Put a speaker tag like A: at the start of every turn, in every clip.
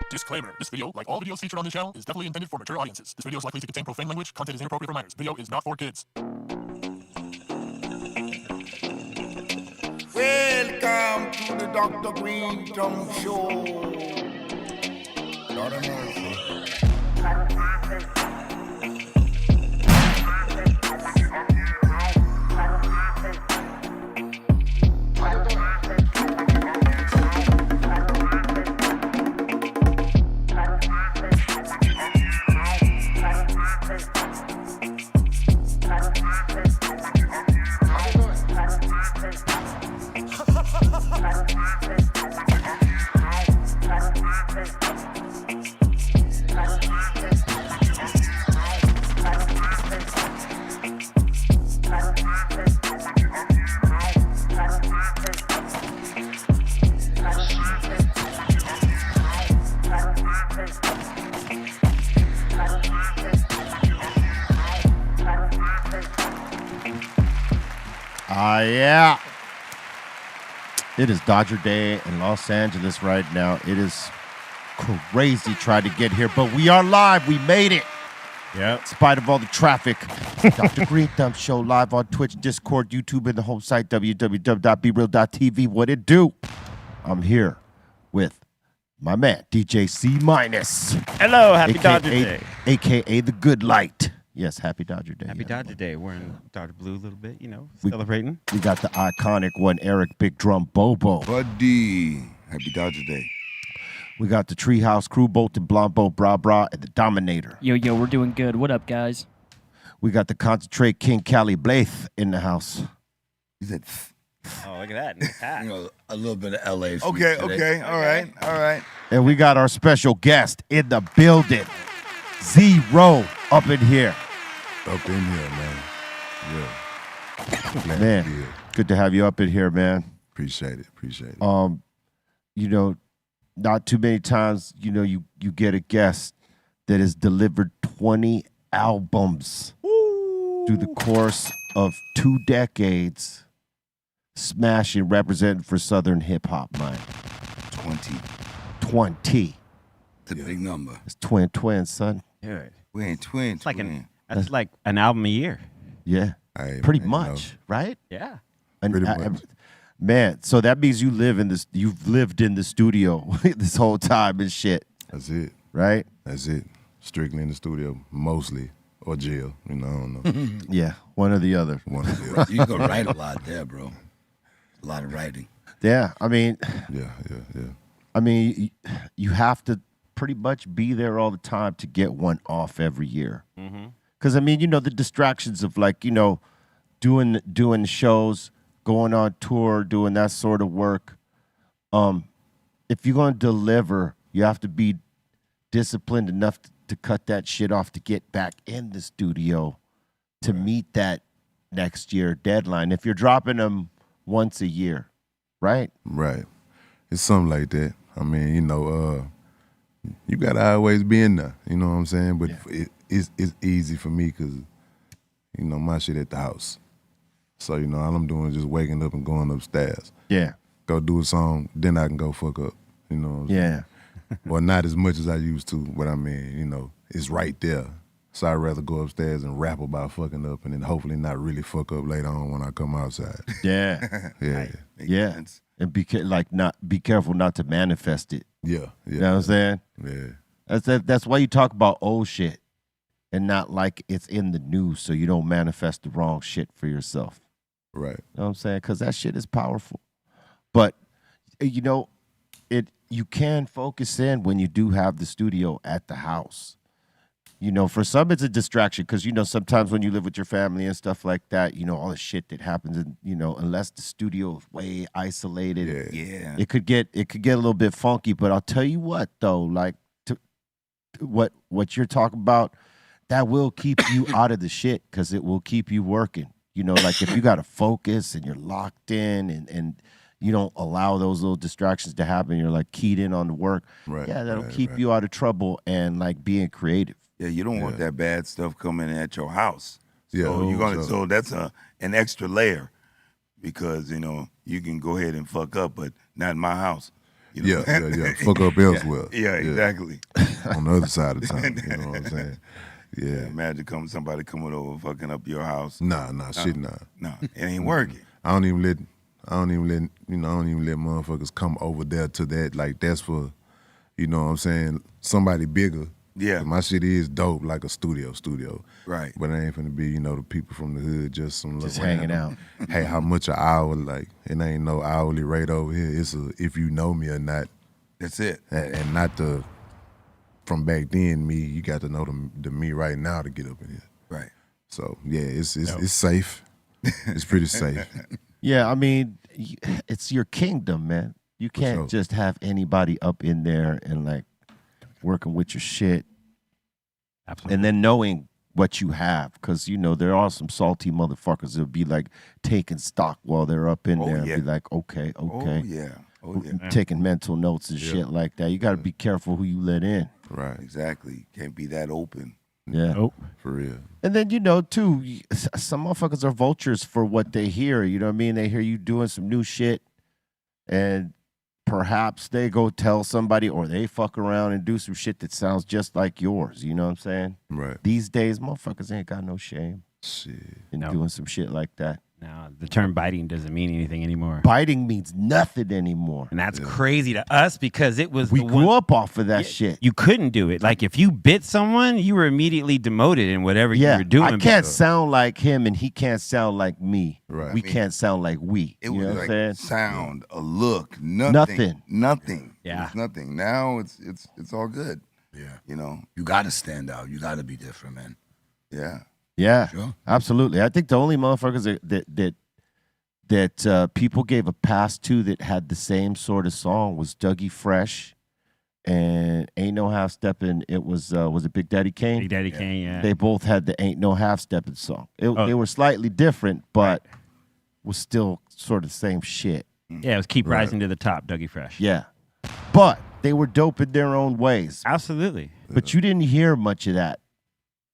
A: Disclaimer. This video, like all videos featured on this channel, is definitely intended for mature audiences. This video is likely to contain profane language. Content is inappropriate for minors. Video is not for kids.
B: Welcome to the Dr. Greenthumb Show. Lord of mercy.
C: Yeah. It is Dodger Day in Los Angeles right now. It is crazy trying to get here, but we are live. We made it.
D: Yeah.
C: In spite of all the traffic. Dr. Greenthumb Show live on Twitch, Discord, YouTube, and the home site, www.brealtvcontest. What it do? I'm here with my man, DJ C-.
D: Hello, happy
C: AKA,
D: Dodger Day.
C: AKA the Good Light. Yes, happy Dodger Day.
D: Happy
C: everybody.
D: Dodger Day. We're in Dodger Blue a little bit, celebrating.
C: We got the iconic one, Eric Big Drum Bobo.
B: Buddy. Happy Dodger Day.
C: We got the Treehouse Crew, Bolton, Blombo, Bra Bra, and the Dominator.
E: Yo, we're doing good. What up, guys?
C: We got the Concentrate King Cali Blythe in the house.
B: You said,
D: Oh, look at that. Nice hat.
F: A little bit of LA.
B: okay. All right.
C: And we got our special guest in the building, Zero, up in here.
B: Up in here, man. Yeah. Glad
C: Man,
B: to be here.
C: good to have you up in here, man.
B: Appreciate it.
C: Not too many times, you get a guest that has delivered 20 albums through the course of 2 decades, smashing, representing for Southern hip hop, man. 20.
F: It's a big number.
C: It's twin, son.
D: Dude,
F: We ain't twins.
D: that's like an album a year.
C: Yeah,
B: Hey,
C: pretty
B: man,
C: much, right?
D: Yeah.
C: And
B: Pretty much.
C: Man, so that means you've lived in the studio this whole time and shit,
B: That's it.
C: right?
B: That's it. Strictly in the studio, mostly. Or jail. I don't know.
C: Yeah, one or the other.
B: One of the other.
F: You can write a lot there, bro. A lot of writing.
C: Yeah, I mean,
B: Yeah.
C: you have to pretty much be there all the time to get one off every year. Because the distractions of doing shows, going on tour, doing that sort of work. If you're going to deliver, you have to be disciplined enough to cut that shit off to get back in the studio to meet that next year deadline. If you're dropping them once a year, right?
B: Right. It's something like that. You got to always be in there. You know what I'm saying? But it's easy for me because, my shit at the house. So, all I'm doing is just waking up and going upstairs.
C: Yeah.
B: Go do a song, then I can go fuck up. You know what I'm saying?
C: Yeah.
B: Or not as much as I used to, but it's right there. So I'd rather go upstairs and rap about fucking up and then hopefully not really fuck up later on when I come outside.
C: Yeah.
B: Yeah.
C: Yeah.
F: sense.
C: And be careful not to manifest it.
B: Yeah.
C: You know what I'm saying?
B: Yeah.
C: That's why you talk about old shit and not like it's in the news so you don't manifest the wrong shit for yourself.
B: Right.
C: You know what I'm saying? Because that shit is powerful. But, you can focus in when you do have the studio at the house. For some it's a distraction because, sometimes when you live with your family and stuff like that, all the shit that happens and, unless the studio is way isolated,
F: Yeah.
C: it could get a little bit funky. But I'll tell you what, though, what you're talking about, that will keep you out of the shit because it will keep you working. If you got to focus and you're locked in and you don't allow those little distractions to happen, you're keyed in on the work.
B: Right.
C: Yeah, that'll
B: right,
C: keep
B: right.
C: you out of trouble and being creative.
F: Yeah, you don't want that bad stuff coming at your house. So
B: Yeah.
F: you're gonna.
B: So-
F: So that's an extra layer because you can go ahead and fuck up, but not in my house. You know?
B: Yeah. Fuck up elsewhere.
F: Yeah, exactly.
B: On the other side of town. You know what I'm saying? Yeah.
F: Imagine somebody coming over fucking up your house.
B: Nah, shit, nah.
F: No, it ain't working.
B: I don't even let motherfuckers come over there to that. Like, that's for, you know what I'm saying, somebody bigger.
F: Yeah.
B: My shit is dope, like a studio.
F: Right.
B: But it ain't finna be, the people from the hood just some
C: Just
B: little
C: hanging
B: random,
C: out.
B: Hey, how much an hour? Like, it ain't no hourly rate over here. It's if you know me or not.
F: That's it.
B: And not the, from back then, me, you got to know the me right now to get up in here.
F: Right.
B: So, yeah, it's safe. It's pretty safe.
C: Yeah, I mean, it's your kingdom, man. You can't
B: sure.
C: just have anybody up in there and like working with your shit.
D: Absolutely.
C: And then knowing what you have, because there are some salty motherfuckers that'll be like taking stock while they're up in there and be like, okay,
F: Oh yeah.
C: taking mental notes and shit like that. You got to be careful who you let in.
B: Right.
F: Exactly. Can't be that open.
C: Yeah.
D: Oh,
B: For real.
C: And then, too, some motherfuckers are vultures for what they hear. You know what I mean? They hear you doing some new shit, and perhaps they go tell somebody, or they fuck around and do some shit that sounds just like yours. You know what I'm saying?
B: Right.
C: These days, motherfuckers ain't got no shame
B: Shit.
C: in
D: No.
C: doing some shit like that.
D: now the term biting doesn't mean anything anymore.
C: Biting means nothing anymore.
D: And that's crazy to us because it was
C: We
D: the
C: grew
D: one,
C: up off of that shit.
D: You couldn't do it. Like if you bit someone, you were immediately demoted in whatever you were doing.
C: I can't sound like him, and he can't sound like me.
B: Right.
C: We can't sound like we.
F: It
C: you
F: was
C: know what
F: like
C: I'm saying?
F: sound, a look, nothing.
D: Yeah.
F: It was nothing. Now it's all good.
G: Yeah.
F: You know.
G: You got to stand out. You got to be different, man.
F: Yeah.
C: Yeah,
G: Sure.
C: absolutely. I think the only motherfuckers that people gave a pass to that had the same sort of song was Dougie Fresh and Ain't No Half Steppin'. It was it Big Daddy Kane?
D: Big Daddy Kane, yeah.
C: They both had the Ain't No Half Steppin' song.
D: Oh.
C: They were slightly different, but was still sort of the same shit.
D: Yeah, it was Keep Rising to the Top, Dougie Fresh.
C: Yeah, but they were dope in their own ways.
D: Absolutely.
C: But you didn't hear much of that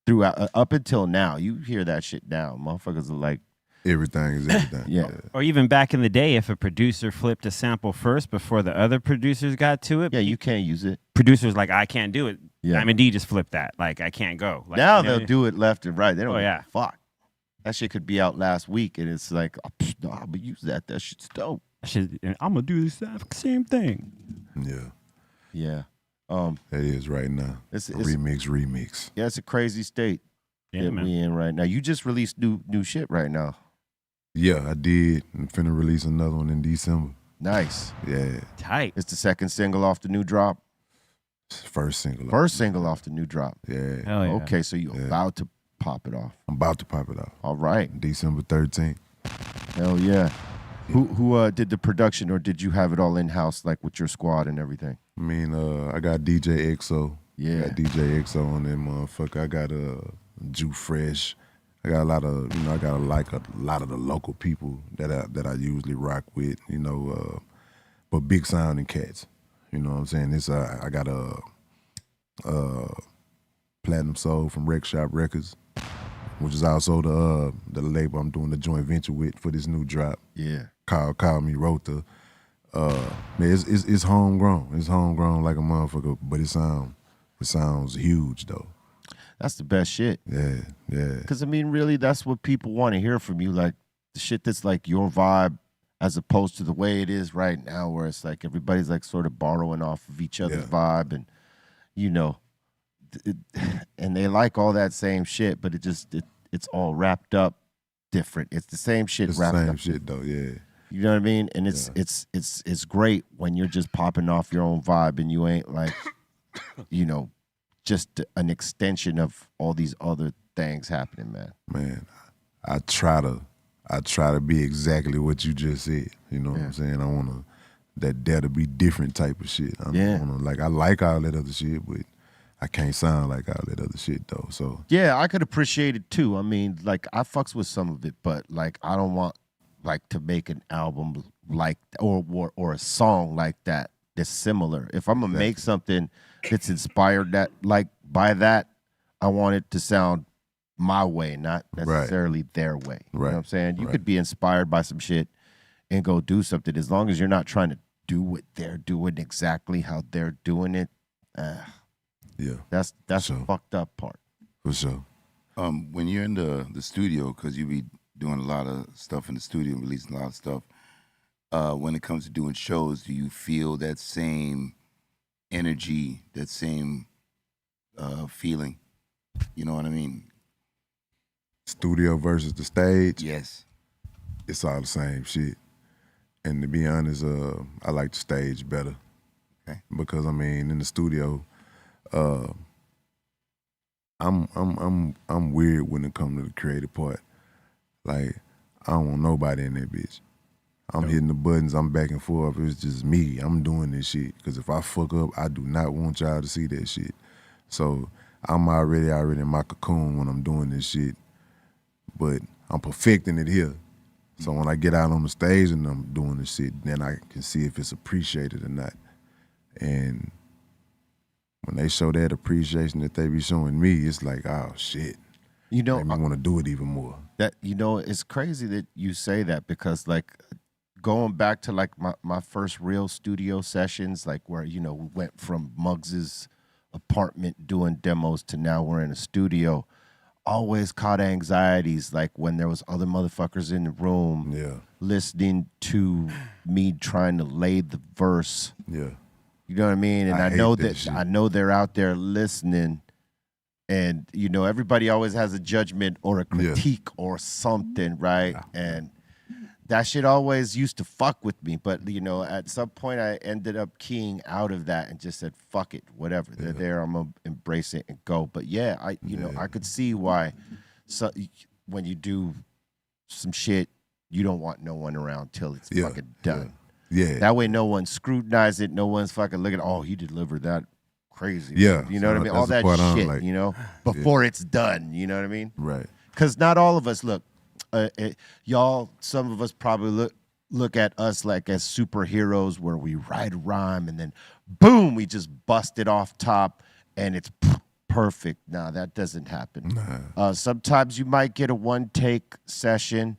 C: throughout up until now. You hear that shit now. Motherfuckers are like,
B: Everything is everything.
C: Yeah.
D: Or even back in the day, if a producer flipped a sample first before the other producers got to it,
C: yeah, you can't use it.
D: producers like, I can't do it.
C: Yeah.
D: Diamond D just flipped that. Like, I can't go. Like,
C: Now
D: you know,
C: they'll do it left and right. They don't
D: Oh,
C: give a
D: yeah.
C: fuck. That shit could be out last week, and it's like, oh, psh, no, I'm gonna use that. That shit's dope.
D: I'm going to do the exact same thing.
B: Yeah.
C: Yeah.
B: That is right now.
C: It's
B: Remix.
C: yeah, it's a crazy state
D: Yeah,
C: that
D: man.
C: we in right now. You just released new shit right now.
B: Yeah, I did. I'm finna release another one in December.
C: Nice.
B: Yeah.
D: Tight.
C: It's the second single off the new drop.
B: First single.
C: First single off the new drop.
B: Yeah.
D: Hell yeah.
C: Okay, so you're about to pop it off.
B: I'm about to pop it off.
C: All right.
B: December 13th.
C: Hell yeah. Who did the production, or did you have it all in house, like with your squad and everything?
B: I mean, I got DJ XO.
C: Yeah.
B: I got DJ XO on that motherfucker. I got Jew Fresh. I got a lot of, I got a lot of the local people that I usually rock with, but big sounding cats. You know what I'm saying? It's I got a Platinum Soul from Rec Shop Records, which is also the label I'm doing the joint venture with for this new drop.
C: Yeah.
B: Call Me wrote the man, it's homegrown. It's homegrown like a motherfucker, but it sounds huge though.
C: That's the best shit.
B: Yeah.
C: Because, I mean, really, that's what people want to hear from you. Like, the shit that's like your vibe, as opposed to the way it is right now, where it's like everybody's like sort of borrowing off of each other's vibe. And, and they like all that same shit, but it's all wrapped up different. It's the same shit
B: It's
C: wrapped
B: the same
C: up.
B: shit though, yeah.
C: You know what I mean? And it's great when you're just popping off your own vibe and you ain't like, just an extension of all these other things happening, man.
B: Man, I try to be exactly what you just said. You know what I'm saying? I want that dare to be different type of shit. I like all that other shit, but I can't sound like all that other shit though. So
C: Yeah, I could appreciate it too. I mean, like, I fucks with some of it, but like, I don't want like to make an album like or a song like that that's similar. If I'm gonna make something that's inspired by that, I want it to sound my way, not necessarily their way. You know what I'm saying? You could be inspired by some shit and go do something, as long as you're not trying to do what they're doing exactly how they're doing it.
B: Yeah,
C: That's
B: Sure.
C: the fucked up part.
B: for sure.
F: When you're in the studio, because you be doing a lot of stuff in the studio, releasing a lot of stuff. When it comes to doing shows, do you feel that same energy, that same feeling? You know what I mean?
B: Studio versus the stage,
F: Yes.
B: it's all the same shit. And to be honest, I like the stage better.
F: Okay.
B: Because I mean, in the studio, I'm weird when it comes to the creative part. Like, I don't want nobody in that bitch. I'm hitting the buttons, I'm back and forth. It's just me. I'm doing this shit. Because if I fuck up, I do not want y'all to see that shit. So I'm already in my cocoon when I'm doing this shit. But I'm perfecting it here. So when I get out on the stage and I'm doing this shit, then I can see if it's appreciated or not. And when they show that appreciation that they be showing me, it's like, oh shit.
C: You know,
B: Make me want to do it even more.
C: that it's crazy that you say that, because like going back to like my first real studio sessions, like where we went from Muggs's apartment doing demos to now we're in a studio, always caught anxieties like when there was other motherfuckers in the room listening to me trying to lay the verse.
B: Yeah.
C: You know what I mean? And I
B: hate
C: know
B: that
C: that
B: shit.
C: I know they're out there listening. And, everybody always has a judgment or a critique or something, right? And that shit always used to fuck with me. But, at some point I ended up keying out of that and just said, fuck it, whatever. They're there, I'm going to embrace it and go. But, yeah, I could see why when you do some shit, you don't want no one around till it's fucking done.
B: Yeah.
C: That way no one scrutinizes it. No one's fucking looking, oh, he delivered that crazy.
B: Yeah.
C: You know what I mean?
B: That's
C: All
B: the
C: that
B: part I'm
C: shit,
B: like,
C: before it's done. You know what I mean?
B: Right.
C: Because not all of us, look, y'all, some of us probably look at us like as superheroes where we write a rhyme and then boom, we just bust it off top and it's perfect. Nah, that doesn't happen. Sometimes you might get a one-take session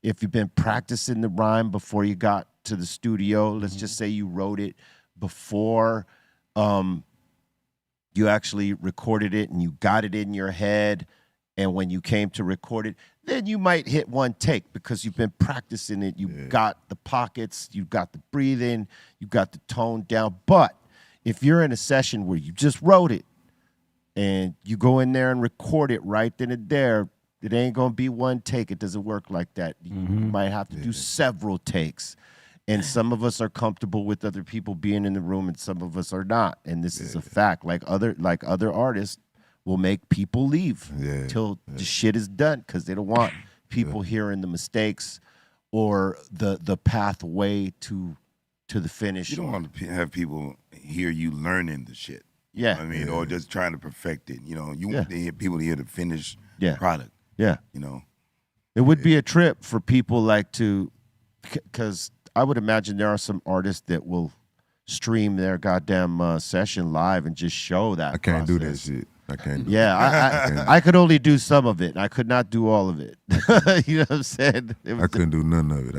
C: if you've been practicing the rhyme before you got to the studio. Let's just say you wrote it before you actually recorded it and you got it in your head, and when you came to record it, then you might hit one take because you've been practicing it. You got the pockets, you got the breathing, you got the tone down. But if you're in a session where you just wrote it and you go in there and record it right then and there, it ain't gonna be one take. It doesn't work like that. You might have to do several takes. And some of us are comfortable with other people being in the room, and some of us are not. And this is a fact. Like other artists will make people leave till the shit is done because they don't want people hearing the mistakes or the pathway to the finish.
F: You don't want to have people hear you learning the shit.
C: Yeah.
F: You know what I mean, or just trying to perfect it. You want to hear people to hear the finished product.
C: Yeah. It would be a trip for people because I would imagine there are some artists that will stream their goddamn session live and just show that.
B: I can't do that
C: process.
B: shit. I can't do
C: Yeah, I could only do some of it. I could not do all of it. You know what I'm saying?
B: I couldn't do none of it.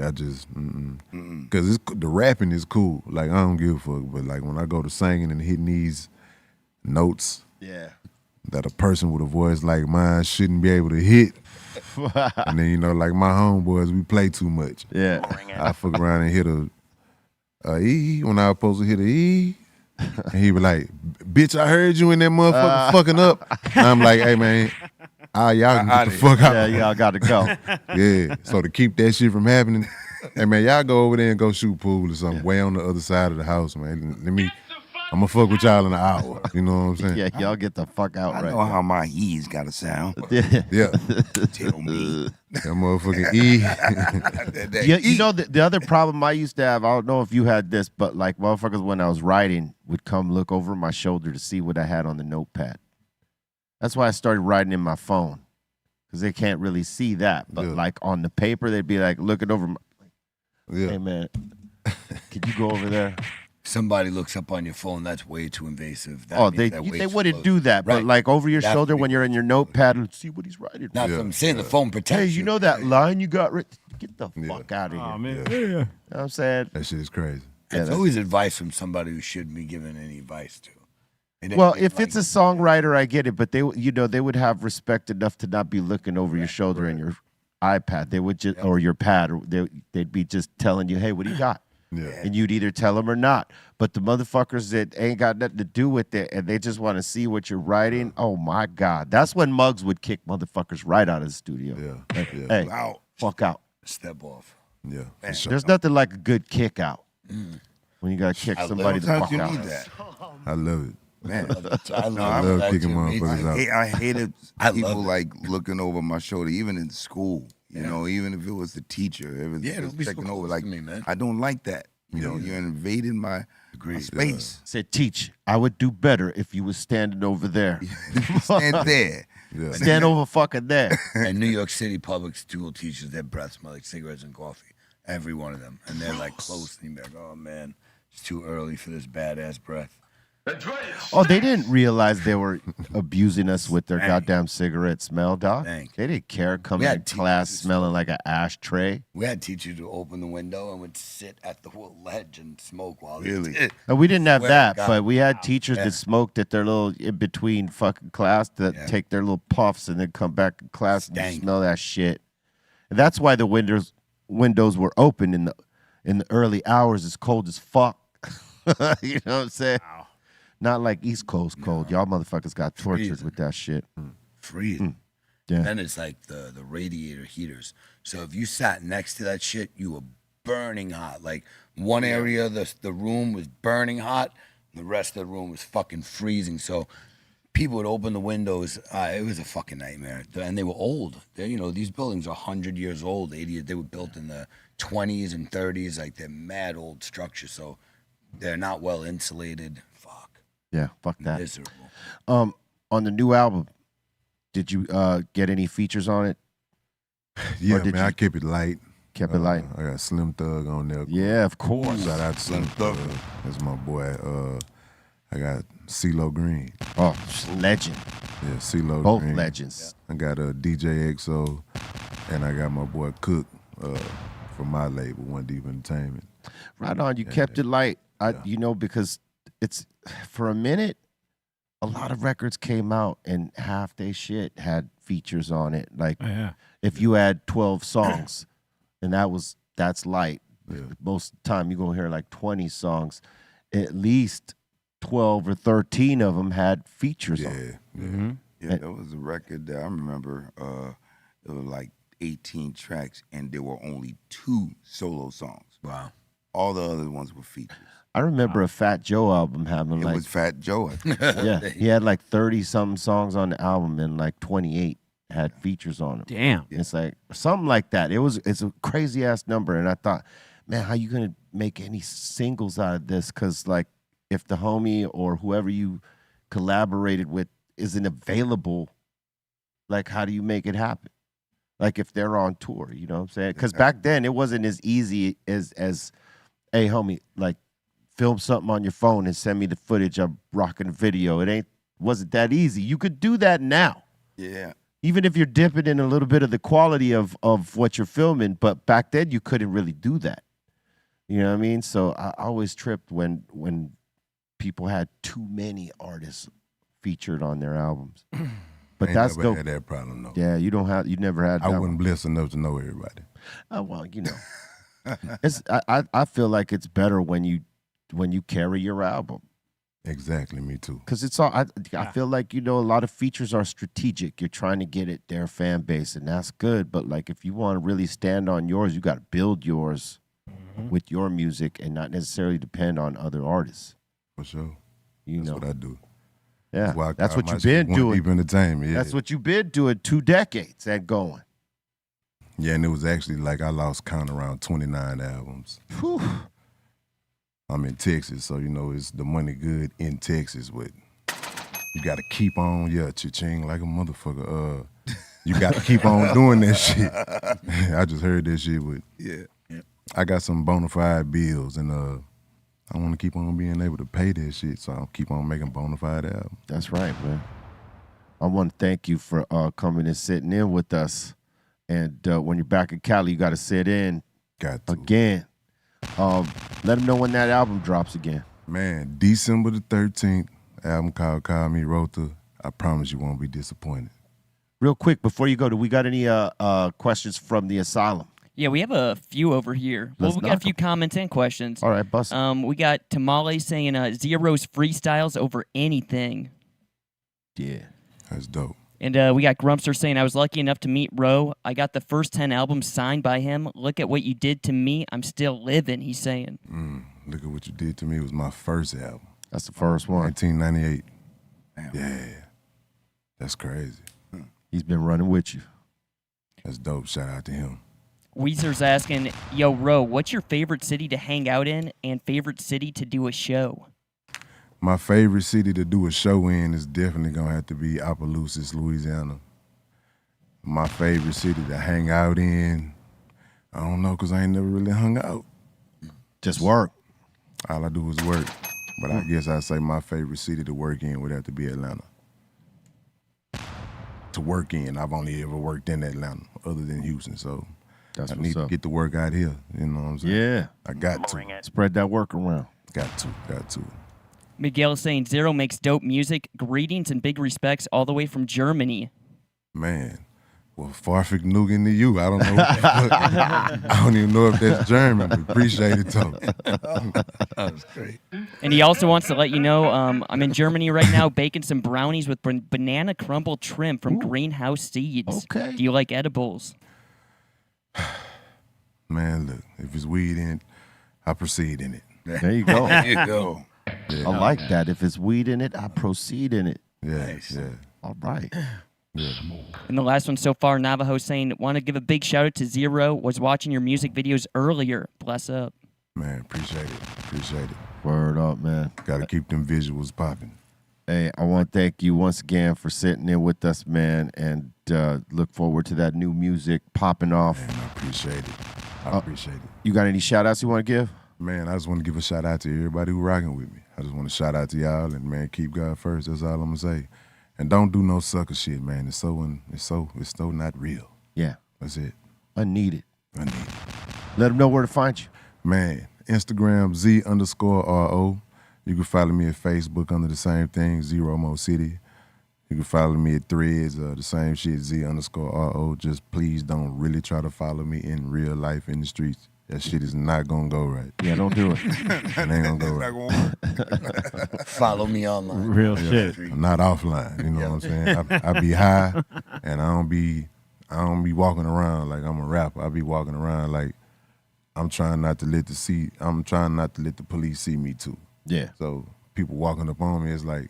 B: I just, because the rapping is cool. Like, I don't give a fuck. But like when I go to singing and hitting these notes that a person with a voice like mine shouldn't be able to hit. And then, like my homeboys, we play too much.
C: Yeah.
B: I fuck around and hit a E when I was supposed to hit a E. And he be like, bitch, I heard you in that motherfucker fucking up. And I'm like, hey, man, y'all can get the fuck out.
C: Yeah, y'all got to go.
B: Yeah, so to keep that shit from happening, hey, man, y'all go over there and go shoot pool or something way on the other side of the house, man. I'm going to fuck with y'all in an hour. You know what I'm saying?
C: Yeah, y'all get the fuck out
F: I
C: right
F: know how my E's got to sound.
B: Yeah.
F: Tell me.
B: That motherfucking E.
C: Yeah, the other problem I used to have, I don't know if you had this, but like motherfuckers when I was writing would come look over my shoulder to see what I had on the notepad. That's why I started writing in my phone, because they can't really see that. But like on the paper, they'd be like looking over my, hey man, could you go over there?
G: Somebody looks up on your phone, that's way too invasive.
C: They wouldn't do that, but like over your shoulder when you're in your notepad, let's see what he's writing.
G: Now, I'm saying the phone protects
C: Hey, you know that line you got right? Get the fuck out of here.
D: Oh man.
C: You know what I'm saying?
B: That shit is crazy.
G: It's always advice from somebody who shouldn't be given any advice to.
C: Well, if it's a songwriter, I get it, but they would have respect enough to not be looking over your shoulder and your iPad. They would just or your pad, or they'd be just telling you, "Hey, what do you got?"
B: Yeah.
C: And you'd either tell them or not. But the motherfuckers that ain't got nothing to do with it and they just want to see what you're writing, oh my God, that's when Muggs would kick motherfuckers right out of the studio.
B: Yeah.
C: Hey,
G: out.
C: fuck out.
G: Step off.
B: Yeah. For sure.
C: There's nothing like a good kick out when you got to kick somebody the
F: Sometimes
C: fuck
F: you
C: out.
F: need that.
B: I love it.
F: Man,
G: I
B: love kicking motherfuckers out.
F: I hated
G: I love
F: people
G: it.
F: like looking over my shoulder, even in school. You know, even if it was the teacher, if it was
G: don't be so
F: checking over.
G: close
F: Like,
G: to me, man.
F: I don't like that. You know, you're invading my space.
C: Said, teach, I would do better if you was standing over there.
F: Stand there.
B: Yeah.
C: Stand over fucking there.
G: And New York City public school teachers, their breath smell like cigarettes and coffee. Every one of them. And they're like close. And you're like, oh man, it's too early for this badass breath.
C: Oh, they didn't realize they were abusing us with their
G: Dang.
C: goddamn cigarette smell, dog.
G: Dang.
C: They didn't care coming
G: had
C: in class
G: teachers-
C: smelling like an ashtray.
G: We had teachers who open the window and would sit at the ledge and smoke while
F: Really?
G: they did.
C: And we didn't have
G: Swear to
C: that,
G: God.
C: but we had teachers
G: Yeah.
C: that smoked at their little in between fucking class that
G: Yeah.
C: take their little puffs and then come back in class and
G: Stank.
C: smell that shit. And that's why the windows were open in the early hours. It's cold as fuck. You know what I'm saying? Not like East Coast cold. Y'all motherfuckers got tortured
G: Freezing.
C: with that shit.
G: Freezing.
C: Yeah.
G: Then it's like the radiator heaters. So if you sat next to that shit, you were burning hot. Like one area of the room was burning hot, and the rest of the room was fucking freezing. So people would open the windows. It was a fucking nightmare. And they were old. These buildings are 100 years old, 80. They were built in the 20s and 30s. Like they're mad old structures. So they're not well insulated. Fuck.
C: Yeah, fuck that.
G: Miserable.
C: On the new album, did you get any features on it?
B: Yeah,
C: did
B: man,
C: you-
B: I kept it light.
C: Kept it light.
B: I got Slim Thug on there.
C: Yeah, of course.
B: Shout out to Slim Thug. That's my boy. I got CeeLo Green.
C: Oh, legend.
B: Yeah, CeeLo
C: Both
B: Green.
C: legends.
B: I got DJ XO, and I got my boy Cook from my label, One Deep Entertainment.
C: Right on. You kept it light. Because it's for a minute, a lot of records came out and half they shit had features on it. Like if you had 12 songs and that's light.
B: Yeah.
C: Most of the time you're gonna hear like 20 songs. At least 12 or 13 of them had features on it.
B: Yeah.
F: Yeah, that was a record that I remember. It was like 18 tracks, and there were only 2 solo songs.
G: Wow.
F: All the other ones were features.
C: I remember a Fat Joe album having
F: It
C: like
F: was Fat Joe. I think.
C: yeah, he had like 30-something songs on the album and like 28 had features on them.
D: Damn.
C: It's like something like that. It's a crazy ass number, and I thought, man, how you gonna make any singles out of this? Because like, if the homie or whoever you collaborated with isn't available, like, how do you make it happen? Like, if they're on tour, you know what I'm saying? Because back then it wasn't as easy as, hey, homie, like, film something on your phone and send me the footage. I'm rocking a video. Wasn't that easy. You could do that now.
F: Yeah.
C: Even if you're dipping in a little bit of the quality of what you're filming, but back then you couldn't really do that. You know what I mean? So I always tripped when people had too many artists featured on their albums. But
B: Ain't
C: that's
B: never
C: dope.
B: had that problem, though.
C: Yeah, you never had that.
B: I
C: one.
B: wasn't blessed enough to know everybody.
C: Oh, well, it's I feel like it's better when you carry your album.
B: Exactly, me too.
C: Because it's all I feel like, a lot of features are strategic. You're trying to get at their fan base, and that's good. But like, if you want to really stand on yours, you got to build yours with your music and not necessarily depend on other artists.
B: For sure.
C: That's
B: That's what I do.
C: Yeah,
B: why I
C: that's
B: call
C: what
B: my
C: you've
B: shit
C: been
B: One
C: doing.
B: Deep Entertainment. Yeah.
C: That's what you've been doing 2 decades and going.
B: Yeah, and it was actually like I lost count around 29 albums.
C: Whew.
B: I'm in Texas, so it's the money good in Texas, but you got to keep on, cha-ching like a motherfucker. You got to keep on doing that shit. I just heard that shit, but I got some bona fide bills, and I want to keep on being able to pay that shit, so I'll keep on making bona fide albums.
C: That's right, man. I want to thank you for coming and sitting in with us And when you're back in Cali, you got to sit in
B: Got to.
C: again. Let them know when that album drops again.
B: Man, December the 13th, album called Call Me Rota. I promise you won't be disappointed.
C: Real quick, before you go, do we got any questions from the asylum?
E: Yeah, we have a few over here. Well,
C: Let's
E: we got a
C: knock
E: few comments and questions.
C: All right, bust it.
E: We got Tamale saying Zero's freestyles over anything.
C: Yeah.
B: That's dope.
E: And we got Grumpster saying, I was lucky enough to meet Ro. I got the first 10 albums signed by him. Look at what you did to me. I'm still living, he's saying.
B: Look at What You Did to Me was my first album.
C: That's the first one.
B: 1998.
G: Damn.
B: Yeah. That's crazy.
C: He's been running with you.
B: That's dope. Shout out to him.
E: Weezer's asking, yo, Ro, what's your favorite city to hang out in and favorite city to do a show?
B: My favorite city to do a show in is definitely going to have to be Opelousas, Louisiana. My favorite city to hang out in, I don't know, because I ain't never really hung out.
C: Just work.
B: All I do is work. But I guess I'd say my favorite city to work in would have to be Atlanta. To work in, I've only ever worked in Atlanta other than Houston, so
C: That's
B: I
C: what's
B: need to
C: up.
B: get the work out here. You know what I'm saying?
C: Yeah.
B: I got to.
C: Spread that work around.
B: Got to.
E: Miguel is saying, Zero makes dope music. Greetings and big respects all the way from Germany.
B: Man. Well, Farfik Nugen to you. I don't know. I don't even know if that's German, but appreciate it, though.
G: That was great.
E: And he also wants to let you know I'm in Germany right now baking some brownies with banana crumble trim from Greenhouse Seeds.
C: Okay.
E: Do you like edibles?
B: Man, look, if it's weed in it, I proceed in it.
C: There you go.
G: There you go.
B: Yeah,
C: I like that. If it's weed in it, I proceed in it.
B: yeah,
G: Nice.
B: yeah.
C: All right.
E: And the last one so far, Navajo saying, want to give a big shout out to Zero. Was watching your music videos earlier. Bless up.
B: Man, appreciate it.
C: Word up, man.
B: Got to keep them visuals popping.
C: Hey, I want to thank you once again for sitting in with us, man, and look forward to that new music popping off.
B: Man, I appreciate it. I appreciate it.
C: You got any shout outs you want to give?
B: Man, I just want to give a shout out to everybody who rocking with me. I just want to shout out to y'all and, man, keep God first. That's all I'm going to say. And don't do no sucker shit, man. It's so not real.
C: Yeah.
B: That's it.
C: Unneeded.
B: I need it.
C: Let them know where to find you.
B: Man, Instagram Z_RO. You can follow me at Facebook under the same thing, Zero Mo City. You can follow me at Threads, the same shit, Z_RO. Just please don't really try to follow me in real life in the streets. That shit is not gonna go right.
C: Yeah, don't do it.
B: It ain't gonna go right.
G: Follow me online.
D: Real shit.
B: I'm not offline. You know what I'm saying? I be high, and I don't be walking around like I'm a rapper. I be walking around like I'm trying not to let the police see me too.
C: Yeah.
B: So people walking up on me, it's like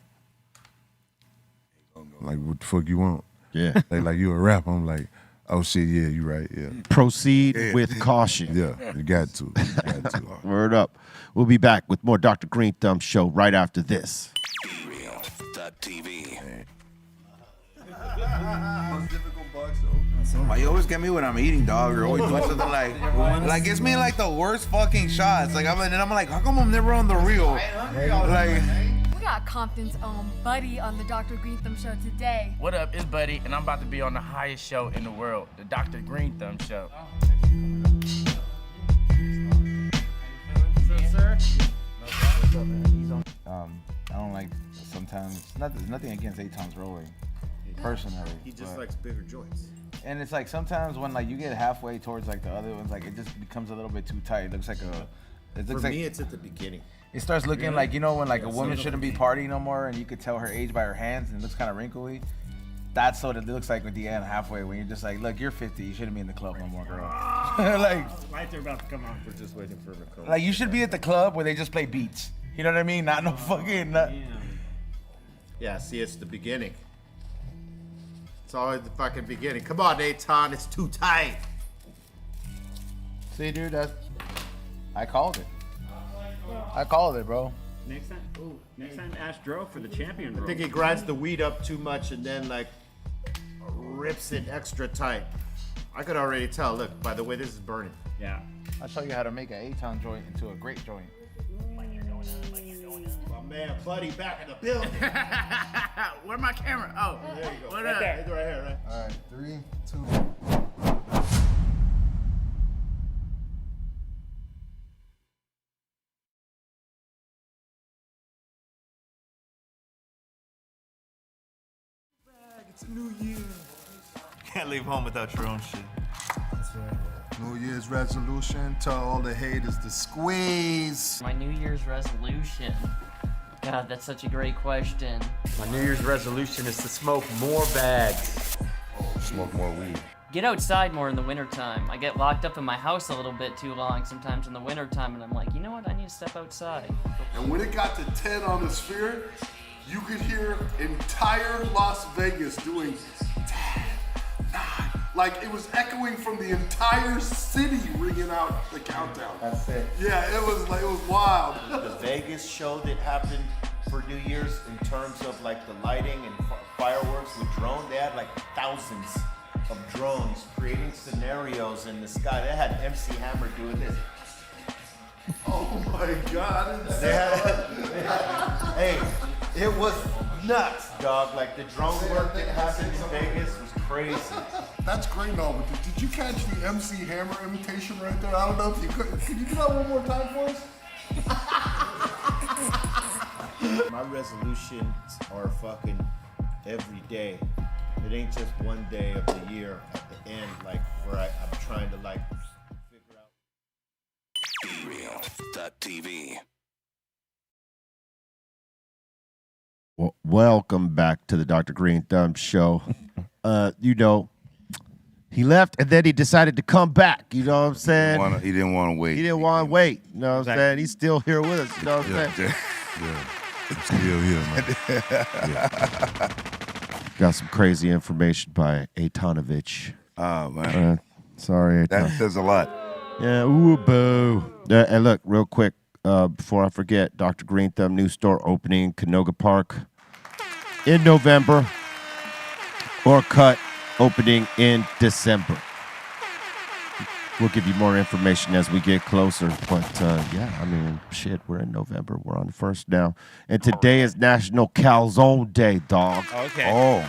B: what the fuck you want?
C: Yeah.
B: They like, you a rapper? I'm like, oh shit, yeah, you right, yeah.
C: Proceed with caution.
B: Yeah, you got to.
C: Word up. We'll be back with more Dr. Greenthumb show right after this.
H: TV.
I: Why you always get me when I'm eating, dog? You're always doing something like gets me like the worst fucking shots. Like I'm like, how come I'm never on the reel? Like,
J: We got Compton's own Buddy on the Dr. Greenthumb show today.
K: What up, it's Buddy, and I'm about to be on the highest show in the world, the Dr. Greenthumb show.
I: I don't like sometimes. Nothing against 8 times rolling, personally.
L: He just likes bigger joints.
I: And it's like sometimes when like you get halfway towards like the other ones, like it just becomes a little bit too tight. It looks like
L: For me, it's at the beginning.
I: It starts looking like, you know, when like a woman shouldn't be partying no more, and you could tell her age by her hands, and it looks kind of wrinkly. That's what it looks like with the end halfway, when you're just like, look, you're 50, you shouldn't be in the club no more, girl. Like,
L: Lights are about to come on. We're just waiting for him to come.
I: like you should be at the club where they just play beats. You know what I mean? Not no fucking.
L: Yeah, see, it's the beginning. It's always the fucking beginning. Come on, Aton, it's too tight.
I: See, dude, I called it. I called it, bro.
D: Next time, ask Dro for the champion.
L: I think he grinds the weed up too much and then like rips it extra tight. I could already tell. Look, by the way, this is burning.
D: Yeah.
I: I'll show you how to make an A-Town joint into a great joint.
L: My man, Buddy, back in the building.
K: Where my camera? Oh,
L: There you go.
K: what
L: Right
K: up?
L: there. It's right here, right?
I: All right, 3, 2.
L: It's New Year.
H: Can't leave home without your own shit.
L: That's right.
B: New Year's resolution, tell all the haters to squeeze.
E: My New Year's resolution. God, that's such a great question.
L: My New Year's resolution is to smoke more bags.
F: Smoke more weed.
E: Get outside more in the wintertime. I get locked up in my house a little bit too long sometimes in the wintertime, and I'm like, you know what? I need to step outside.
M: And when it got to 10 on the sphere, you could hear entire Las Vegas doing 10, 9. Like it was echoing from the entire city ringing out the countdown.
L: That's it.
M: Yeah, it was wild.
L: The Vegas show that happened for New Year's in terms of like the lighting and fireworks with drone, they had like thousands of drones creating scenarios in the sky. They had MC Hammer doing this.
M: Oh my God.
L: Hey, it was nuts, dog. Like the drone work that happened in Vegas was crazy.
M: That's great, no, but did you catch the MC Hammer imitation right there? I don't know if you could. Could you do that one more time for us?
L: My resolutions are fucking every day. It ain't just one day of the year at the end, like where I'm trying to like figure out.
N: BeReal.tv.
C: Welcome back to the Dr. Greenthumb show. He left and then he decided to come back. You know what I'm saying?
F: He didn't want to wait.
C: He didn't want to wait. You know what I'm saying? He's still here with us. You know what I'm saying?
B: Yeah. I'm still here, man.
C: Got some crazy information by Aitonovich.
F: Oh, man.
C: Sorry, Aiton.
F: That says a lot.
C: Yeah, ooh, boo. And look, real quick, before I forget, Dr. Greenthumb new store opening in Canoga Park in November, or Cut opening in December. We'll give you more information as we get closer. But yeah, I mean, shit, we're in November. We're on the 1st now. And today is National Calzone Day, dog.
D: Okay.
F: Oh,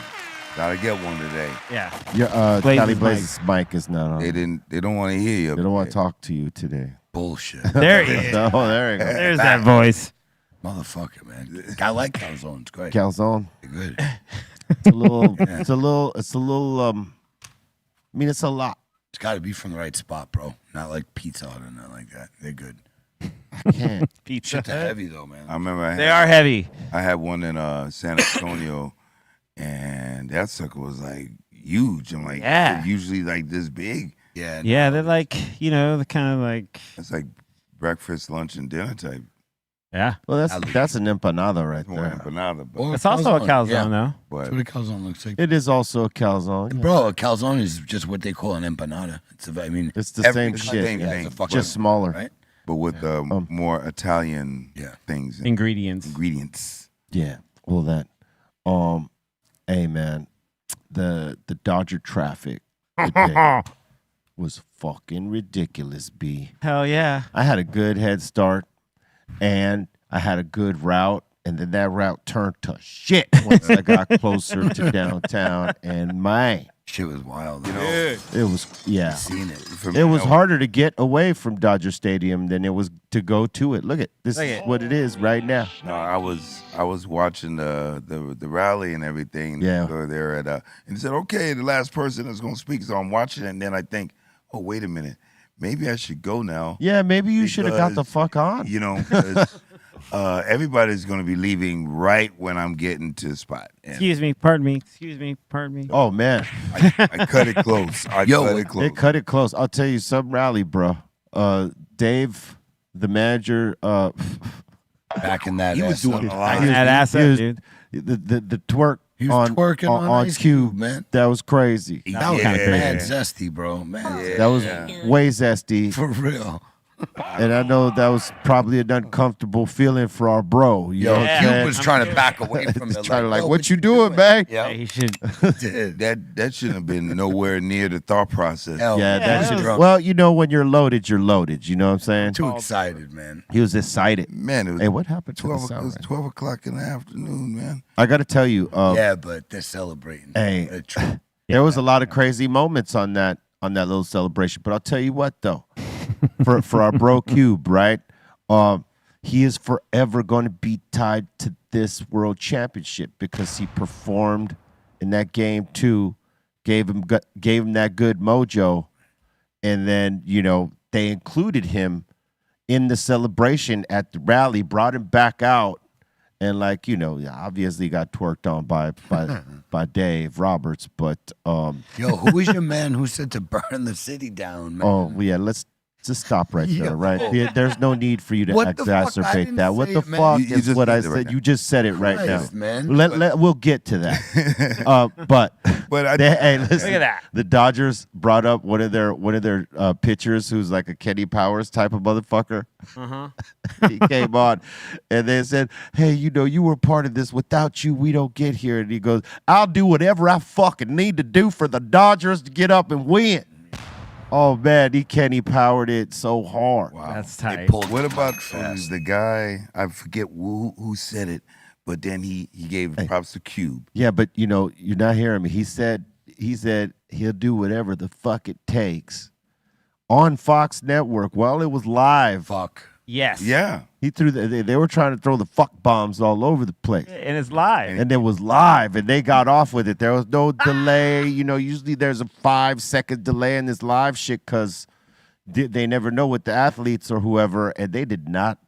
F: gotta get one today.
D: Yeah.
C: Yeah, Cali Blaze's mic is not on.
F: They don't want to hear you.
C: They don't want to talk to you today.
G: Bullshit.
D: There he is.
C: Oh, there you go.
D: There's that voice.
G: Motherfucker, man. I like calzone. It's great.
C: Calzone.
G: They're good.
C: It's a little, it's a little, I mean, it's a lot.
G: It's got to be from the right spot, bro. Not like Pizza Hut or nothing like that. They're good.
C: I can't.
D: Pizza
G: Shit's heavy, though, man.
F: I remember
D: They are heavy.
F: I had one in San Antonio, and that sucker was like huge. I'm like,
D: Yeah.
F: they're usually like this big.
G: Yeah.
D: Yeah, they're like, they're kind of like.
F: It's like breakfast, lunch, and dinner type.
D: Yeah.
C: Well, that's an empanada right
F: More
C: there.
F: empanada, but
G: Or
D: It's also a calzone,
G: yeah.
D: though.
G: That's what a calzone looks like.
C: It is also a calzone. Yeah.
G: Bro, a calzone is just what they call an empanada. It's
C: It's the same shit,
F: same
G: yeah,
F: thing,
G: it's a fucking-
C: just smaller.
G: right?
F: but with more Italian things.
D: Ingredients.
C: Yeah. Well, that. Hey man, the Dodger traffic today was fucking ridiculous. B.
D: Hell yeah.
C: I had a good head start, and I had a good route, and then that route turned to shit once I got closer to downtown. And man,
G: shit was wild.
F: You know,
C: it was
G: seen it.
C: It was harder to get away from Dodger Stadium than it was to go to it. Look at this is what it is right now.
F: No, I was watching the rally and everything.
C: Yeah.
F: They were there at and he said, okay, the last person is gonna speak. So I'm watching it, and then I think, oh, wait a minute, maybe I should go now.
C: Yeah, maybe you should have got the fuck on.
F: You know, 'cause, everybody's gonna be leaving right when I'm getting to the spot. And
D: Excuse me. Pardon me.
C: Oh man,
F: I cut it close. cut it close.
C: It cut it close. I'll tell you some rally, bro. Dave, the manager,
G: back in that.
F: He was doing a lot.
D: That asset, dude.
C: The twerk
G: He was twerking on Ice
C: cue,
G: Cube, man.
C: That was crazy.
G: That was
F: Yeah.
G: mad zesty, bro. Man,
C: That was way zesty.
G: for real.
C: And I know that was probably an uncomfortable feeling for our bro. You know what I'm
G: Cube
C: saying?
G: was trying to back away from it.
C: Trying to like,
G: "Yo,
C: what you doing, man?
G: Yeah,
D: He should.
F: That shouldn't have been nowhere near the thought process.
G: hell,
C: Yeah,
G: he
C: that's
G: was drunk.
C: well, you know, when you're loaded, you're loaded. You know what I'm saying?
G: Too excited, man.
C: He was excited.
F: Man, it was
C: Hey, what happened to the
F: 12, it
C: sound?
F: was 12 o'clock in the afternoon, man.
C: I got to tell you,
G: Yeah, but they're celebrating.
C: Hey.
G: A trip.
C: there was a lot of crazy moments on that little celebration. But I'll tell you what, though, for our bro Cube, right? He is forever going to be tied to this world championship because he performed in that game too, gave him that good mojo, and then they included him in the celebration at the rally, brought him back out, and obviously got twerked on by Dave Roberts, but
G: Yo, who was your man who said to burn the city down, man?
C: oh yeah, let's just stop right there, right?
G: Yo.
C: There's no need for you to
G: What the fuck? I
C: exacerbate
G: didn't
C: that. What
G: say
C: the
G: it, man.
C: fuck
F: You
C: is
F: just
C: what I
F: said it right
C: said?
F: now.
C: You just said it right
G: Christ,
C: now.
G: man.
C: We'll get to that. But hey, listen,
D: Look at that.
C: the Dodgers brought up one of their pitchers who's like a Kenny Powers type of motherfucker. He came on, and they said, "Hey, you were part of this. Without you, we don't get here." And he goes, "I'll do whatever I fucking need to do for the Dodgers to get up and win." Oh man, he Kenny Powered it so hard.
F: Wow.
D: That's tight.
F: What about the guy? I forget who said it, but then he gave props to Cube.
C: Yeah, but you're not hearing me. He said he'll do whatever the fuck it takes on Fox Network while it was live.
G: Fuck.
D: Yes.
F: Yeah.
C: He threw they were trying to throw the fuck bombs all over the place.
D: And it's live.
C: And it was live, and they got off with it. There was no delay. Usually there's a 5-second delay in this live shit because they never know with the athletes or whoever, and they did not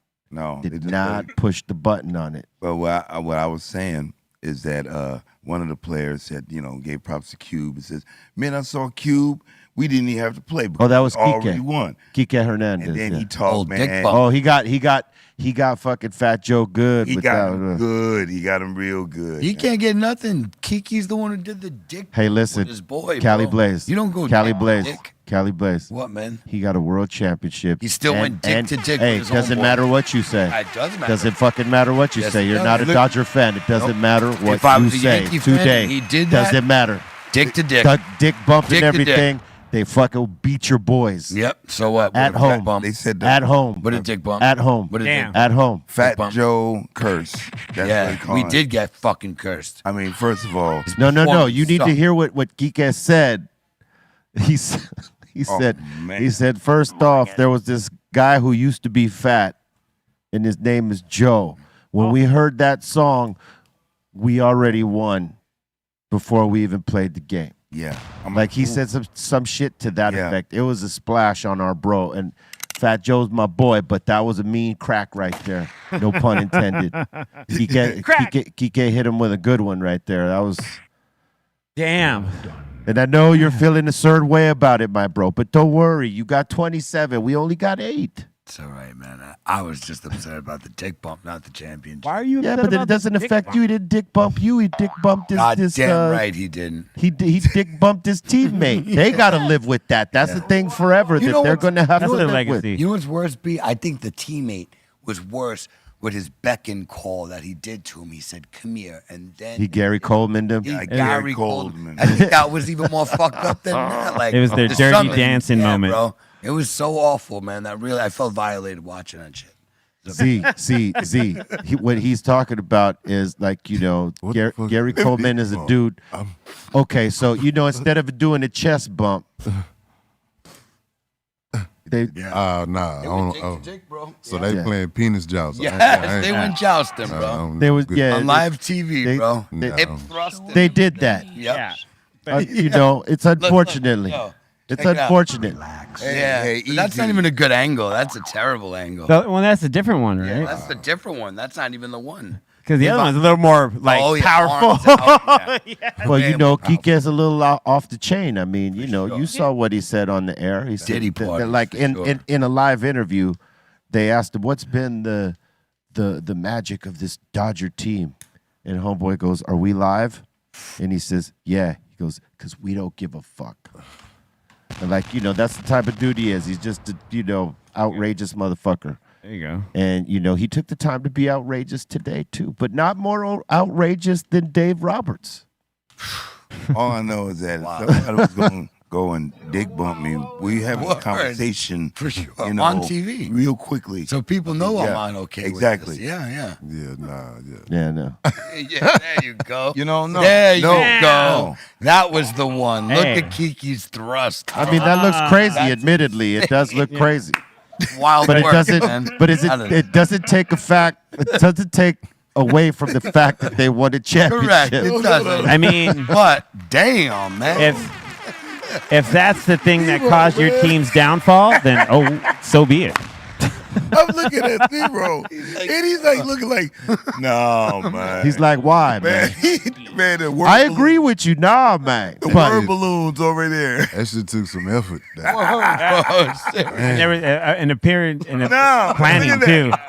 C: push the button on it.
F: But what I was saying is that one of the players said, gave props to Cube. He says, "Man, I saw Cube. We didn't even have to play.
C: Oh, that was
F: we already
C: Kike.
F: won."
C: Kike Hernandez.
F: And then
C: yeah.
F: he talked, man.
C: Oh, he got fucking Fat Joe good.
F: He
C: with
F: got
C: that.
F: him good. He got him real good.
G: He can't get nothing. Kiki's the one who did the dick.
C: Hey, listen,
G: with his boy,
C: Cali
G: bro.
C: Blaze.
G: You don't go
C: Cali
G: dick to
C: Blaze.
G: dick.
C: Cali Blaze.
G: What, man?
C: He got a world championship.
G: He still went dick to dick
C: Hey,
G: with his
C: doesn't
G: homeboy.
C: matter what you say.
G: It does matter.
C: Doesn't fucking matter what you
G: Yes,
C: say.
G: it
C: You're
G: does.
C: not a
G: Look-
C: Dodger fan. It doesn't matter what
G: If I
C: you
G: was a
C: say
G: Yankee fan
C: today.
G: and he did that,
C: doesn't matter.
G: Dick to dick.
C: Dick bump
G: Dick
C: and
G: to dick.
C: everything. They fucking beat your boys.
G: Yep. So what?
C: At
G: What a
C: home.
G: bump.
F: They said
C: At
F: that.
C: home.
G: What a dick bump.
C: At home.
G: What a
D: Damn.
G: dick
C: At home.
F: Fat
G: bump.
F: Joe curse. That's what
G: Yeah,
F: they call
G: we
F: it.
G: did get fucking cursed.
F: I mean, first of all,
C: No.
G: performance
C: You need to
G: sucked.
C: hear what Geek said. He said,
F: man.
C: he said, first off, there was this guy who used to be fat, and his name is Joe. When we heard that song, we already won before we even played the game.
F: yeah.
C: Like he said some shit to that
F: Yeah.
C: effect. It was a splash on our bro. And Fat Joe's my boy, but that was a mean crack right there. No pun intended. Kike hit him with a good one right there. That was.
D: Damn.
C: And I know you're feeling a certain way about it, my bro, but don't worry. You got 27. We only got 8.
G: It's all right, man. I was just upset about the dick bump, not the championship.
D: Why are you
C: Yeah,
D: upset
C: but then
D: about
C: it doesn't
D: the dick
C: affect
D: bump?
C: you. He didn't dick bump you. He dick bumped
G: God
C: this.
G: damn right he didn't.
C: He dick bumped his teammate. They got to live with that. That's the thing forever
G: You know
C: that they're
G: what's-
C: going to have
D: That's
C: to
D: their
C: live with.
D: legacy.
G: You know what's worse, B? I think the teammate was worse with his beckon call that he did to him. He said, "Come here," and then
C: He Gary Coleman him.
G: he
F: Gary
G: Coleman.
F: Coleman.
G: I think that was even more fucked up than that. Like
D: It was their
G: the
D: dirty
G: summons.
D: dancing
G: Yeah,
D: moment.
G: bro. It was so awful, man. That really, I felt violated watching that shit.
C: Z. What he's talking about is like,
B: What the fuck?
C: Gary Coleman is a dude. Okay, so, instead of doing a chest bump, they,
B: Nah. I don't,
G: bro.
B: so they playing penis joust.
G: Yes, they went jousting, bro.
C: They was
G: On live TV,
C: they-
G: bro.
C: they-
G: Hip thrusting.
C: they did that.
G: Yep.
C: It's unfortunately.
G: yo,
C: It's
G: check it out.
C: unfortunate.
G: Yeah,
F: Hey,
G: but that's not
F: easy.
G: even a good angle. That's a terrible angle.
D: Well, that's a different one, right?
G: That's the different one. That's not even the one.
D: Because the other one's a little more like
G: Oh, yeah,
D: powerful.
G: arms out, yeah.
C: Well,
G: Way more powerful.
C: Kike's a little off the chain. I mean, you saw what he said on the air. He said
G: Diddy
C: that-
G: party,
C: that, like
G: for
C: in,
G: sure.
C: in a live interview, they asked him, "What's been the magic of this Dodger team?" And homeboy goes, "Are we live?" And he says, "Yeah." He goes, "Because we don't give a fuck." And that's the type of dude he is. He's just a outrageous motherfucker.
D: There you go.
C: And he took the time to be outrageous today too, but not more outrageous than Dave Roberts.
F: All I know is that if somebody was going to go and dick bump me, we have a
G: Word.
F: conversation
G: For sure.
F: you
G: On TV.
F: real quickly.
G: So people know
F: Yeah,
G: I'm on okay with
F: exactly.
G: this. Yeah.
B: Yeah, nah, yeah.
C: Yeah, no.
G: Yeah, there you go.
F: No.
G: There you
F: no,
G: go.
F: no.
G: That was the one. Look
D: Hey.
G: at Kiki's thrust.
C: I mean, that looks crazy.
G: That's
C: Admittedly, it does look crazy,
G: wild
C: but it
G: work,
C: doesn't.
G: man.
C: But
G: I don't know.
C: it doesn't take a fact. It doesn't take away from the fact that they won a championship.
G: Correct. It doesn't.
D: I mean,
G: but damn, man.
D: If that's the thing that caused your team's downfall, then so be it.
F: I'm looking at Zero, and he's like looking like, no, man.
C: He's like, why, man?
F: Man, the word
C: I agree with you, nah, man.
F: The word balloons over there.
B: That shit took some effort.
D: An appearance and a
F: No,
D: planning
F: look at
D: too.
F: Look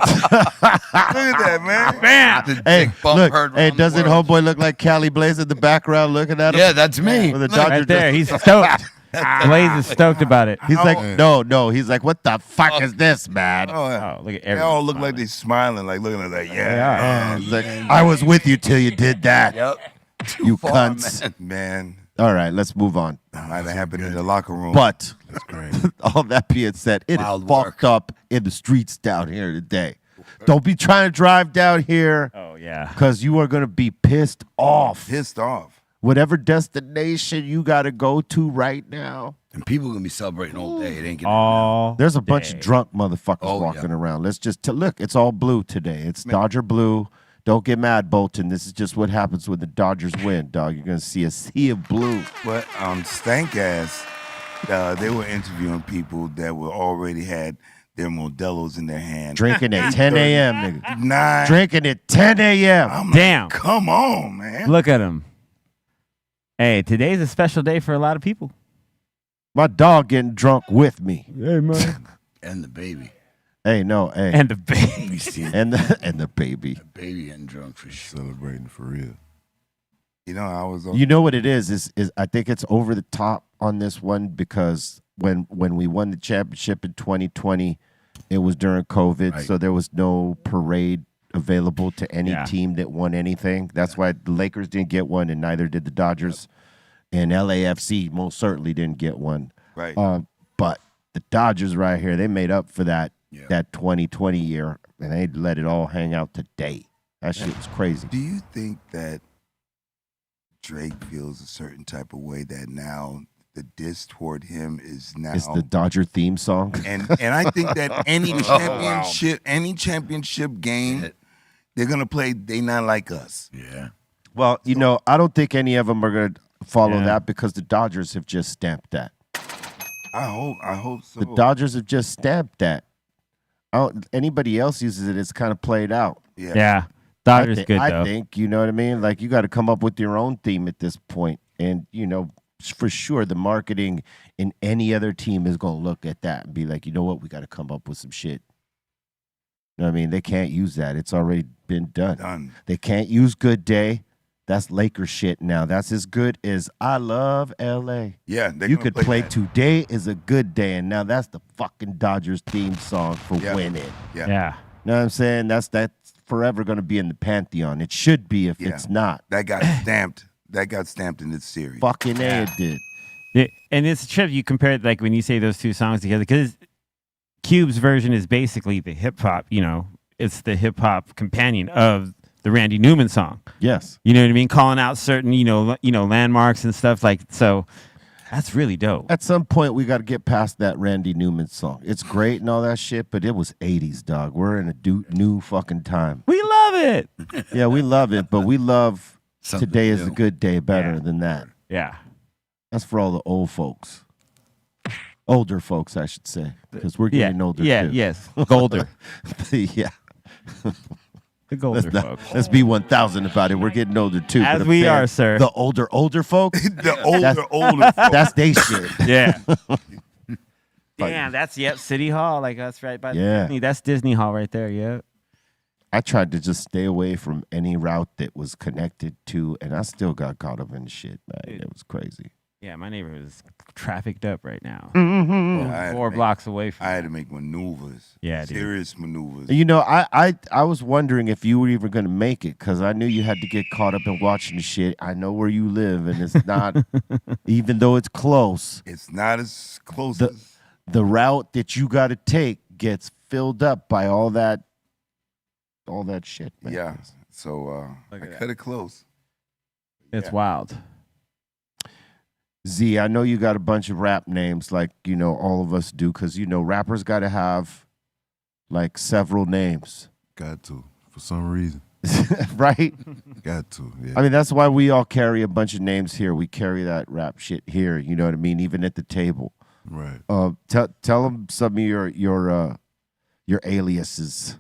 F: at that, man.
D: Man.
C: Hey, look, hey, doesn't homeboy look like Cali Blaze in the background looking at him?
G: Yeah, that's me.
C: With the
G: Look,
C: Dodger
D: Right there, he's stoked. Blaze is stoked about it.
C: He's like, no. He's like, what the fuck is this, man?
F: Oh, yeah.
D: Oh, look at
F: They
D: everyone.
F: all look like they smiling, like looking at that. Yeah.
C: He's like, I was with you till you did that.
G: Yep.
C: You
G: far,
C: cunts.
F: Man,
C: All right, let's move on.
F: might have happened in the locker room.
C: But
B: That's great.
C: all that being said, it is
G: Wild
C: fucked up in the streets down here today. Don't be trying to drive down here
D: Oh yeah.
C: because you are going to be pissed off.
F: Pissed off.
C: Whatever destination you got to go to right now.
G: And people are gonna be celebrating all day. It ain't gonna.
D: All
C: There's a bunch
D: day.
C: of drunk motherfuckers
G: Oh,
C: walking around. Let's just look. It's all blue today. It's Dodger blue. Don't get mad, Bolton. This is just what happens when the Dodgers win, dog. You're gonna see a sea of blue.
F: But Stank Ass, they were interviewing people that were already had their Modelos in their hand.
C: Drinking at 10 a.m., nigga.
F: 9.
C: Drinking at 10 a.m.
F: I'm
D: Damn.
F: like, come on, man.
D: Look at him. Hey, today's a special day for a lot of people.
C: My dog getting drunk with me.
D: Hey man.
G: And the baby.
C: Hey, no, hey.
D: And the baby.
G: We see
C: and the baby.
G: the baby getting drunk for sure.
B: Celebrating for real.
F: You know, I was.
C: You know what it is I think it's over the top on this one because when we won the championship in 2020, it was during COVID,
G: Right.
C: so there was no parade available to any
D: Yeah.
C: team that won anything. That's why the Lakers didn't get one, and neither did the Dodgers. And LAFC most certainly didn't get one.
F: Right.
C: But the Dodgers right here, they made up for that
G: Yeah.
C: that 2020 year, and they let it all hang out today. That shit was crazy.
F: Do you think that Drake feels a certain type of way that now the diss toward him is now
C: It's the Dodger theme song.
F: and I think that any championship game they're gonna play They Not Like Us.
G: Yeah.
C: Well, you know, I don't think any of them are going to follow
D: Yeah.
C: that because the Dodgers have just stamped that.
F: I hope so.
C: The Dodgers have just stamped that. Anybody else uses it, it's kind of played out.
D: Yeah. Dodgers good
C: I
D: though.
C: think, you know what I mean? Like, you got to come up with your own theme at this point. And, you know, for sure, the marketing in any other team is going to look at that and be like, you know what? We got to come up with some shit. You know what I mean? They can't use that. It's already been done. They can't use Good Day. That's Lakers shit now. That's as good as I Love L.A.
F: Yeah, they're
C: you
F: gonna
C: could play
F: that.
C: Today is a Good Day, and now that's the fucking Dodgers theme song for winning.
F: Yeah.
D: Yeah.
C: You know what I'm saying? That's forever going to be in the pantheon. It should be if it's not.
F: That got stamped. That got stamped in this series.
C: Fucking A, it did.
D: Yeah, and it's a trip you compare it like when you say those two songs together because Cube's version is basically the hip hop, you know, it's the hip hop companion of the Randy Newman song.
C: Yes.
D: You know what I mean? Calling out certain, you know, landmarks and stuff like so. That's really dope.
C: At some point, we got to get past that Randy Newman song. It's great and all that shit, but it was 80s, dog. We're in a new fucking time.
D: We love it.
C: Yeah, we love it, but we love
G: Something
C: Today is
G: new.
C: a Good Day better than that.
D: Yeah.
C: That's for all the old folks. Older folks, I should say, because we're getting older
D: Yeah,
C: too.
D: yes. Golder.
C: Yeah.
D: The Golder
C: Let's,
D: folks.
C: let's be 1,000 about it. We're getting older too.
D: As
C: but
D: we
C: man,
D: are, sir.
C: The older folks.
F: The older
C: that's,
F: folks.
C: That's they shit.
D: Yeah. Damn, that's City Hall. Like that's right by
C: Yeah.
D: Disney. That's Disney Hall right there. Yeah.
C: I tried to just stay away from any route that was connected to, and I still got caught up in shit, man. It was crazy.
D: Yeah, my neighborhood is trafficked up right now.
C: Mm-hmm.
F: I had to
D: 4
F: make-
D: blocks away from.
F: I had to make maneuvers.
D: Yeah, dude.
F: Serious maneuvers.
C: You know, I was wondering if you were even going to make it because I knew you had to get caught up in watching the shit. I know where you live, and it's not, even though it's close,
F: It's not as close
C: the,
F: as
C: the route that you got to take gets filled up by all that shit, man.
F: yeah. So I
D: Look at
F: cut it close.
D: It's wild.
C: Z, I know you got a bunch of rap names like, you know, all of us do because, you know, rappers got to have like several names.
B: Got to, for some reason.
C: Right?
B: Got to. Yeah.
C: I mean, that's why we all carry a bunch of names here. We carry that rap shit here. You know what I mean? Even at the table.
B: Right.
C: Tell them some of your aliases.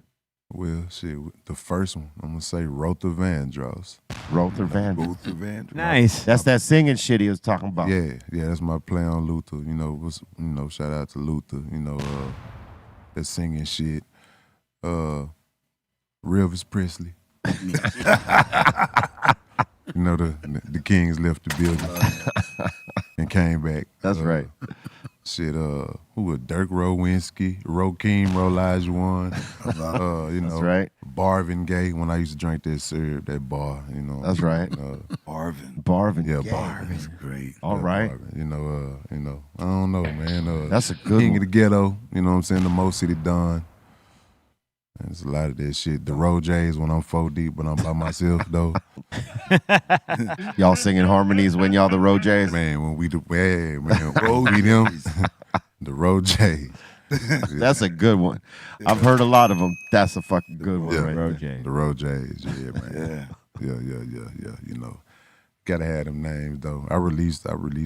B: Well, shit. The first one, I'm gonna say Rother Vandross.
C: Rother Vandross.
F: Luther Vandross.
D: Nice.
C: That's that singing shit he was talking about.
B: Yeah, that's my play on Luther. Shout out to Luther. That singing shit. Rivers Presley. The Kings left the building and came back.
C: That's right.
B: Shit, who was Dirk Rowinski, Rokeem, Rolajuwon,
C: That's right.
B: Barvin Gay, when I used to drink that syrup, that bar,
C: That's right. Barvin.
B: Yeah,
C: Gay.
B: Barvin.
F: That's great.
C: All right.
B: Barvin. I don't know, man.
C: That's a good
B: King
C: one.
B: of the Ghetto, you know what I'm saying? The Mo City Don. And there's a lot of that shit. The Road J's when I'm 4 deep, but I'm by myself, though.
C: Y'all singing harmonies when y'all the Road J's?
B: Man, when we do, man, we them, the Road J's.
C: That's a good one. I've heard a lot of them. That's a fucking good one.
B: Yeah,
C: Right?
D: Road J.
B: The Road J's, yeah, man. Yeah. Gotta have them names, though. I released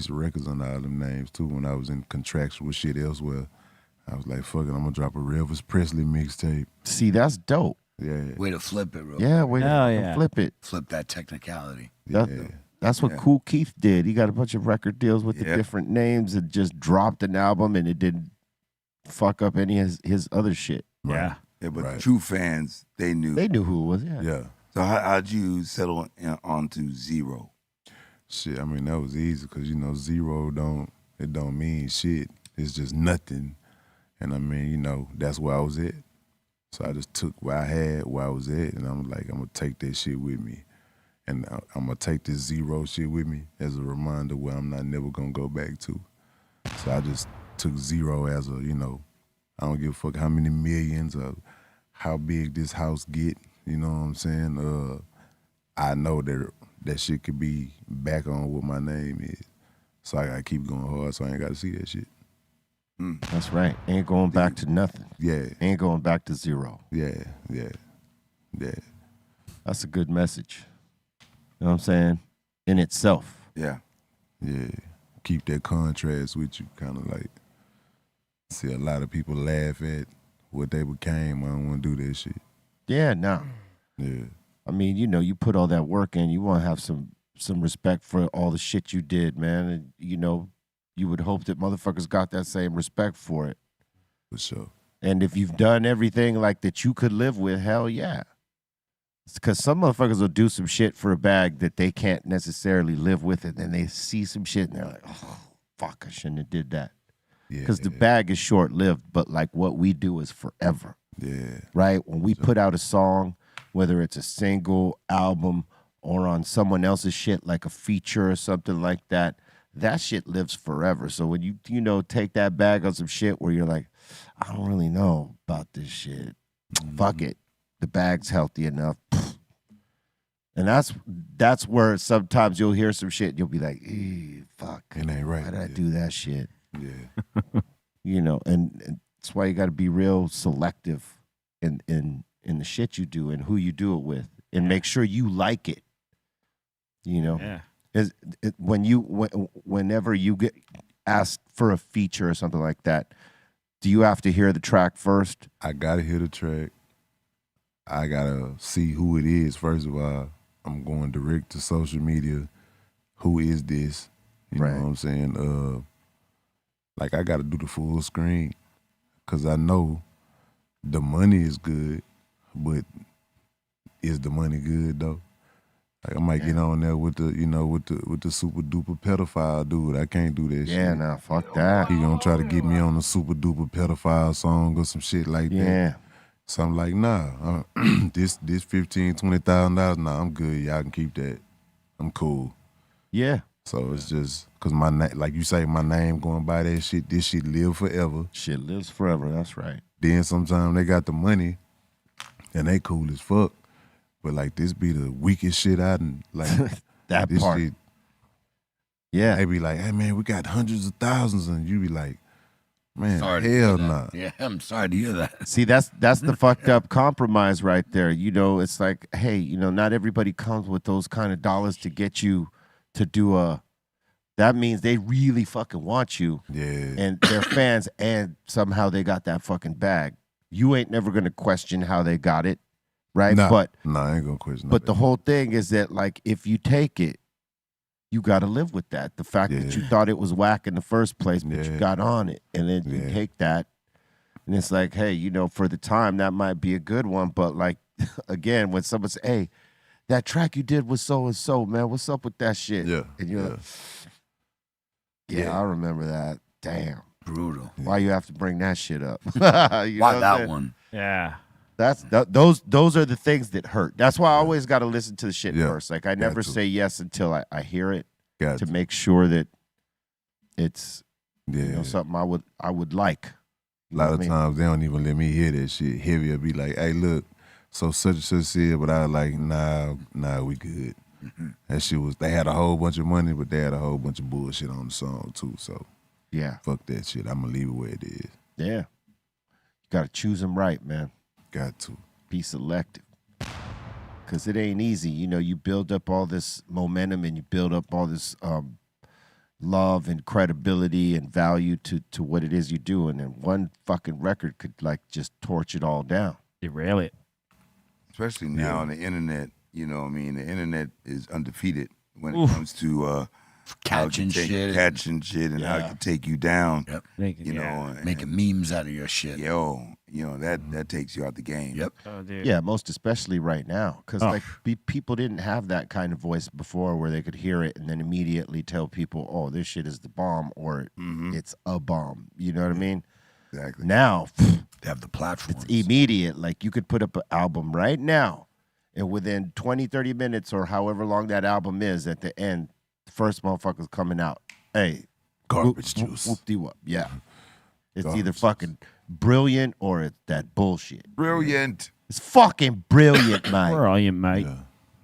B: records on all them names, too, when I was in contractual shit elsewhere. I was like, fuck it, I'm gonna drop a Rivers Presley mixtape.
C: See, that's dope.
B: Yeah.
G: Way to flip it, bro.
C: Yeah, way
D: Hell
C: to
D: yeah.
C: flip it.
G: Flip that technicality.
C: That's what Kool Keith did. He got a bunch of record deals with the different names and just dropped an album, and it didn't fuck up any of his other shit.
D: Yeah.
F: Yeah, but true fans, they knew.
C: They knew who it was, yeah.
B: Yeah.
F: So how'd you settle onto Zero?
B: Shit, I mean, that was easy because, zero don't mean shit. It's just nothing. And I mean, that's where I was at. So I just took what I had, where I was at, and I'm like, I'm going to take that shit with me. And I'm going to take this zero shit with me as a reminder where I'm not never going to go back to. So I just took zero as a, I don't give a fuck how many millions or how big this house get. You know what I'm saying? I know that shit could be back on what my name is. So I got to keep going hard so I ain't got to see that shit.
C: That's right. Ain't going back to nothing.
B: Yeah.
C: Ain't going back to zero.
B: Yeah.
C: That's a good message. You know what I'm saying? In itself.
F: Yeah.
B: Yeah. Keep that contrast with you, kind of like, see a lot of people laugh at what they became. I don't want to do that shit.
C: Yeah, no.
B: Yeah.
C: I mean, you put all that work in. You want to have some respect for all the shit you did, man. And, you would hope that motherfuckers got that same respect for it.
B: For sure.
C: And if you've done everything like that you could live with, hell yeah. Because some motherfuckers will do some shit for a bag that they can't necessarily live with, and then they see some shit and they're like, oh, fuck, I shouldn't have did that. Because the bag is short-lived, but like what we do is forever.
B: Yeah.
C: Right? When we put out a song, whether it's a single, album, or on someone else's shit, like a feature or something like that, that shit lives forever. So when you take that bag on some shit where you're like, I don't really know about this shit. Fuck it. The bag's healthy enough. And that's where sometimes you'll hear some shit and you'll be like, fuck.
B: It ain't right.
C: Why did I do that shit?
B: Yeah.
C: And that's why you got to be real selective in the shit you do and who you do it with, and make sure you like it.
D: Yeah.
C: Whenever you get asked for a feature or something like that, do you have to hear the track first?
B: I got to hear the track. I got to see who it is. First of all, I'm going direct to social media. Who is this? You know what I'm saying? Like, I got to do the full screen because I know the money is good, but is the money good, though? Like, I might get on there with the, with the super duper pedophile dude. I can't do that shit.
C: Yeah, nah, fuck that.
B: He gonna try to get me on a super duper pedophile song or some shit like that.
C: Yeah.
B: So I'm like, nah, this $15,000-$20,000, nah, I'm good. Y'all can keep that. I'm cool.
C: Yeah.
B: So it's just because my name, like you say, my name going by that shit. This shit live forever.
C: Shit lives forever. That's right.
B: Then sometimes they got the money, and they cool as fuck. But like this be the weakest shit out and like
C: that
B: this
C: part.
B: shit.
C: Yeah.
B: They be like, hey man, we got hundreds of thousands, and you be like, Man,
G: Sorry to
B: hell
G: hear
B: no.
G: that. Yeah, I'm sorry to hear that.
C: See, that's the fucked up compromise right there. You know, it's like, hey, you know, not everybody comes with those kind of dollars to get you to do a. That means they really fucking want you.
B: Yeah.
C: And they're fans, and somehow they got that fucking bag. You ain't never gonna question how they got it, right?
B: Nah,
C: But
B: I ain't gonna question.
C: but the whole thing is that, like, if you take it, you got to live with that. The fact that you thought it was whack in the first place, but you got on it, and then you take that, and it's like, hey, you know, for the time that might be a good one, but like, again, when someone says, hey, that track you did was so and so, man, what's up with that shit?
B: Yeah,
C: and you're like, yeah, I remember that. Damn,
G: brutal.
C: Why you have to bring that shit up? You
G: Why
C: know what I'm
G: that
C: saying?
G: one?
D: Yeah.
C: Those are the things that hurt. That's why I always got to listen to the shit
B: Yeah.
C: first. Like I never
B: to.
C: say yes until I hear it
B: Got
C: to
B: to.
C: make sure that it's
B: Yeah.
C: you know something I would like.
B: A lot of
C: I mean?
B: times they don't even let me hear that shit. Heavy will be like, hey, look, so such and such said, but I was like, nah, we good. That shit was, they had a whole bunch of money, but they had a whole bunch of bullshit on the song too. So
C: yeah,
B: fuck that shit. I'm gonna leave it where it is.
C: Yeah, you got to choose them right, man.
B: Got to
C: be selective, cause it ain't easy. You know, you build up all this momentum and you build up all this love and credibility and value to what it is you're doing, and one fucking record could like just torch it all down.
D: Derail it.
F: Especially now on the internet, you know what I mean? The internet is undefeated when
D: Oof.
F: it comes to
G: Catching shit.
F: catching shit and how it can take you down.
G: Yep.
F: You know, and,
G: Making memes out of your shit.
F: you know, that takes you out the game.
G: Yep.
D: Oh, dude.
C: Yeah, most especially right now, because
D: Oh.
C: like people didn't have that kind of voice before, where they could hear it and then immediately tell people, "Oh, this shit is the bomb," or "It's a bomb." You know what I mean?
F: Exactly.
C: Now
G: They have the platform.
C: it's immediate. Like you could put up an album right now, and within 20, 30 minutes or however long that album is, at the end, the first motherfucker's coming out. Hey,
B: Garbage juice.
C: Whoop-de-whoop. Yeah. It's
B: Garbage
C: either
B: juice.
C: fucking brilliant or it's that bullshit.
F: Brilliant.
C: It's fucking brilliant, mate.
D: Brilliant, mate.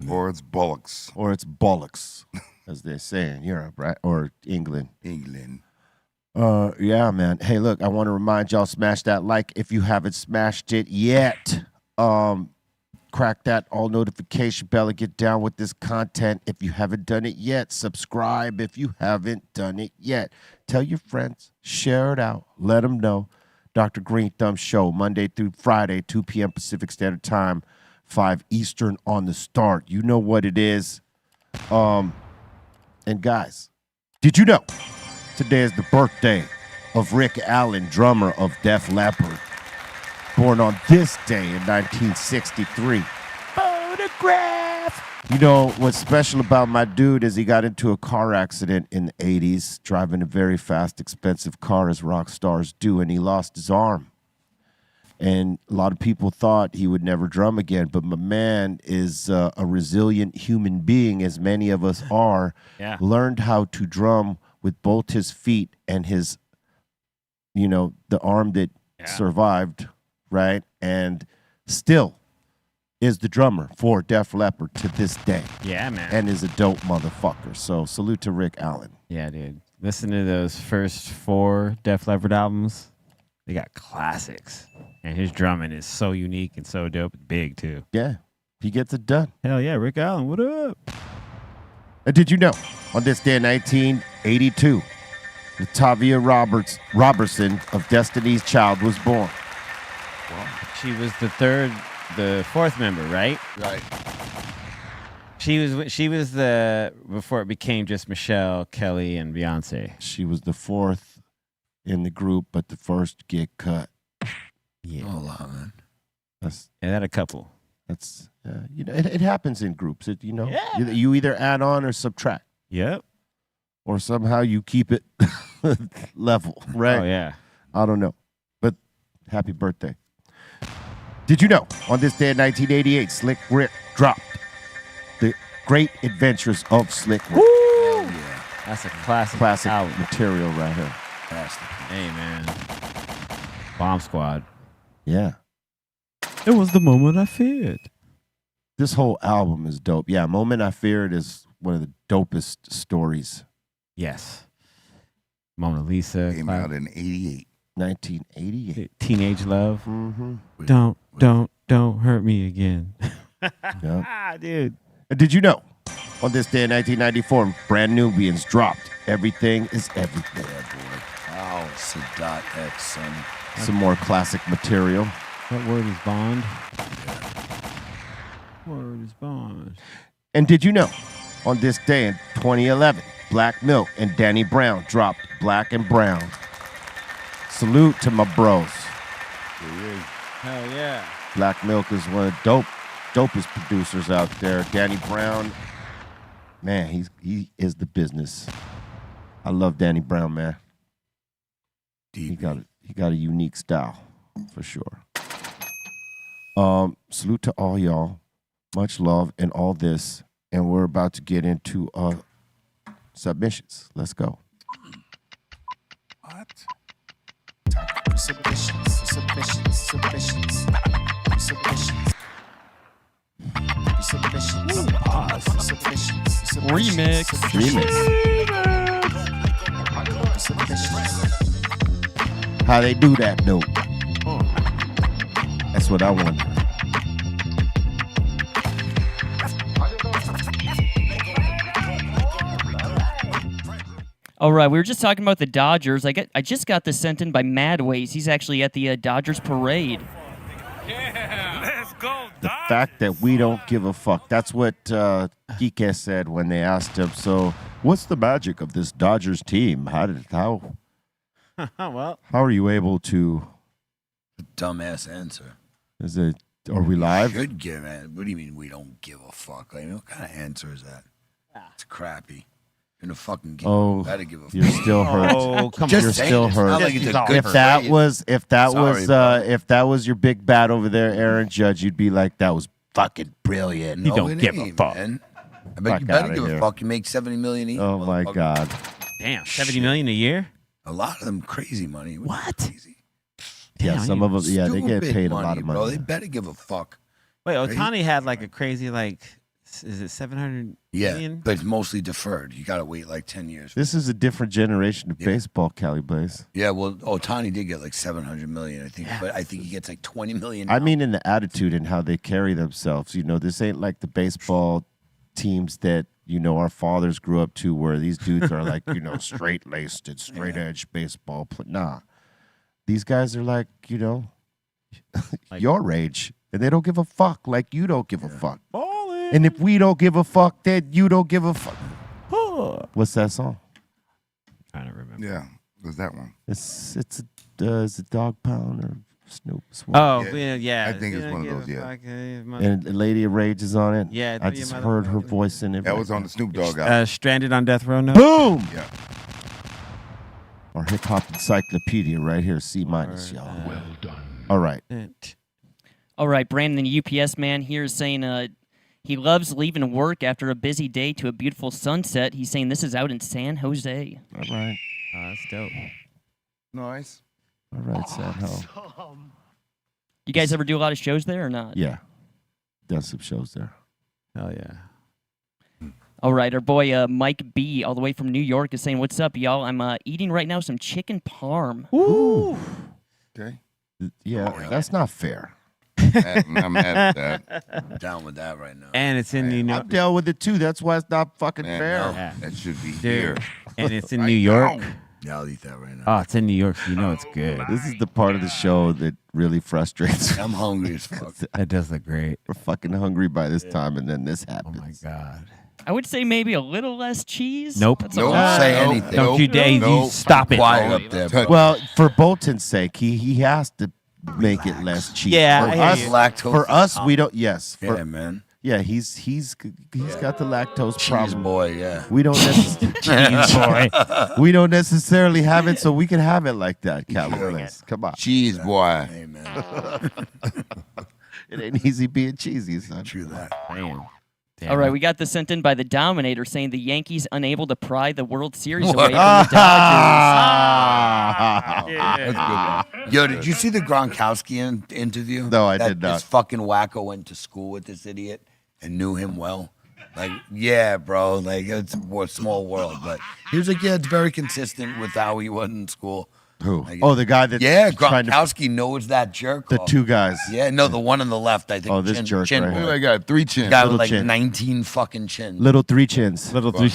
F: Or it's bollocks.
C: Or it's bollocks, as they say in Europe, right? Or England.
F: England.
C: Yeah, man. Hey, look, I want to remind y'all, smash that like if you haven't smashed it yet. Crack that all notification bell and get down with this content if you haven't done it yet. Subscribe if you haven't done it yet. Tell your friends, share it out, let them know. Dr. Greenthumb Show, Monday through Friday, 2 p.m. Pacific Standard Time, 5 Eastern on the start. You know what it is. And guys, did you know today is the birthday of Rick Allen, drummer of Def Leppard? Born on this day in 1963. Photograph! You know, what's special about my dude is he got into a car accident in the 80s, driving a very fast, expensive car as rock stars do, and he lost his arm. And a lot of people thought he would never drum again, but my man is a resilient human being, as many of us are.
D: Yeah.
C: Learned how to drum with both his feet and his, you know, the arm that survived, right? And still is the drummer for Def Leppard to this day.
D: Yeah, man.
C: And is a dope motherfucker. So salute to Rick Allen.
D: Yeah, dude. Listen to those first 4 Def Leppard albums. They got classics. And his drumming is so unique and so dope. Big, too.
C: Yeah, he gets it done.
D: Hell yeah, Rick Allen, what up?
C: And did you know, on this day in 1982, Latavia Robertson of Destiny's Child was born.
D: She was the 4th member, right?
F: Right.
D: She was the, before it became just Michelle, Kelly, and Beyonce.
C: She was the 4th in the group, but the first to get cut.
D: Yeah.
G: Oh, wow, man.
C: That's
D: And that a couple.
C: That's you know, it happens in groups. You know, you either add on or subtract.
D: Yep.
C: Or somehow you keep it level, right?
D: Oh, yeah.
C: I don't know, but happy birthday. Did you know, on this day in 1988, Slick Rick dropped The Great Adventures of Slick Rick.
D: Woo! Yeah. That's a classic album.
C: Material right here.
D: Hey, man. Bomb Squad.
C: Yeah.
D: It was the moment I feared.
C: This whole album is dope. Yeah, Moment I Feared is one of the dopest stories.
D: Yes. Mona Lisa.
F: Came out in 88.
C: 1988.
D: Teenage Love.
C: Mm-hmm.
D: Don't hurt me again.
C: Yeah.
D: Dude.
C: Did you know? On this day in 1994, Brand Nubians dropped Everything is Everything.
G: Wow, Sadat X, son.
C: Some more classic material.
D: What word is Bond? Word is Bond.
C: And did you know? On this day in 2011, Black Milk and Danny Brown dropped Black and Brown. Salute to my bros.
D: Hell yeah.
C: Black Milk is one of the dopest producers out there. Danny Brown, man, he is the business. I love Danny Brown, man. He got a unique style, for sure. Salute to all y'all. Much love and all this. And we're about to get into submissions. Let's go.
M: What?
N: Submissions.
E: Remix.
C: How they do that, though? That's what I wonder.
E: All right, we were just talking about the Dodgers. I just got this sent in by Madways. He's actually at the Dodgers parade.
C: The fact that we don't give a fuck. That's what Kike said when they asked him, so what's the magic of this Dodgers team? How are you able to...
G: Dumbass answer.
C: Are we live?
G: Should give it. What do you mean we don't give a fuck? Like, what kind of answer is that? It's crappy. In a fucking game,
C: Oh,
G: you better give a
C: you're
G: fuck.
C: still hurt.
D: Oh, come on.
C: You're still hurt.
G: Like it's a good
C: If that
G: phrase.
C: was
G: Sorry,
C: if that was your big bat over there, Aaron Judge, you'd be like, that was fucking brilliant.
G: No,
C: don't
G: it
C: give a
G: ain't,
C: fuck.
G: man. I bet
C: Fuck
G: you better
C: outta
G: give
C: here.
G: a fuck. You make $70 million a year.
C: Oh my
G: motherfucker.
C: God.
D: Damn, 70 million a year?
G: A lot of them crazy money.
D: What?
G: Crazy.
C: Yeah,
D: Damn,
C: some of them. Yeah, they get
G: Stupid
C: paid a lot of money.
G: Bro, they better give a fuck.
D: Wait,
G: Right?
D: Otani had like a crazy, like, is it 700
G: Yeah,
D: million?
G: but it's mostly deferred. You got to wait like 10 years.
C: This is a different generation of baseball, Cali Blaze.
G: Yeah, well, Otani did get like 700 million, I think, but I think he gets like 20 million.
C: I mean, in the attitude and how they carry themselves. You know, this ain't like the baseball teams that, you know, our fathers grew up to, where these dudes are like, you know, straight laced and straight edge baseball. Nah, these guys are like, you know, your age, and they don't give a fuck. Like you don't give a fuck. And if we don't give a fuck, then you don't give a fuck. What's that song?
D: I don't remember.
F: Yeah, was that one?
C: It's a Dog Pound or Snoop?
D: Oh, yeah.
F: I think it's one of those, yeah.
C: And Lady of Rage is on it.
D: Yeah,
C: I just heard her voice in it.
F: That was on the Snoop Dogg album.
D: Stranded on Death Row. No.
C: Boom.
F: Yeah.
C: Our hip hop encyclopedia right here, C minus, y'all. Well done. All right.
E: All right, Brandon, the UPS man here is saying he loves leaving work after a busy day to a beautiful sunset. He's saying this is out in San Jose.
C: All right.
D: That's dope.
F: Nice.
C: All right, San Ho.
E: You guys ever do a lot of shows there or not?
C: Yeah. Done some shows there.
D: Hell yeah.
E: All right, our boy Mike B, all the way from New York, is saying, "What's up, y'all? I'm eating right now some chicken parm."
C: Ooh.
F: Okay.
C: Yeah, that's not fair.
F: I'm mad at that.
G: I'm down with that right now.
D: And it's in New
C: I
D: York.
C: dealt with it too. That's why it's not fucking
F: Man,
C: fair.
F: no,
D: Yeah.
F: that should be
D: Dude.
F: here.
D: And it's in New York.
G: Yeah, I'll eat that right now.
D: Oh, it's in New York, so you know it's good.
C: This is the part of the show that really frustrates me.
G: I'm hungry as fuck.
D: That does look great.
C: We're fucking hungry by this time, and then this
D: Oh
C: happens.
D: my God.
E: I would say maybe a little less cheese.
D: Nope.
E: That's
G: Don't
E: all.
G: say anything.
D: Don't you dare. You stop it.
G: Quiet up there, bro.
C: Well, for Bolton's sake, he has to make it less cheap.
D: Yeah,
C: for
D: I hear
C: us,
D: you.
G: Lactose.
C: for us, we don't. Yes,
G: Yeah,
C: for,
G: man.
C: yeah, he's got the lactose
G: Cheese
C: problem.
G: boy, yeah.
C: We don't necessarily we don't necessarily have it, so we can have it like that, Cali. Come on,
F: Cheese boy.
G: Hey, man.
C: it ain't easy being cheesy, son.
G: True that.
D: Damn.
E: All right, we got this sent in by the Dominator saying the Yankees unable to pry the World Series
G: What?
E: away from the Dodgers.
G: That's good, man. Yo, did you see the Gronkowski interview?
C: No, I
G: That
C: did not.
G: This fucking wacko went to school with this idiot and knew him well. Like, yeah, bro. Like, it's a small world. But he was like, yeah, it's very consistent with how he was in school.
C: Who?
G: Like,
C: Oh, the guy that's trying to.
G: Gronkowski knows that jerk.
C: The two guys.
G: Yeah, no, the one on the left, I think.
C: Oh, this jerk
G: chin
C: right
G: boy.
C: here.
F: I got 3 chins.
G: Guy
C: Little
G: with like
C: chin.
G: 19 fucking chins.
C: Little 3 chins.
D: Little three.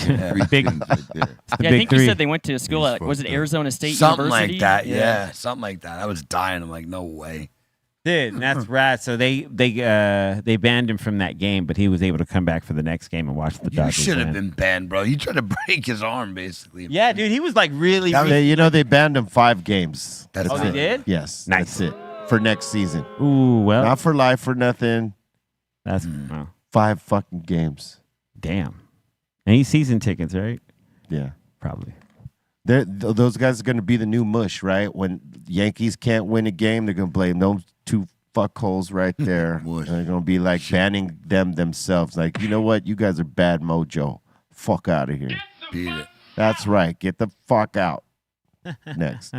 D: Big.
E: Yeah, I
D: big
E: think you
D: three.
E: said they went to school at, was it Arizona State
G: Something
E: University?
G: like that, yeah. Something like that. I was dying. I'm like, no way.
D: Dude, and that's rad. So they banned him from that game, but he was able to come back for the next game and watch the
G: You
D: Dodgers
G: should have
D: win.
G: been banned, bro. You tried to break his arm, basically.
D: Yeah, dude, he was like really.
C: They banned him 5 games.
G: That's
D: Oh, they
C: it.
D: did?
C: Yes.
D: Nice.
C: That's it. For next season.
D: Ooh, well,
C: Not for life or nothing.
D: that's oh,
C: 5 fucking games.
D: damn. And he's season tickets, right?
C: Yeah.
D: Probably.
C: Those guys are going to be the new mush, right? When Yankees can't win a game, they're going to blame those 2 fuckholes right there. And they're going to be like banning them themselves. Like, you know what? You guys are bad mojo. Fuck out of here.
G: Beat it.
C: That's right. Get the fuck out. Next.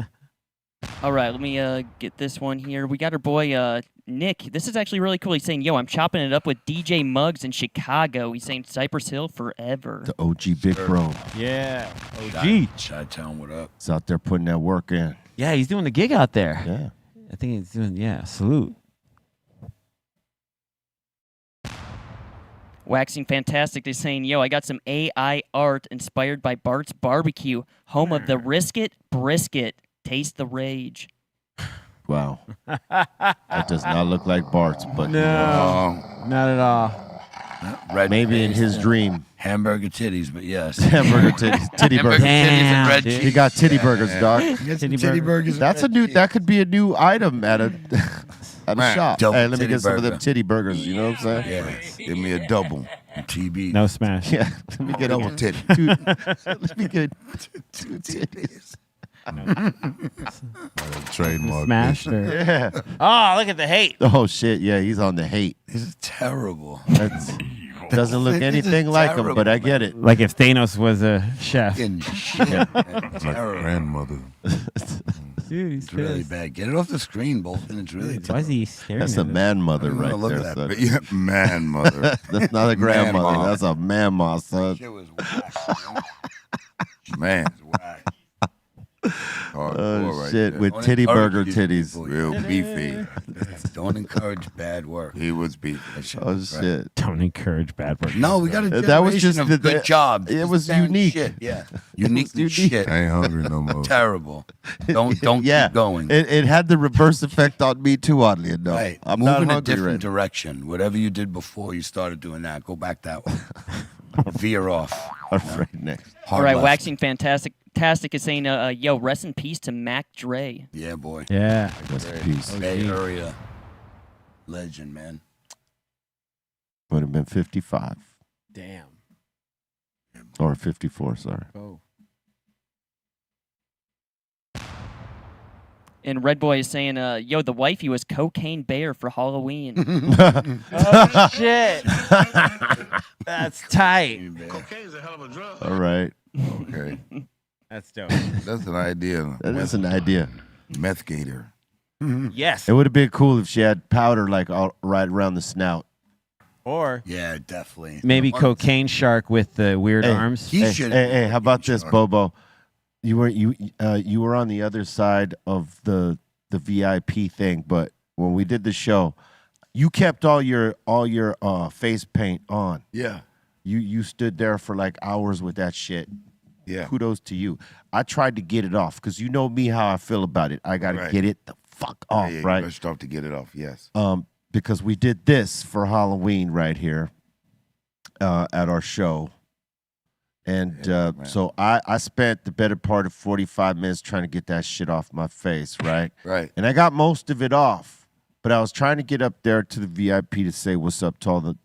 E: All right, let me get this one here. We got our boy Nick. This is actually really cool. He's saying, yo, I'm chopping it up with DJ Muggs in Chicago. He's saying Cypress Hill forever.
C: The OG Big Bro.
D: Yeah. OG.
G: Chi-Town, what up?
C: He's out there putting that work in.
D: Yeah, he's doing the gig out there.
C: Yeah.
D: I think he's doing, salute.
E: Waxing Fantastic is saying, yo, I got some AI art inspired by Bart's Barbecue, home of the Risket Brisket. Taste the rage.
C: Wow. That does not look like Bart's, but
D: Not at all.
G: Red
C: maybe in
G: face
C: his
G: and
C: dream.
G: Hamburger titties, but yes.
C: Hamburger titties. Titty
G: Hamburger
C: burgers.
G: titties and red
C: He
G: cheese.
C: got titty burgers, dog.
G: Titty burgers.
C: That's a new. That could be a new item at a shop.
G: Double
C: Hey, let me
G: titty
C: get some of them
G: burger.
C: titty burgers. You know what I'm saying?
G: Yeah.
F: Give me a double.
G: TB.
D: No smash.
C: Yeah. Let me get
F: Double titty.
C: Let me get 2 titties.
B: Trademark.
D: Smashed or...
C: Yeah.
D: Oh, look at the hate.
C: Oh shit. Yeah, he's on the hate.
G: This is terrible.
C: That's, doesn't look anything like him, but I get it.
D: Like if Thanos was a chef.
G: Fucking shit.
B: Like
G: Terrible.
B: grandmother.
D: Dude, he's
G: It's really
D: pissed.
G: bad. Get it off the screen, both, and it's really
D: Why is he staring
C: That's
D: at
C: a
D: us?
C: man mother
G: No,
C: right
G: look
C: there,
G: at that,
C: son.
G: but
F: Yeah, man, mother.
C: That's not a grandmother.
F: Man-ma.
C: That's a man, son.
G: shit was whack.
F: Man.
G: It's whack.
F: Hardcore
C: Oh
F: right
C: shit,
F: there.
C: with
G: Don't
C: titty
G: encourage
C: burger
G: these
C: titties.
G: people.
F: Real beefy.
G: Don't encourage bad work.
F: He was beefy.
G: That shit
C: Oh
G: was right.
C: shit.
D: Don't encourage bad work.
G: No, we got a
C: That was
G: generation
C: just
G: of
C: the-
G: good jobs.
C: it
G: Just
C: was
G: damn
C: unique.
G: Shit. Yeah, unique
C: unique.
G: shit.
B: I ain't hungry no more.
G: Terrible. Don't
C: Yeah.
G: keep going.
C: It had the reverse effect on me too, oddly enough.
G: Right.
C: I'm
G: Move
C: not
G: in a
C: hungry
G: different
C: right now.
G: direction. Whatever you did before you started doing that, go back that way. Veer off.
C: All right, next.
E: All
G: Hard
E: right,
G: left.
E: Waxing Fantastic is saying, yo, rest in peace to Mac Dre.
G: Yeah, boy.
D: Yeah.
C: Rest in peace.
G: Bay Area legend, man.
C: Would have been 55
D: Damn.
C: or 54. Sorry.
D: Oh.
E: And Red Boy is saying, yo, the wifey was Cocaine Bear for Halloween.
D: Oh, shit. That's tight.
C: All right.
F: Okay.
D: That's dope.
F: That's an idea.
C: That is an idea.
F: Meth gator.
D: Yes.
C: It would have been cool if she had powder like all right around the snout.
D: Or
G: Yeah, definitely.
D: maybe cocaine shark with the weird
C: Hey,
D: arms.
G: He
C: Hey,
G: should.
C: hey, how about this, Bobo? You were on the other side of the VIP thing, but when we did the show, you kept all your face paint on.
F: Yeah.
C: You stood there for like hours with that shit.
F: Yeah.
C: Kudos to you. I tried to get it off because you know me how I feel about it. I gotta
F: Right.
C: get it the fuck off,
F: Yeah,
C: right?
F: Rushed off to get it off. Yes.
C: Because we did this for Halloween right here at our show. And so I spent the better part of 45 minutes trying to get that shit off my face, right?
F: Right.
C: And I got most of it off. But I was trying to get up there to the VIP to say what's up to all the,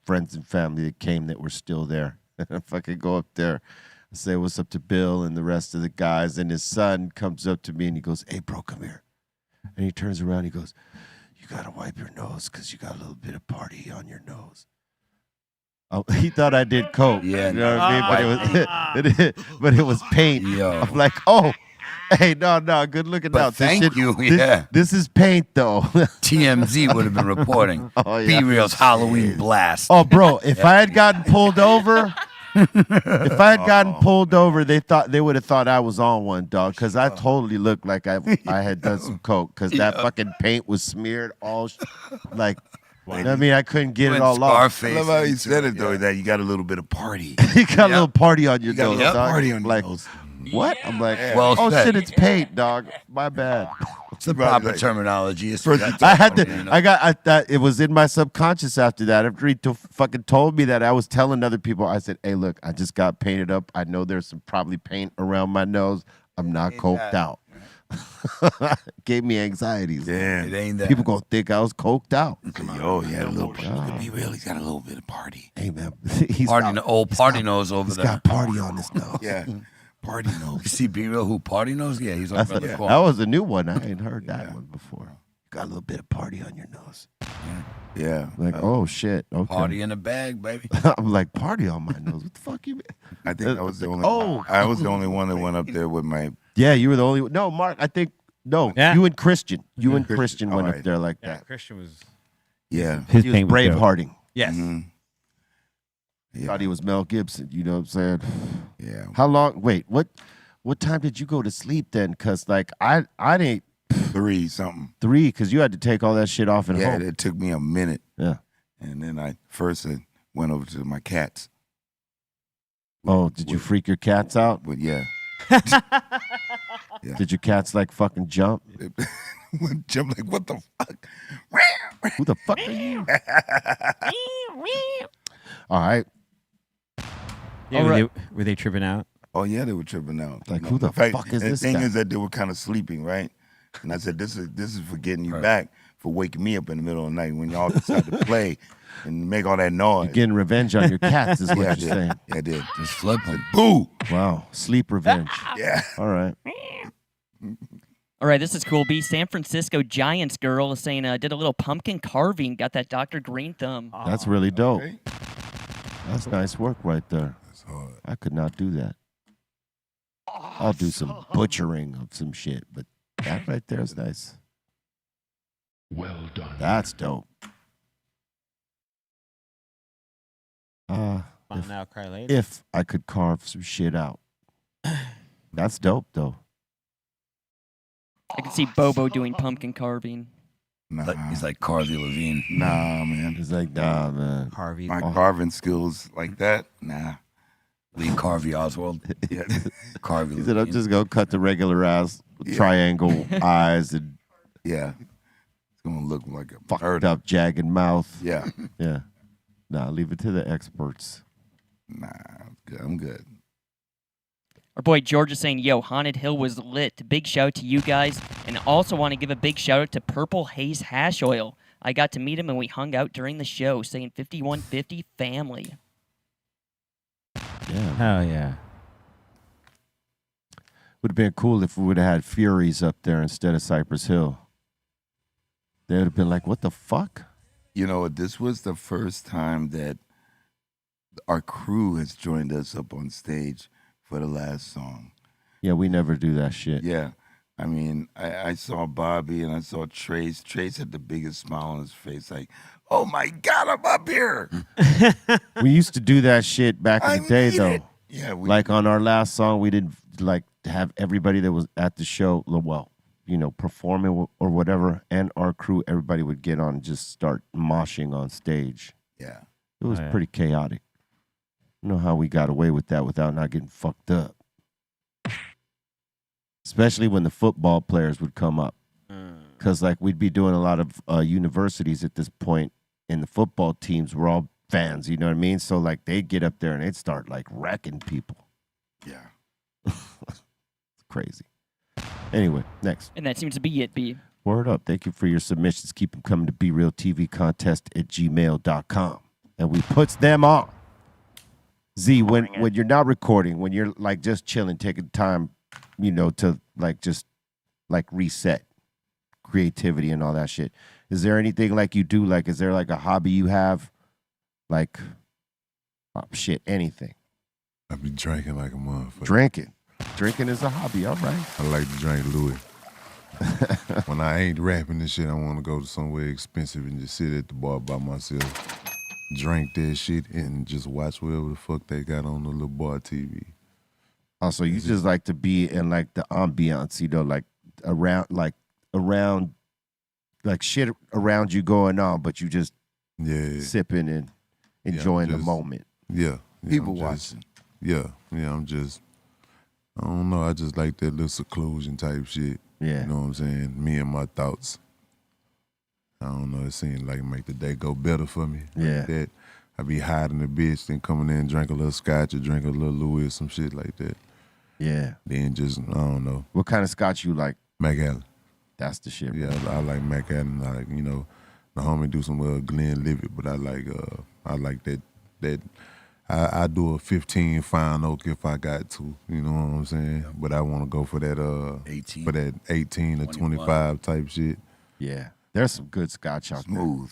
C: friends and family that came that were still there. If I could go up there and say what's up to Bill and the rest of the guys. And his son comes up to me and he goes, hey, bro, come here. And he turns around and he goes, you got to wipe your nose because you got a little bit of party on your nose. Oh, he thought I did coke.
G: Yeah,
C: you know what I mean? But it was paint.
G: Yo.
C: I'm like, oh, hey, no, good looking
G: But
C: out. This
G: thank
C: shit-
G: you,
C: this-
G: yeah.
C: This is paint, though.
G: TMZ would have been reporting.
C: Oh, yeah.
G: B-Real's Halloween blast.
C: Oh, bro, if I had gotten pulled over, If I had gotten pulled over, they would have thought I was on one, dog, because I totally looked like I had done some coke, because that fucking paint was smeared all like. I mean, I couldn't get it all off.
F: I love how he said it though. That you got a little bit of party.
C: You got a little party on your
F: got a
C: nose,
F: little
C: dog.
F: party on your
C: like,
F: nose.
C: what? I'm like,
G: Well
C: oh
G: said.
C: shit, it's paint, dog. My bad.
G: It's the proper terminology. It's
C: I had to. I thought it was in my subconscious after that. After he fucking told me that, I was telling other people. I said, "Hey, look, I just got painted up. I know there's some probably paint around my nose. I'm not coked out." Gave me anxieties.
F: Damn.
G: It ain't that.
C: People gonna think I was coked out.
F: Yo, he had a little. To be real, he's got a little bit of party.
C: Hey man, he's
G: party nose over
C: he's
G: there.
C: got party on his nose.
F: Yeah, party nose.
G: You see Be Real who party nose? Yeah, he's over the
C: That
G: corner.
C: was a new one. I ain't heard that one before. Got a little bit of party on your nose.
F: Yeah.
C: Like, oh shit. Okay.
G: Party in the bag, baby.
C: I'm like, party on my nose. What the fuck you mean?
F: I think I was the only.
C: Oh.
F: I was the only one that went up there with my.
C: Yeah, you were the only one. No, Mark, I think, no,
D: Yeah.
C: you and Christian. You and
F: Christian,
C: Christian went
F: alright.
C: up there like
D: Yeah,
C: that.
D: Christian was.
F: Yeah.
D: His
C: He was
D: paint was dope.
C: bravehearting.
D: Yes.
F: Yeah.
C: Thought he was Mel Gibson. You know what I'm saying?
F: Yeah.
C: How long? Wait, what time did you go to sleep then? Because, like, I didn't.
F: 3 something.
C: 3, because you had to take all that shit off and
F: Yeah,
C: home.
F: it took me a minute.
C: Yeah.
F: And then I went over to my cats.
C: Oh, did you freak your cats out?
F: But yeah.
C: Did your cats, like, fucking jump?
F: Jump like, what the fuck?
C: Who the fuck are you? All right.
D: Yeah,
E: All right.
D: were they tripping out?
F: Oh yeah, they were tripping out.
C: Like, who the fuck is this
F: The thing
C: guy?
F: is that they were kind of sleeping, right? And I said, this is for getting you back, for waking me up in the middle of the night when y'all decide to play and make all that noise.
C: You're getting revenge on your cats is what
F: Yeah, I
C: you're
F: did.
C: saying.
F: Yeah, I did.
G: Just flip him.
F: Boo!
C: Wow. Sleep revenge.
F: Yeah.
C: All right.
E: All right, this is cool. B. San Francisco Giants girl is saying did a little pumpkin carving. Got that Dr. Greenthumb.
C: That's really dope.
F: Okay.
C: That's nice work right there.
F: That's hard.
C: I could not do that. I'll do some butchering of some shit, but that right there is nice.
M: Well done.
C: That's dope.
D: Smile now, cry later.
C: If I could carve some shit out. That's dope, though.
E: I can see Bobo doing pumpkin carving.
F: Nah,
G: He's like Carvey Levine.
F: nah, man.
C: It's like, nah, man.
D: Harvey.
F: My carving skills like that, nah.
G: Lee Carvey Oswald.
F: Yeah.
G: Carvey
C: He said, I'm
G: Levine.
C: just going to cut the regular ass
F: Yeah.
C: triangle eyes and
F: Yeah. It's gonna look like a
C: fucked
F: murder.
C: up, jagged mouth.
F: Yeah.
C: Yeah. Nah, leave it to the experts.
F: Nah, I'm good.
E: Our boy George is saying, yo, Haunted Hill was lit. Big shout out to you guys. And also want to give a big shout out to Purple Haze Hash Oil. I got to meet him and we hung out during the show, saying 5150 family.
C: Yeah.
D: Hell yeah.
C: Would have been cool if we would have had Furies up there instead of Cypress Hill. They would have been like, what the fuck?
F: You know, this was the first time that our crew has joined us up on stage for the last song.
C: Yeah, we never do that shit.
F: Yeah. I mean, I saw Bobby and I saw Trace. Trace had the biggest smile on his face, like, oh my God, I'm up here.
C: We used to do that shit back in
F: I
C: the day,
F: need
C: though.
F: it. Yeah,
C: Like on our last song, we didn't like have everybody that was at the show, well, you know, performing or whatever, and our crew, everybody would get on and just start moshing on stage.
F: Yeah.
C: It was
D: Oh, yeah.
C: pretty chaotic. I don't know how we got away with that without not getting fucked up. Especially when the football players would come up. Because, like, we'd be doing a lot of universities at this point, and the football teams were all fans, you know what I mean? So, like, they'd get up there and they'd start, like, wrecking people.
F: Yeah.
C: It's crazy. Anyway, next.
E: And that seems to be it, B.
C: Word up. Thank you for your submissions. Keep them coming to BeRealTVContest@gmail.com. And we puts them on. Z, when you're not recording, when you're, like, just chilling, taking time, you know, to, like, just, like, reset creativity and all that shit. Is there anything, like, you do? Like, is there, like, a hobby you have? Like, oh, shit, anything.
B: I be drinking like a motherfucker.
C: Drinking. Drinking is a hobby, all right.
B: I like to drink Louis. When I ain't rapping and shit, I want to go to somewhere expensive and just sit at the bar by myself, drink that shit and just watch whatever the fuck they got on the little bar TV.
C: Also, you just like to be in like the ambiance, you know, like around like shit around you going on, but you just sipping and enjoying the moment.
B: Yeah.
F: People
B: I'm just-
F: watching.
B: Yeah. I'm just, I don't know. I just like that little seclusion type shit.
C: Yeah.
B: You know what I'm saying? Me and my thoughts. I don't know. It seems like it make the day go better for me.
C: Yeah.
B: Like that. I be hiding the bitch, then coming in and drink a little scotch or drink a little Louis or some shit like that.
C: Yeah.
B: Then just, I don't know.
C: What kind of scotch you like?
B: Macallan.
C: That's the shit.
B: Yeah, I like Macallan. Like, you know, the homie do some Glenlivet, but I like that. I do a 15 fine oak if I got to. You know what I'm saying? But I want to go for that
F: 18.
B: for that 18 or 25 type shit.
C: Yeah. There's some good scotch out
F: Smooth.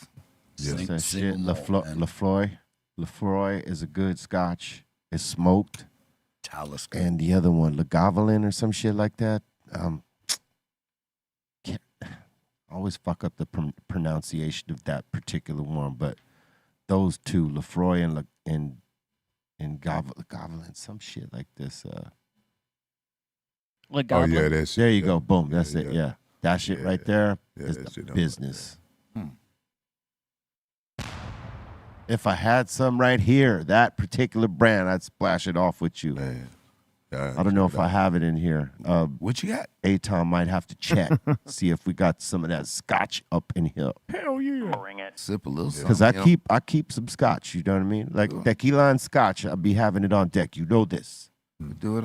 C: there.
F: Sing-
C: That
F: single
C: shit.
F: malt, man.
C: Lefroy is a good scotch. It's smoked.
F: Talisker.
C: And the other one, Lagavulin or some shit like that. Can't, I always fuck up the pronunciation of that particular one, but those two, Lefroy and Lagavulin, some shit like this.
B: Oh
E: Lagavulin.
B: yeah, that shit.
C: There you go. Boom. That's it. Yeah. That shit
B: Yeah.
C: right there
B: Yeah,
C: is
B: that
C: the
B: shit don't
C: business.
F: Hmm.
C: If I had some right here, that particular brand, I'd splash it off with you.
B: Man.
C: I don't know if I have it in here.
F: What you got?
C: Aton might have to check, see if we got some of that scotch up in here.
D: Hell yeah.
F: Sip a little something.
C: Because
F: you know?
C: I keep some scotch, you know what I mean? Like tequila and scotch, I'll be having it on deck. You know this.
F: Do it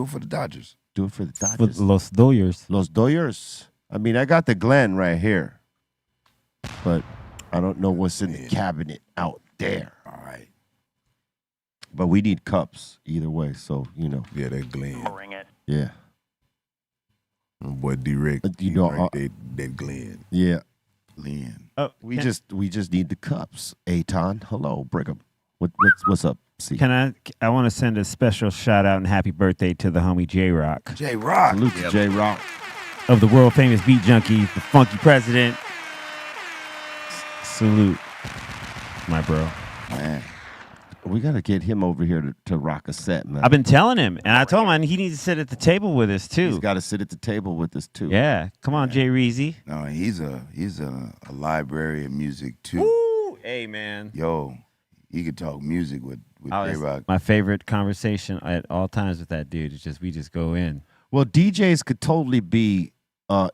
F: for the Dodgers.
C: Do it for the
D: With
C: Dodgers.
D: Los Doyers.
C: Los Doyers. I mean, I got the Glen right here, but I don't know what's in the cabinet out there.
F: All right.
C: But we need cups either way, so you know.
B: Yeah, that Glenn.
C: Yeah,
B: My boy D-Rick.
C: You know,
B: that Glenn.
C: yeah.
F: Lynn.
D: Oh,
C: We just need the cups. Aton, hello, Brigham. What's up? See,
D: I want to send a special shout out and happy birthday to the homie J Rock
F: J Rock.
C: salute to J Rock.
D: of the world famous beat junkie, the funky president. Salute, my bro.
F: Man.
C: We gotta get him over here to rock a set, man.
D: I've been telling him, and I told him he needs to sit at the table with us too.
C: He's got to sit at the table with us too.
D: Yeah, come on, Jay Reezy.
F: No, he's a library of music too.
D: Woo! Hey, man.
F: Yo, he could talk music with J Rock.
D: My favorite conversation at all times with that dude is just we just go in.
C: Well, DJs could totally be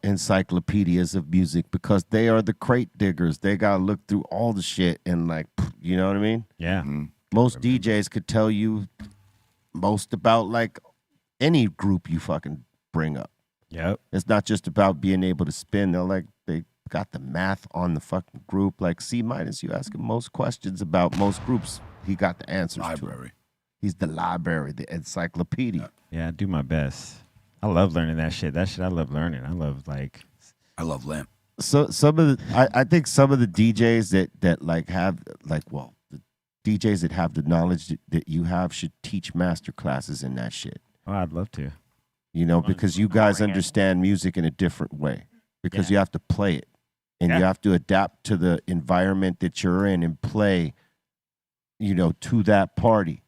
C: encyclopedias of music because they are the crate diggers. They gotta look through all the shit and like, you know what I mean?
D: Yeah.
C: Most DJs could tell you most about like any group you fucking bring up.
D: Yep.
C: It's not just about being able to spin. They got the math on the fucking group. Like C minus, you ask him most questions about most groups, he got the answers to.
F: Library.
C: He's the library, the encyclopedia.
D: Yeah, I do my best. I love learning that shit. That shit I love learning. I love
F: I love Lamp.
C: So some of the I think some of the DJs that like have like the DJs that have the knowledge that you have should teach master classes in that shit.
D: Oh, I'd love to.
C: You know, because you guys understand music in a different way. Because you have to play it. And you have to adapt to the environment that you're in and play, you know, to that party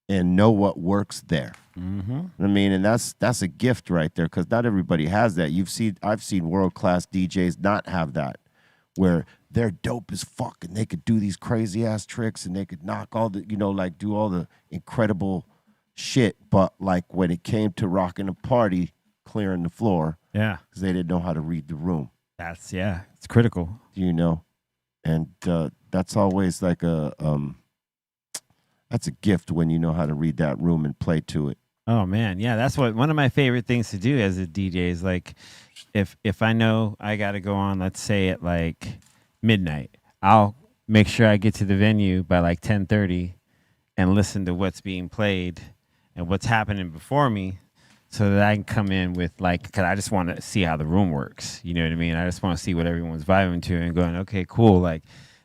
C: and know what works there.
D: Mm-hmm.
C: I mean, and that's a gift right there because not everybody has that. I've seen world-class DJs not have that, where they're dope as fuck and they could do these crazy ass tricks and they could knock all the, you know, like do all the incredible shit. But like when it came to rocking a party, clearing the floor,
D: Yeah.
C: because they didn't know how to read the room,
D: It's critical.
C: you know, and that's always like that's a gift when you know how to read that room and play to it.
D: Oh man, yeah, that's one of my favorite things to do as a DJ is like if I know I got to go on, let's say at like midnight, I'll make sure I get to the venue by like 10:30 and listen to what's being played and what's happening before me so that I can come in with like, because I just want to see how the room works. You know what I mean? I just want to see what everyone's vibing to and going, okay, cool. Like,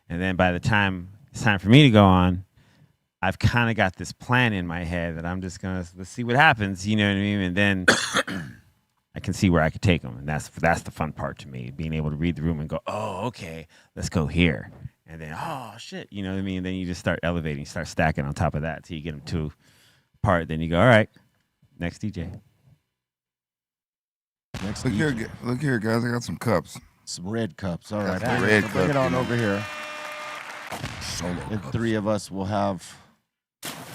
D: and then by the time it's time for me to go on, I've kind of got this plan in my head that I'm just gonna let's see what happens, you know what I mean, and then I can see where I could take them, and that's the fun part to me, being able to read the room and go, oh, okay, let's go here, and then oh shit, you know what I mean? Then you just start elevating, start stacking on top of that till you get them to a part. Then you go, all right, next DJ.
C: Next
F: Look
C: DJ.
F: here, look here, guys. I got some cups.
C: Some red cups. All
F: Got
C: right,
F: some red
C: bring it
F: cups,
C: on
F: you know.
C: over here.
G: Solo
C: And
G: cups.
C: 3 of us will have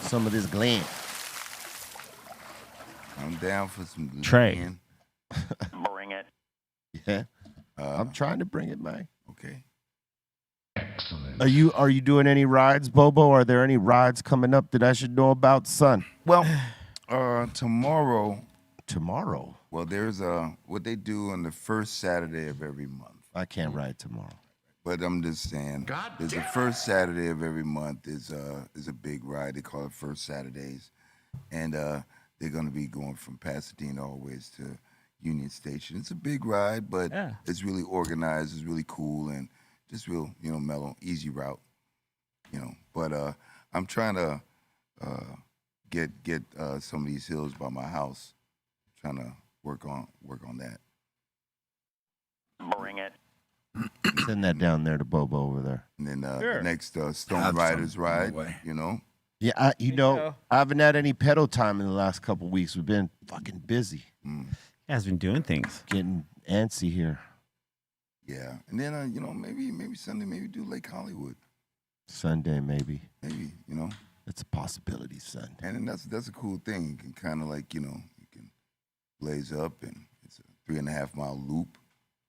C: some of this Glen.
F: I'm down for some
D: Trey.
F: Glen.
N: Bring it.
C: Yeah, I'm trying to bring it, man.
F: Okay.
C: Are you doing any rides, Bobo? Are there any rides coming up that I should know about, son?
F: Well, tomorrow.
C: Tomorrow?
F: Well, there's what they do on the first Saturday of every month.
C: I can't ride tomorrow.
F: But I'm just saying, there's the first Saturday of every month is a big ride. They call it First Saturdays, and they're gonna be going from Pasadena always to Union Station. It's a big ride, but it's really organized. It's really cool and just real, mellow, easy route, But I'm trying to get some of these hills by my house. Trying to work on that.
N: Bring it.
C: Send that down there to Bobo over there.
F: And then the next Stone Riders ride,
C: Yeah, I haven't had any pedal time in the last couple weeks. We've been fucking busy.
D: You guys been doing things.
C: Getting antsy here.
F: Yeah, and then maybe Sunday, maybe do Lake Hollywood.
C: Sunday, maybe.
F: Maybe,
C: It's a possibility, son.
F: And then that's a cool thing. You can kind of you can blaze up, and it's a 3.5 mile loop.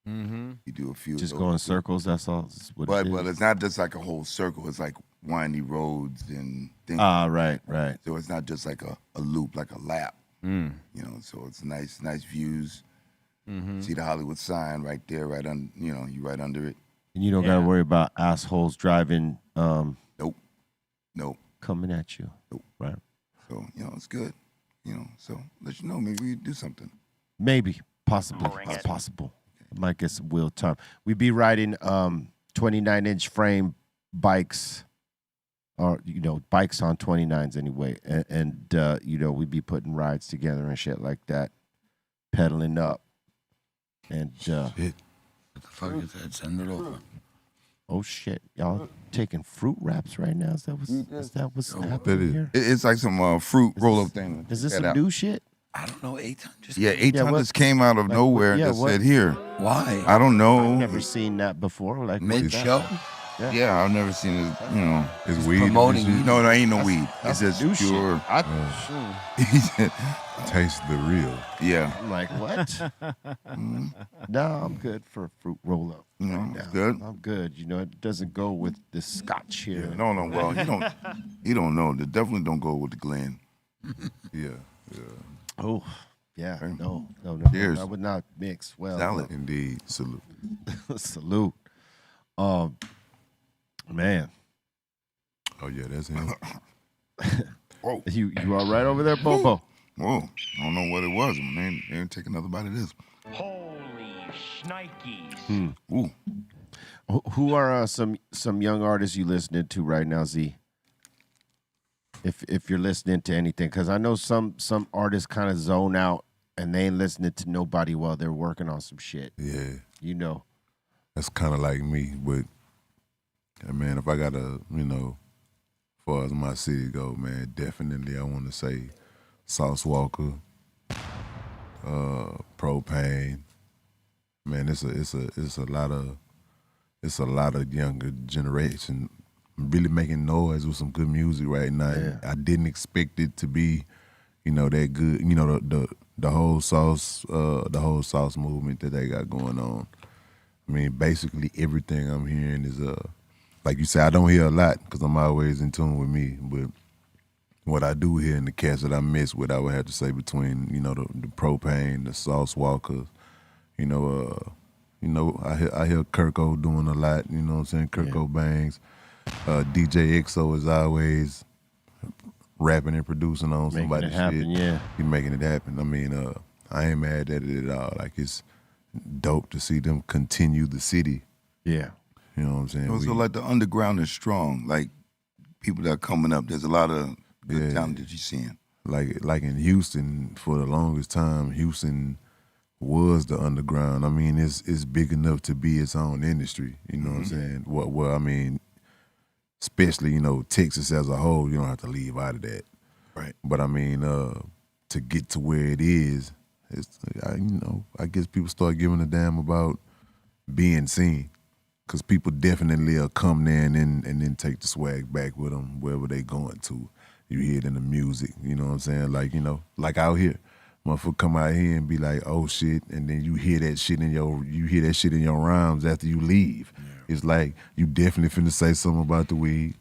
D: Mm-hmm.
F: You do a few.
C: Just
F: of
C: go in
F: those.
C: circles. That's all. That's what
F: But
C: it is.
F: it's not just like a whole circle. It's like windy roads and things.
C: Right.
F: So it's not just like a loop, like a lap.
D: Mm.
F: So it's nice views.
D: Mm-hmm.
F: See the Hollywood sign right there, right on. You right under it.
C: And you don't got to worry about assholes driving.
F: Nope.
C: Coming at you.
F: Nope.
C: Right.
F: So it's good. So let you know. Maybe we do something.
C: Maybe. Possibly. It's possible. Might get some wheel time. We be riding 29-inch frame bikes, or bikes on 29s anyway, and we be putting rides together and shit like that, pedaling up, and
G: What the fuck is that? Send it over.
C: oh shit, y'all taking fruit wraps right now? Is that what's happening
F: That is.
C: here?
F: It's like some fruit roll up thing.
C: Is this
F: Check
C: some
F: that out.
C: new shit?
G: I don't know. 8 just
F: Yeah, 8 ton just came out of nowhere and just
C: what-
F: said here.
G: Why?
F: I don't know.
C: I've never seen that before. Like
G: Mid show.
F: Yeah, I've never seen it.
B: It's weed.
G: promoting-
F: No, there ain't no weed. It's just
C: new shit.
F: pure.
B: Taste the real.
F: Yeah,
C: I'm like, what? No, I'm good for a fruit roll up.
F: it's good.
C: I'm good. It doesn't go with the scotch here.
F: No. Well, you don't know. They definitely don't go with the Glen.
B: Yeah.
C: Oh, yeah. No.
F: Cheers.
C: I would not mix well.
F: Salad.
B: Indeed. Salute.
C: Salute. Man.
B: Oh yeah, that's him.
F: Whoa.
C: You all right over there, Bobo?
F: Whoa. I don't know what it was. They didn't take another bite of this.
N: Holy shnikes.
F: Ooh.
C: Who are some young artists you listening to right now, Z? If you're listening to anything, because I know some artists kind of zone out and they ain't listening to nobody while they're working on some shit.
B: Yeah. That's kind of like me, but man, if I gotta, as far as my city go, man, definitely I want to say Sauce Walker, Propane. Man, it's a lot of younger generation really making noise with some good music right now.
C: Yeah.
B: I didn't expect it to be, that good. The whole sauce movement that they got going on. I mean, basically everything I'm hearing is like you say, I don't hear a lot because I'm always in tune with me. But what I do hear in the cats that I mess with, I would have to say between the Propane, the Sauce Walkers, I hear Kirko doing a lot. You know what I'm saying? Kirko bangs. DJ XO is always rapping and producing on
C: Making
B: somebody's
C: it happen,
B: shit.
C: yeah.
B: He making it happen. I mean, I ain't mad at it at all. Like, it's dope to see them continue the city.
C: Yeah.
B: You know what I'm saying?
F: Also, like the underground is strong. Like people that are coming up, there's a lot of good talent that you're seeing.
B: Like in Houston, for the longest time, Houston was the underground. I mean, it's big enough to be its own industry. You know what I'm saying? Well, I mean, especially, you know, Texas as a whole, you don't have to leave out of that.
F: Right.
B: But I mean, to get to where it is, it's, you know, I guess people start giving a damn about being seen. Because people definitely will come there and then take the swag back with them wherever they going to. You hear it in the music, you know what I'm saying? Like, you know, like out here. Motherfucker come out here and be like, oh shit, and then you hear that shit in your rhymes after you leave. Yeah. It's like, you definitely finna say something about the weed.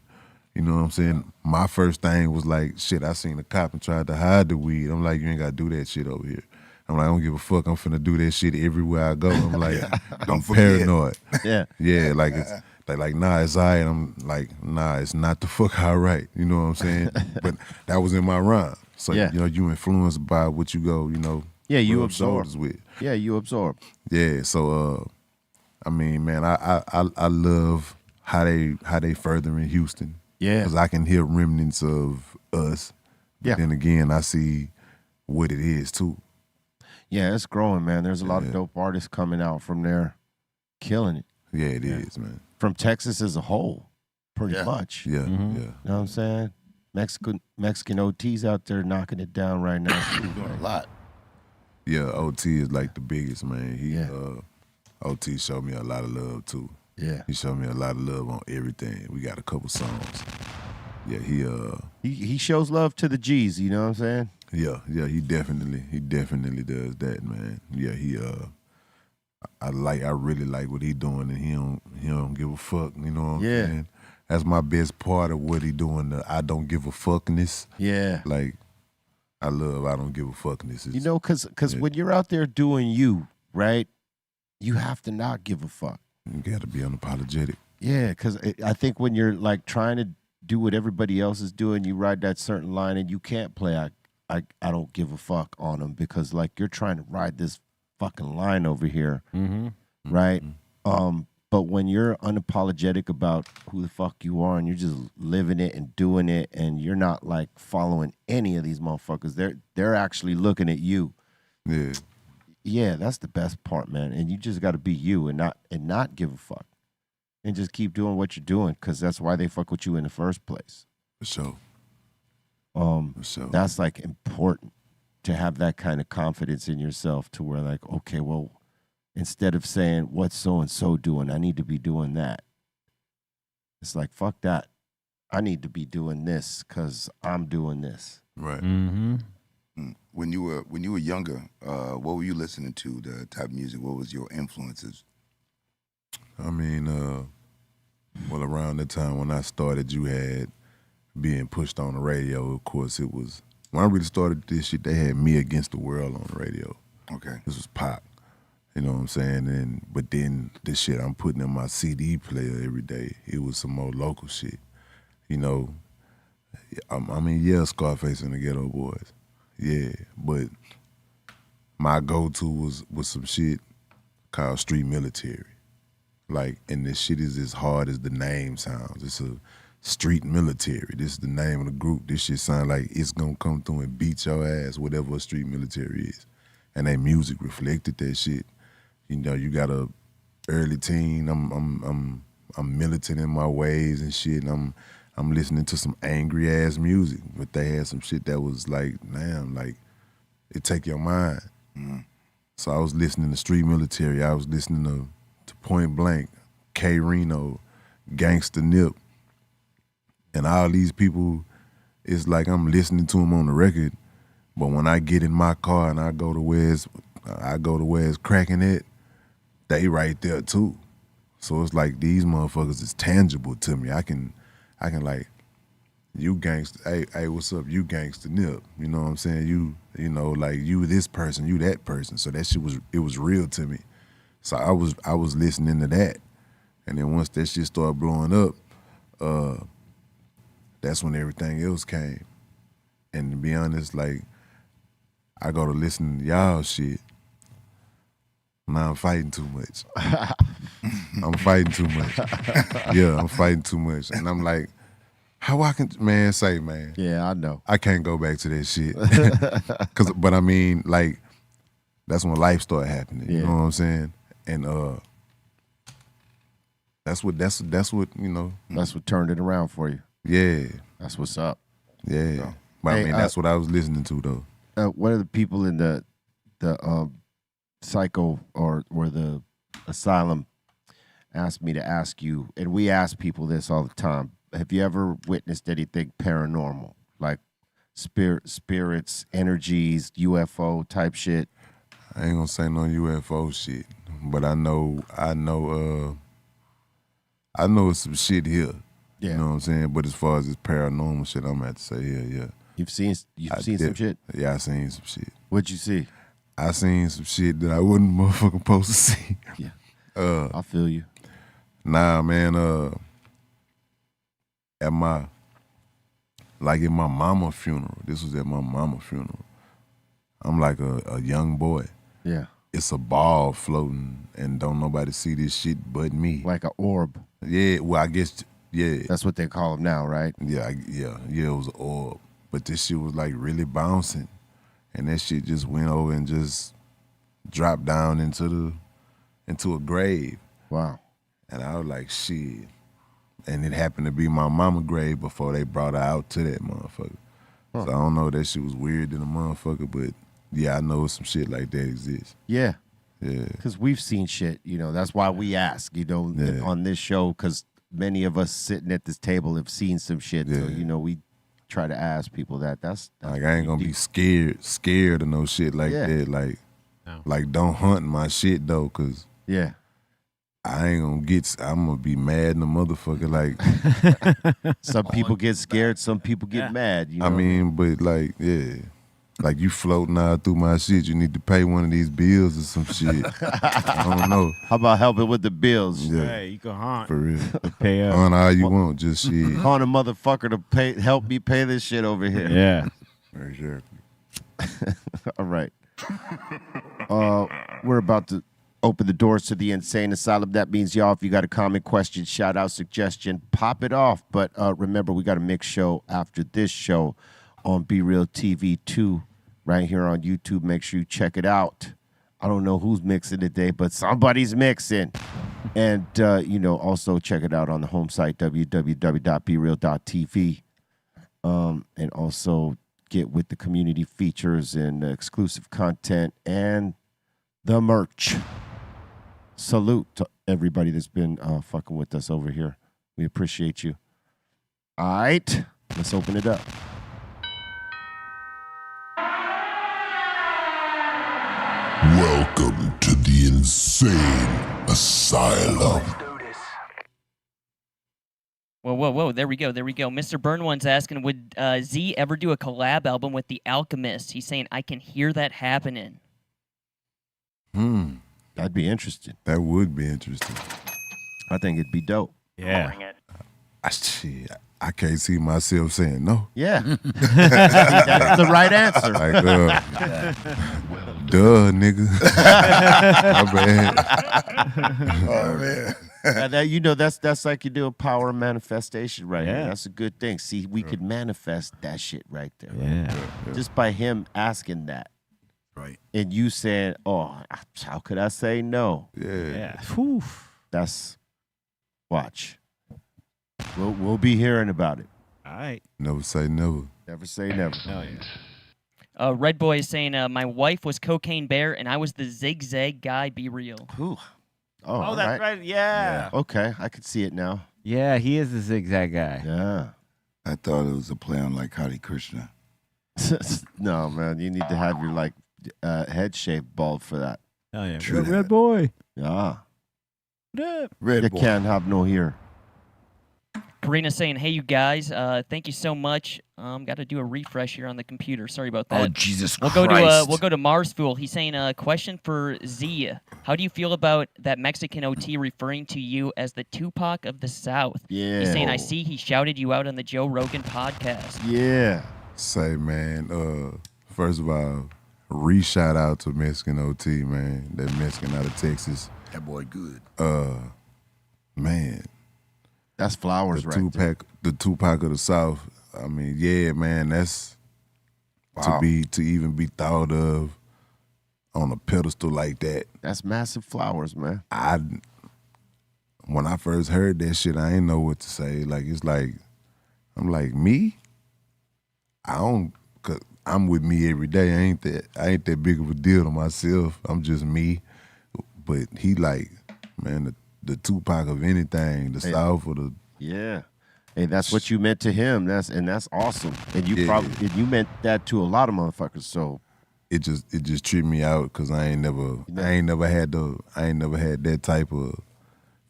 B: You know what I'm saying? My first thing was like, shit, I seen a cop and tried to hide the weed. I'm like, you ain't gotta do that shit over here. I'm like, I don't give a fuck. I'm finna do that shit everywhere I go. I'm like, I'm paranoid. Yeah, like it's like nah, it's all right. I'm like, nah, it's not the fuck all right. You know what I'm saying? But that was in my rhyme. So you know, you influenced by what you go, you know.
C: Yeah, you
B: rub
C: absorb.
B: shoulders with.
C: Yeah, you absorb.
B: Yeah, so I mean, man, I love how they further in Houston.
C: Yeah,
B: because I can hear remnants of us. But then again, I see what it is too.
C: Yeah, it's growing, man. There's a lot of dope artists coming out from there, killing it.
B: Yeah, it is, man.
C: From Texas as a whole, pretty much.
B: Yeah,
C: You know what I'm saying? Mexican OTs out there knocking it down right now.
F: Doing a lot.
B: Yeah, OT is like the biggest, man. OT showed me a lot of love too.
C: Yeah.
B: He showed me a lot of love on everything. We got a couple songs. Yeah,
C: he shows love to the G's, you know what I'm saying?
B: Yeah, he definitely does that, man. Yeah, I really like what he doing, and he don't give a fuck, you know what I'm saying? That's my best part of what he doing, the I don't give a fuckness.
C: Yeah.
B: Like, I love I don't give a fuckness.
C: You know, because when you're out there doing you, right, you have to not give a fuck.
B: You got to be unapologetic.
C: Yeah, because I think when you're like trying to do what everybody else is doing, you ride that certain line and you can't play I don't give a fuck on them because like you're trying to ride this fucking line over here, right? But when you're unapologetic about who the fuck you are and you're just living it and doing it and you're not like following any of these motherfuckers, they're actually looking at you.
B: Yeah.
C: Yeah, that's the best part, man. And you just got to be you and not give a fuck. And just keep doing what you're doing because that's why they fuck with you in the first place.
B: For sure.
C: That's like important to have that kind of confidence in yourself to where like, okay, well, instead of saying what's so-and-so doing, I need to be doing that. It's like, fuck that. I need to be doing this because I'm doing this.
B: Right.
F: When you were younger, what were you listening to? The type of music? What was your influences?
B: I mean, well, around the time when I started, you had being pushed on the radio. Of course, it was when I really started this shit. They had Me Against the World on the radio.
F: Okay,
B: this was pop. You know what I'm saying? But then this shit I'm putting in my CD player every day. It was some more local shit. You know, I mean, Scarface and the Ghetto Boys. Yeah, but my go-to was some shit called Street Military. Like, and this shit is as hard as the name sounds. It's a Street Military. This is the name of the group. This shit sound like it's gonna come through and beat your ass, whatever a Street Military is. And their music reflected that shit. You know, you got a early teen. I'm militant in my ways and shit. And I'm listening to some angry ass music, but they had some shit that was like, damn, like it take your mind. So I was listening to Street Military. I was listening to Point Blank, K Reno, Gangsta Nip, and all these people. It's like I'm listening to them on the record, but when I get in my car and I go to where it's cracking at, they right there too. So it's like these motherfuckers is tangible to me. I can like, you gangsta, hey, what's up? You Gangsta Nip. You know what I'm saying? You know, like you this person, you that person. So that shit was real to me. So I was listening to that. And then once that shit started blowing up, that's when everything else came. And to be honest, like, I go to listen to y'all shit. Now I'm fighting too much. I'm fighting too much. Yeah, I'm fighting too much. And I'm like, how I can, man,
C: Yeah, I know.
B: I can't go back to that shit. But I mean, like, that's when life started happening. You know what I'm saying? And That's what you know.
C: That's what turned it around for you.
B: Yeah.
C: That's what's up.
B: Yeah. But I
C: Hey,
B: mean, that's what I was listening to though.
C: One of the people in the psycho or the asylum asked me to ask you, and we ask people this all the time. Have you ever witnessed anything paranormal, like spirits, energies, UFO type shit?
B: I ain't gonna say no UFO shit, but I know it's some shit here.
C: Yeah.
B: You know what I'm saying? But as far as this paranormal shit, I'm gonna have to say yeah.
C: You've seen some shit?
B: Yeah, I seen some shit.
C: What'd you see?
B: I seen some shit that I wasn't motherfucking supposed to see.
C: Yeah. I feel you.
B: Nah, man, at my mama funeral. This was at my mama funeral. I'm like a young boy.
C: Yeah.
B: It's a ball floating and don't nobody see this shit but me.
C: Like an orb.
B: Yeah, well I guess yeah.
C: That's what they call them now, right?
B: Yeah, it was an orb. But this shit was like really bouncing. And that shit just went over and just dropped down into a grave.
C: Wow.
B: And I was like, shit. And it happened to be my mama grave before they brought her out to that motherfucker.
C: Huh.
B: So I don't know if that shit was weird than a motherfucker, but yeah, I know some shit like that exists.
C: Yeah.
B: Yeah.
C: Because we've seen shit, you know. That's why we ask, you know, on this show, because many of us sitting at this table have seen some shit. So, you know, we try to ask people that. That's
B: like I ain't gonna be scared of no shit like that. Like don't hunt my shit though, cause I ain't I'm gonna be mad in the motherfucker. Like
C: some people get scared, some people get mad. You know?
B: I mean, but like like you floating out through my shit, you need to pay one of these bills or some shit. I don't know.
C: How about helping with the bills?
B: Yeah.
D: Hey, you can haunt.
B: For real.
D: Pay up.
B: Haunt all you want, just shit.
C: Haunt a motherfucker to help me pay this shit over here.
D: Yeah.
B: Very sure.
C: All right. We're about to open the doors to the insane asylum. That means, y'all, if you got a comment, question, shout out, suggestion, pop it off. But remember, we got a mixed show after this show on Be Real TV 2 right here on YouTube. Make sure you check it out. I don't know who's mixing today, but somebody's mixing. And, you know, also check it out on the home site, www.bereal.tv. And also get with the community features and exclusive content and the merch. Salute to everybody that's been fucking with us over here. We appreciate you. All right, let's open it up.
O: Welcome to the insane asylum.
E: Whoa. There we go. Mr. Burn One's asking, would Z ever do a collab album with The Alchemist? He's saying, I can hear that happening.
C: That'd be interesting.
B: That would be interesting.
C: I think it'd be dope.
D: Yeah.
B: I can't see myself saying no.
C: Yeah. That's the right answer.
B: Like, duh, nigga. My bad.
C: Oh, man. That, you know, that's like you do a power manifestation right here. That's a good thing. See, we could manifest that shit right there.
D: Yeah.
C: Just by him asking that.
F: Right.
C: And you saying, oh, how could I say no?
B: Yeah.
D: Whew.
C: That's, watch. We'll be hearing about it.
D: All right.
B: Never say never.
C: Never say never.
D: Hell yeah.
E: Red Boy is saying, my wife was Cocaine Bear and I was the Zigzag Guy. Be real.
C: Ooh.
D: Oh, that's right. Yeah.
C: Okay, I could see it now.
D: Yeah, he is the zigzag guy.
C: Yeah.
F: I thought it was a play on like Hare Krishna.
C: No, man, you need to have your like head shaved bald for that.
D: Oh yeah.
F: True that.
D: Red Boy.
C: Yeah.
D: What up?
F: Red
C: You
F: boy.
C: can't have no hair.
E: Karina's saying, hey, you guys, thank you so much. Got to do a refresh here on the computer. Sorry about that.
G: Oh, Jesus
E: We'll
G: Christ.
E: go to Mars Fool. He's saying, question for Z. How do you feel about that Mexican OT referring to you as the Tupac of the South?
C: Yeah.
E: He's saying, I see he shouted you out on the Joe Rogan podcast.
C: Yeah.
B: Say, man, first of all, re-shout out to Mexican OT, man. That Mexican out of Texas.
F: That boy good.
B: Man.
C: That's flowers
B: the the Tupac of the South. I mean, yeah, man, that's to even be thought of on a pedestal like that.
C: That's massive flowers, man.
B: when I first heard that shit, I ain't know what to say. Like, it's like, I'm like, me? Cause I'm with me every day. I ain't that big of a deal to myself. I'm just me. But he like, man, the Tupac of anything, the South or the.
C: Yeah. Hey, that's what you meant to him. That's awesome. And you probably you meant that to a lot of motherfuckers. So
B: it just tripped me out because I ain't never had that type of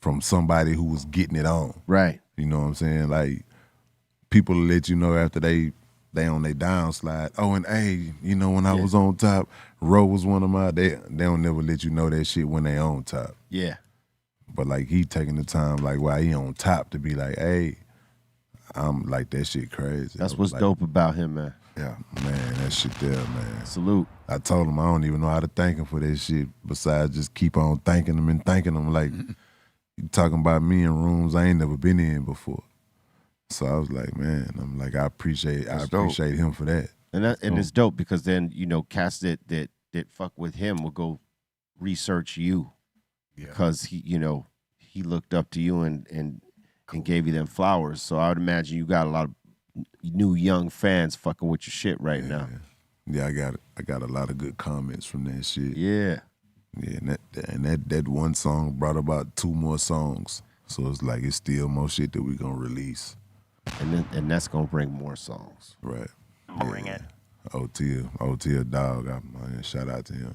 B: from somebody who was getting it on.
C: Right.
B: You know what I'm saying? Like people will let you know after they on their downslide. Oh, and hey, you know when I was on top, Roe was one of my. They don't never let you know that shit when they on top.
C: Yeah.
B: But like he taking the time, like while he on top, to be like, hey, I'm like that shit crazy.
C: That's what's dope about him, man.
B: Yeah, man, that shit there, man.
C: Salute.
B: I told him I don't even know how to thank him for that shit. Besides just keep on thanking him and thanking him. Like you talking about me in rooms I ain't never been in before. So I was like, man, I'm like, I appreciate him for that.
C: And it's dope because then, you know, cats that fuck with him will go research you.
B: Yeah.
C: Because he looked up to you and gave you them flowers. So I would imagine you got a lot of new young fans fucking with your shit right now.
B: Yeah, I got a lot of good comments from that shit.
C: Yeah.
B: Yeah, and that one song brought about 2 more songs. So it's like it's still more shit that we gonna release.
C: And that's gonna bring more songs.
B: Right.
N: Bring it.
B: OT a dog. I shout out to him.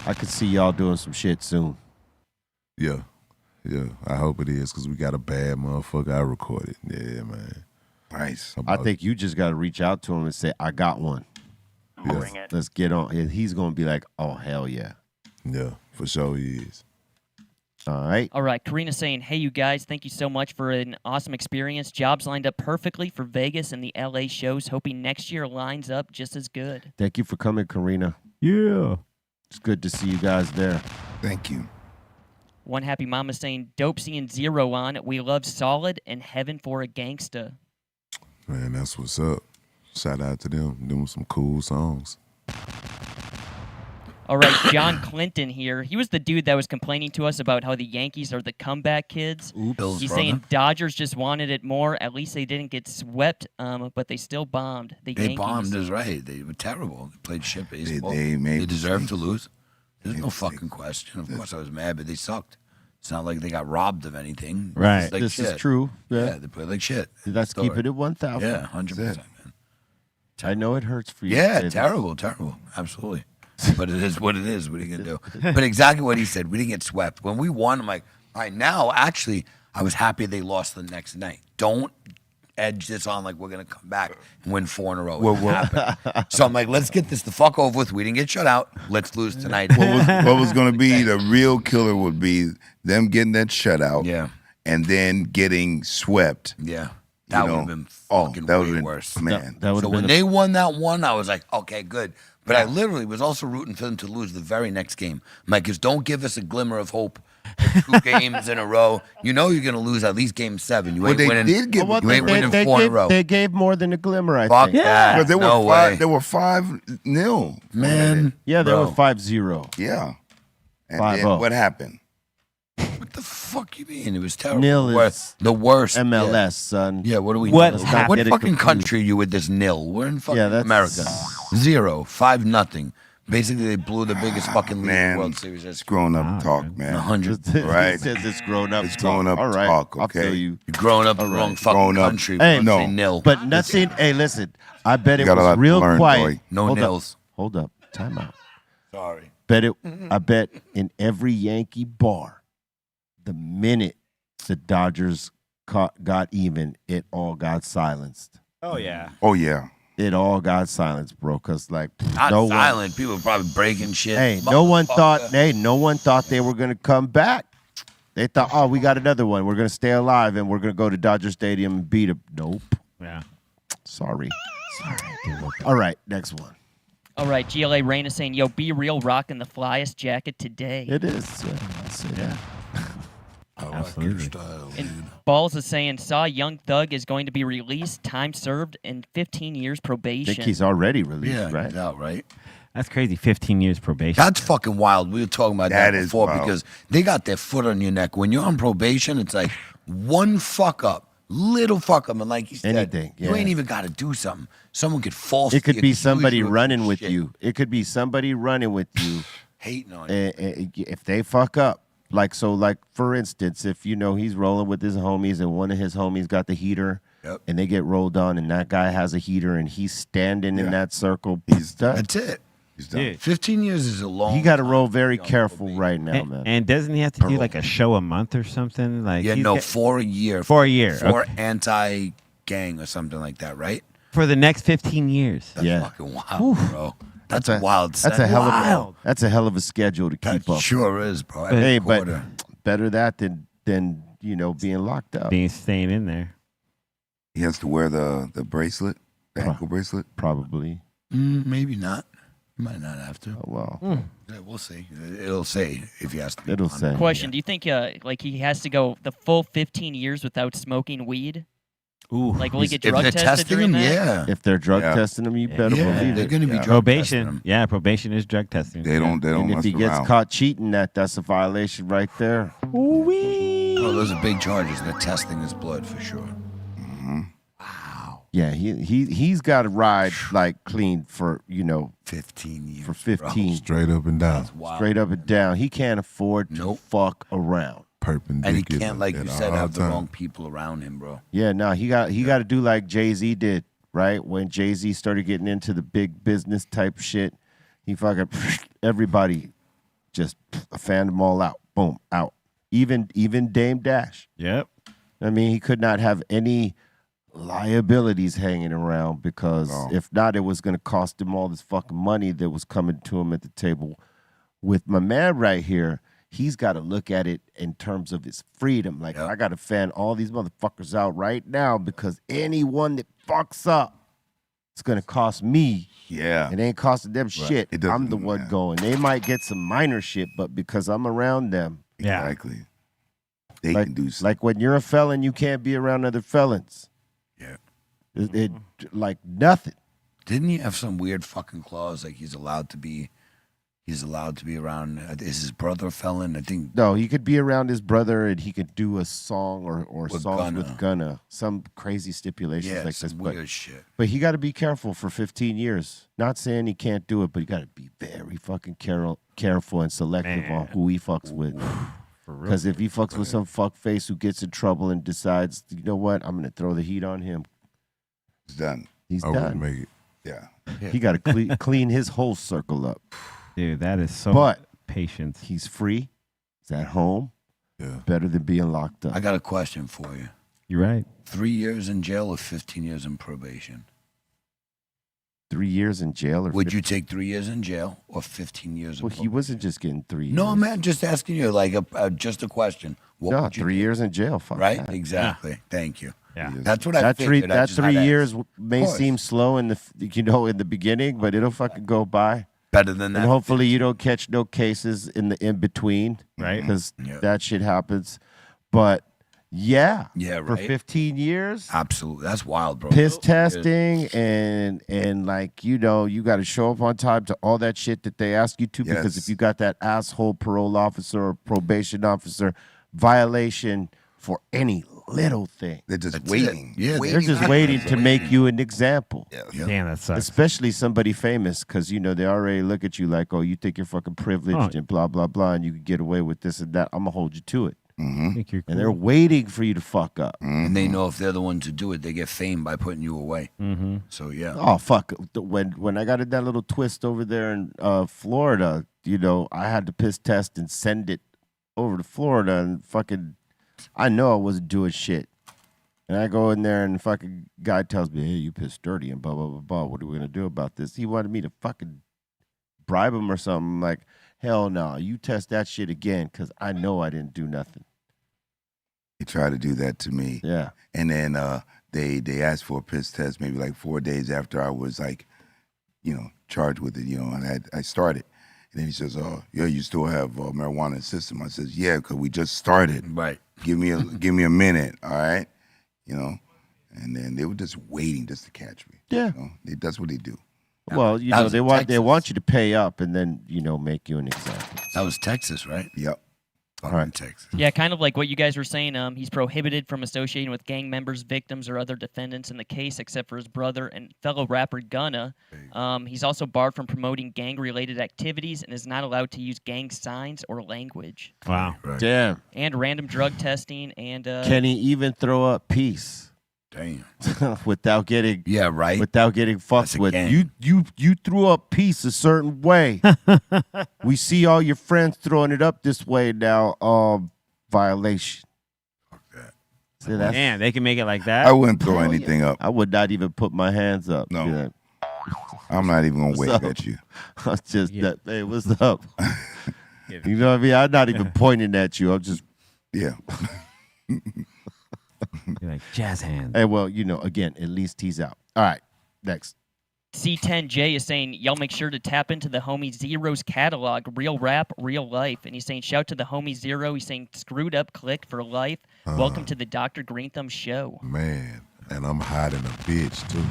C: I could see y'all doing some shit soon.
B: Yeah. I hope it is because we got a bad motherfucker I recorded. Yeah, man.
F: Nice.
C: I think you just got to reach out to him and say, I got one.
N: Bring it.
C: Let's get on. And he's going to be like, oh, hell yeah.
B: Yeah, for sure he is.
C: All right.
E: All right. Karina's saying, hey, you guys, thank you so much for an awesome experience. Jobs lined up perfectly for Vegas and the LA shows. Hoping next year lines up just as good.
C: Thank you for coming, Karina.
D: Yeah.
C: It's good to see you guys there.
F: Thank you.
E: One happy mama saying, dope seeing Zero on. We love Solid and Heaven for a Gangsta.
B: Man, that's what's up. Shout out to them. Doing some cool songs.
E: All right, John Clinton here. He was the dude that was complaining to us about how the Yankees are the comeback kids.
G: Oops.
E: He's saying Dodgers just wanted it more. At least they didn't get swept, but they still bombed the
G: They
E: Yankees.
G: bombed is right. They were terrible. They played shit baseball.
F: They made
G: deserved to lose. There's no fucking question. Of course I was mad, but they sucked. It's not like they got robbed of anything.
D: Right.
G: It's like
C: This
G: shit.
C: is true.
G: Yeah, they played like shit.
C: Let's
G: Story.
C: keep it at 1,000.
G: Yeah, 100%, man.
C: I know it hurts for you.
G: Yeah,
C: to say
G: terrible. Absolutely. But it is what it is. What are you going to do? But exactly what he said. We didn't get swept. When we won, I'm like, all right, now, actually, I was happy they lost the next night. Don't edge this on like we're going to come back and win 4 in a row. It happened. So I'm like, let's get this the fuck over with. We didn't get shut out. Let's lose tonight.
F: What was going to be the real killer would be them getting that shutout.
G: Yeah.
F: And then getting swept.
G: Yeah. That would have been fucking way worse.
F: Man.
C: That would
G: So
C: have
G: when
C: been
G: they won that one, I was like, okay, good. But I literally was also rooting for them to lose the very next game. I'm like, just don't give us a glimmer of hope. 2 games in a row. You know you're going to lose at least game 7. You ain't winning. You ain't winning 4 in a row.
C: They gave more than a glimmer, I
G: Fuck
C: think.
G: that.
F: But they were
G: No way.
F: They were 5-0.
G: Man.
C: Yeah, they
G: Bro.
C: were 5-0.
F: Yeah. And
C: 5-0.
F: then what happened?
G: What the fuck you mean? It was terrible.
C: Nil is
G: the worst.
C: MLS, son.
G: Yeah, what are we
C: What
G: doing?
C: happened?
G: What
C: Get it
G: fucking
C: confused.
G: country are you with this nil? We're in fucking
C: that's-
G: America. 0, 5-0. Basically, they blew the biggest fucking league in the World Series.
F: It's grown up talk, man.
G: 100.
F: Right?
C: He says it's grown up.
F: It's grown up
C: All right.
F: talk,
C: I'll
F: okay?
C: feel you.
G: You're growing up in the wrong fucking
F: Grown up.
G: country.
C: Hey,
G: Don't
F: no.
G: say nil.
C: But nothing. Hey, listen. I bet
F: You
C: it
F: got a lot
C: was
F: to
C: real
F: learn,
C: quiet.
F: boy.
G: No
C: Hold
G: nils.
C: Up. Hold up. Time out.
G: Sorry.
C: I bet in every Yankee bar, the minute the Dodgers got even, it all got silenced.
D: Oh, yeah.
F: Oh, yeah.
C: It all got silenced, bro. Cause like
G: Not
C: no
G: silent. People were probably breaking shit.
C: Hey, no one thought.
G: Motherfucker.
C: Hey, no one thought they were gonna come back. They thought, oh, we got another one. We're gonna stay alive and we're gonna go to Dodger Stadium and beat them. Nope.
D: Yeah.
C: Sorry. All right, next one.
E: All right, GLA Rain is saying, yo, Be Real rocking the flyest jacket today.
C: It is. I'll say that.
F: I like your style, dude.
E: And Balls is saying, saw Young Thug is going to be released, time served, and 15 years
C: I
E: probation.
C: think he's already released,
G: Yeah,
C: right?
G: he's out, right?
D: That's crazy. 15 years probation.
G: That's fucking wild. We were talking about that
F: That is
G: before
F: wild.
G: because they got their foot on your neck. When you're on probation, it's like one fuck up, little fuck up, and like you said,
C: Anything,
G: you
C: yeah.
G: ain't even got to do something. Someone could false.
C: It could be
G: accuse
C: somebody
G: you of
C: running
G: some
C: with
G: shit.
C: you. It could be somebody running with you.
G: Hating on you.
C: If they fuck up, like for instance, if he's rolling with his homies and one of his homies got the heater, and they get rolled on, and that guy has a heater and he's standing in that circle, he's done.
G: That's it.
F: He's done.
G: 15 years is a long.
C: He got to roll very careful right now, man.
D: And doesn't he have to do like a show a month or something? Like
G: Yeah,
D: he's
G: no,
D: got-
G: for a year.
D: For a year.
G: For
D: Okay.
G: anti-gang or something like that, right?
D: For the next 15 years.
G: That's
C: Yeah.
G: fucking wild, bro. That's a wild.
C: That's a hell of a schedule to keep up.
G: Sure is, bro.
C: Hey,
G: Every
C: but
G: quarter.
C: better that than being locked up.
D: Being staying in there.
F: He has to wear the bracelet, the ankle bracelet.
C: Probably.
G: Maybe not. You might not have to.
C: Oh, well.
G: Yeah, we'll see. It'll say if he has to.
C: It'll say.
E: Question: do you think like he has to go the full 15 years without smoking weed?
D: Ooh.
E: Like will he get
G: If
E: drug
G: they're
E: tested
G: testing
E: during
G: him,
E: that?
G: yeah.
C: If they're drug testing him, you better believe
G: they're
C: it.
G: going to be drug testing
D: Probation.
G: him.
D: Yeah, probation is drug testing.
F: They don't
C: And if
F: mess
C: he gets
F: around.
C: caught cheating, that's a violation right there.
G: Oh, those are big charges. They're testing his blood for sure.
C: Yeah, he's got to ride like clean for
G: 15 years.
C: For 15,
B: Straight up and down.
C: straight up and down. He can't afford to fuck around.
B: Perpendicular.
G: And he can't, like you
B: at
G: said,
B: all
G: have the
B: times.
G: wrong people around him, bro.
C: Yeah, no, he got to do like Jay-Z did, right? When Jay-Z started getting into the big business type shit, he fucking everybody just fanned them all out. Boom, out. Even Dame Dash.
D: Yep.
C: I mean, he could not have any liabilities hanging around because if not, it was going to cost him all this fucking money that was coming to him at the table. With my man right here, he's got to look at it in terms of his freedom. Like, I got to fan all these motherfuckers out right now because anyone that fucks up, it's going to cost me.
F: Yeah.
C: It ain't costing them shit.
F: It doesn't
C: I'm the one going. They might get some minor shit, but because I'm around them.
F: Exactly. They
C: like,
F: can do
C: like when you're a felon, you can't be around other felons.
G: Yeah.
C: It like nothing.
G: Didn't he have some weird fucking clause like he's allowed to be around? Is his brother a felon? I think.
C: No, he could be around his brother and he could do a song or
G: With
C: songs
G: Gunna.
C: with Gunna. Some crazy stipulations
G: Yeah,
C: like
G: some
C: this.
G: weird shit.
C: But he got to be careful for 15 years. Not saying he can't do it, but he got to be very fucking careful and selective on who he fucks with. Because if he fucks with some fuckface who gets in trouble and decides, you know what, I'm going to throw the heat on him.
F: He's done.
C: He's
B: I wouldn't
C: done.
B: make it.
F: Yeah.
C: He got to clean his whole circle up.
D: Dude, that is so
C: But
D: patience.
C: he's free. He's at home.
B: Yeah.
C: Better than being locked up.
G: I got a question for you.
D: You're right.
G: 3 years in jail or 15 years in probation?
C: 3 years in jail or
G: Would you take 3 years in jail or 15 years?
C: Well, he wasn't just getting 3 years.
G: No, man, just asking you, like, just a question. What
C: No,
G: would you
C: 3
G: do?
C: years in jail. Fuck
G: Right?
C: that.
G: Exactly. Thank you.
D: Yeah.
G: That's what I
C: That
G: figured. I
C: that
G: just had
C: 3
G: to
C: years
G: ask.
C: may
G: Of course.
C: seem slow in the beginning, but it'll fucking go by.
G: Better than that.
C: And hopefully you don't catch no cases in the in between,
D: Right.
C: Because
G: Yeah.
C: that shit happens. But yeah,
G: Yeah,
C: for
G: right.
C: 15 years,
G: Absolutely. That's wild, bro.
C: piss testing and like you got to show up on time to all that shit that they ask you to. Because
F: Yes.
C: if you got that asshole parole officer or probation officer violation for any little thing,
F: They're just
G: That's
F: waiting.
G: it. Yeah,
C: they're just waiting to make you an example.
D: Damn, that sucks.
C: Especially somebody famous, because they already look at you like, oh, you think you're fucking privileged and blah blah blah, and you can get away with this and that. I'm gonna hold you to it.
F: Mm-hmm.
D: I think you're cool.
C: And they're waiting for you to fuck up.
G: And they know if they're the ones to do it, they get fame by putting you away.
D: Mm-hmm.
G: So, yeah.
C: Oh fuck! When I got in that little twist over there in Florida, I had to piss test and send it over to Florida, and fucking, I know I wasn't doing shit. And I go in there, and the fucking guy tells me, "Hey, you pissed dirty," and blah blah blah blah. What are we gonna do about this? He wanted me to fucking bribe him or something. I'm like, hell no, you test that shit again, because I know I didn't do nothing.
F: They tried to do that to me.
C: Yeah.
F: And then they asked for a piss test maybe like 4 days after I was like, charged with it, and I started. And then he says, "Oh, yeah, you still have marijuana in the system." I says, "Yeah, because we just started.
G: Right.
F: Give me a minute, all right? And then they were just waiting just to catch me.
C: Yeah.
F: That's what they do.
C: Well, you
G: That
C: know,
G: was
C: they
G: in
C: want
G: Texas.
C: you to pay up and then, you know, make you an example.
G: That was Texas, right?
F: Yep.
C: All right.
G: In Texas.
E: Yeah, kind of like what you guys were saying. He's prohibited from associating with gang members, victims, or other defendants in the case, except for his brother and fellow rapper Gunna. He's also barred from promoting gang-related activities and is not allowed to use gang signs or language.
D: Wow.
G: Right.
C: Damn.
E: And random drug testing and.
C: Can he even throw up peace?
G: Damn.
C: without getting
G: right.
C: Without getting fucked with.
G: gang.
C: You threw up peace a certain way. We see all your friends throwing it up this way now. Violation.
F: Fuck that.
C: See, that's,
D: Man, they can make it like that.
F: I wouldn't throw anything up.
C: I would not even put my hands up.
F: No.
C: Be like,
F: I'm not even gonna
C: What's
F: wave
C: up?
F: at you.
C: I'm just that. Hey, what's up? You know what I mean? I'm not even pointing at you. I'm just.
F: Yeah.
D: You're like jazz hands.
C: Hey, well, you know, again, at least he's out. All right, next.
E: C10J is saying, y'all make sure to tap into the homie Zero's catalog, real rap, real life. And he's saying, shout to the homie Zero. He's saying, screwed up click for life. Welcome to the Dr. Greenthumb show.
B: Man, and I'm hot in a bitch too.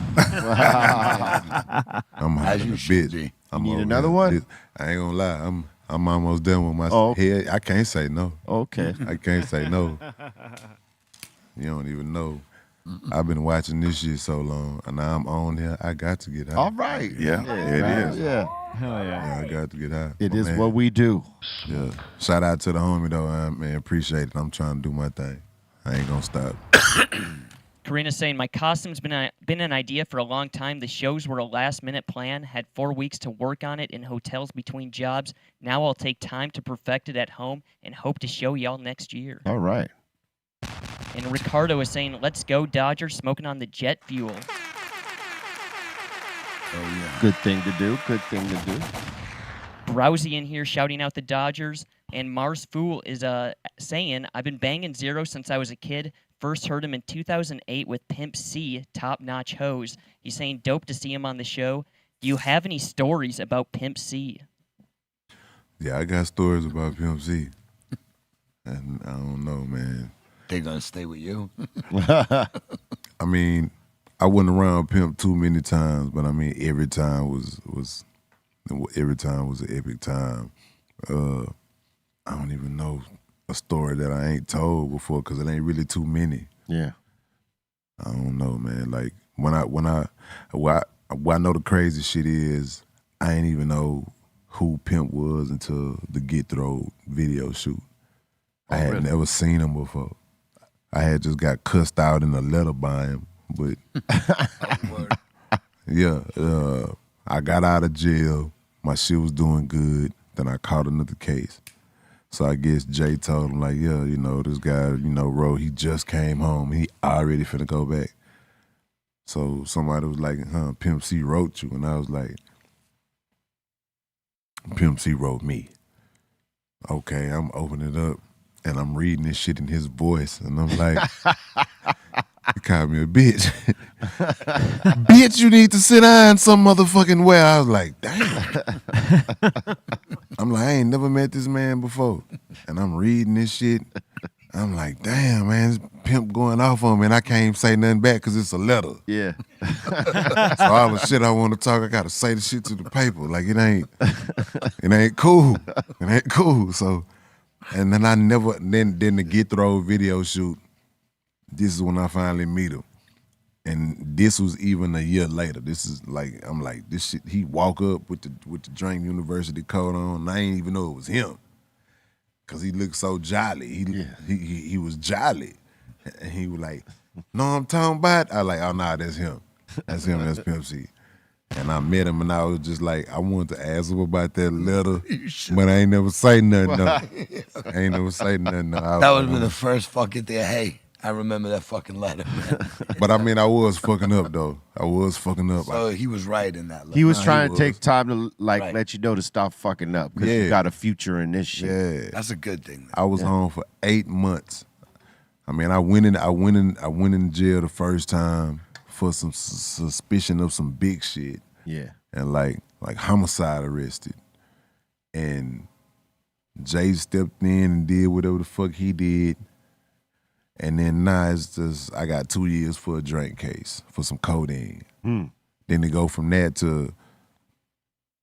B: I'm hot
G: As
B: in
G: you
B: a
G: should
B: bitch.
G: be.
B: I'm
C: You need
B: over
C: another
B: here.
C: one?
B: I ain't gonna lie. I'm almost done with my head. I can't say no.
C: Okay.
B: I can't say no. You don't even know. I've been watching this shit so long, and now I'm on here. I got to get high.
C: All right.
B: Yeah, it is.
C: Yeah.
D: Hell yeah.
B: Yeah, I got to get high.
C: It
B: My
C: is
B: man.
C: what we do.
B: Yeah. Shout out to the homie though, man. Appreciate it. I'm trying to do my thing. I ain't gonna stop.
E: Karina's saying, my costume's been an idea for a long time. The shows were a last-minute plan. Had 4 weeks to work on it in hotels between jobs. Now I'll take time to perfect it at home and hope to show y'all next year.
C: All right.
E: And Ricardo is saying, let's go Dodgers, smoking on the jet fuel.
G: Oh, yeah.
C: Good thing to do. Good thing to do.
E: Browsy in here shouting out the Dodgers. And Mars Fool is saying, I've been banging Zero since I was a kid. First heard him in 2008 with Pimp C, Top Notch Hose. He's saying, dope to see him on the show. Do you have any stories about Pimp C?
B: Yeah, I got stories about Pimp C. And I don't know, man.
G: They gonna stay with you?
B: I mean, I wasn't around Pimp too many times, but I mean, every time was an epic time. I don't even know a story that I ain't told before because it ain't really too many.
C: Yeah.
B: I don't know, man. Like what I know the crazy shit is I ain't even know who Pimp was until the Get Throw video shoot. I had never seen him before. I had just got cussed out in a letter by him, but yeah, I got out of jail. My shit was doing good. Then I caught another case. So I guess Jay told him, like, yeah, you know, this guy, you know, Ro, he just came home. He already finna go back. So somebody was like, Pimp C wrote you. And I was like, Pimp C wrote me. Okay, I'm opening it up. And I'm reading this shit in his voice. And I'm like, he called me a bitch. Bitch, you need to sit down some motherfucking way. I was like, damn. I'm like, I ain't never met this man before. And I'm reading this shit. I'm like, damn, man, this Pimp going off on me. And I can't even say nothing back because it's a letter.
C: Yeah.
B: So all the shit I want to talk, I got to say the shit to the paper. Like, it ain't cool. It ain't cool. So, and then then the Get Throw video shoot, this is when I finally meet him. And this was even a year later. This is like, I'm like, this shit, he walk up with the Drink University coat on, and I ain't even know it was him. Cause he looked so jolly. He was jolly. And he was like, know what I'm talking about? I was like, oh nah, that's him. That's him, that's Pimp C. And I met him and I was just like, I wanted to ask him about that letter, but I ain't never say nothing. No. I ain't never say nothing. No.
G: That would have been the first fucking thing. Hey, I remember that fucking letter, man.
B: But I mean, I was fucking up though. I was fucking up.
G: So he was right in that letter.
C: He was trying to take time to let you know to stop fucking up because
B: Yeah.
C: you got a future in this shit.
B: Yeah,
G: That's a good thing.
B: I was home for 8 months. I mean, I went in jail the first time for some suspicion of some big shit.
C: Yeah.
B: And like homicide arrested. And Jay stepped in and did whatever the fuck he did. And then now it's just, I got 2 years for a drink case for some codeine. Then to go from that to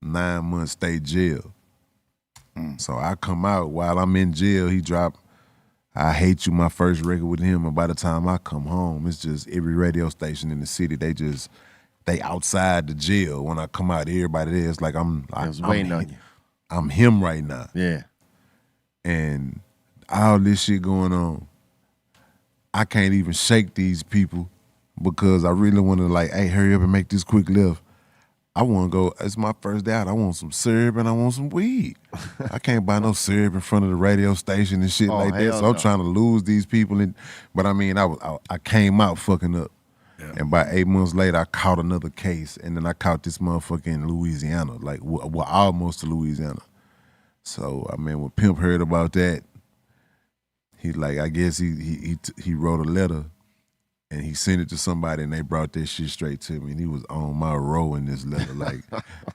B: 9-month state jail. So I come out while I'm in jail. He dropped I Hate You, my first record with him. And by the time I come home, it's just every radio station in the city. They outside the jail. When I come out, everybody there, it's like I'm
C: waiting on you.
B: I'm him right now.
C: Yeah.
B: And all this shit going on, I can't even shake these people because I really want to like, hey, hurry up and make this quick left. I want to go, it's my first day out. I want some syrup and I want some weed. I can't buy no syrup in front of the radio station and shit like that. So I'm trying to lose these people. But I mean, I came out fucking up. Yeah. And by 8 months later, I caught another case. And then I caught this motherfucker in Louisiana, like well, almost to Louisiana. So, I mean, when Pimp heard about that, he like, I guess he wrote a letter and he sent it to somebody and they brought that shit straight to me. And he was on my row in this letter. Like,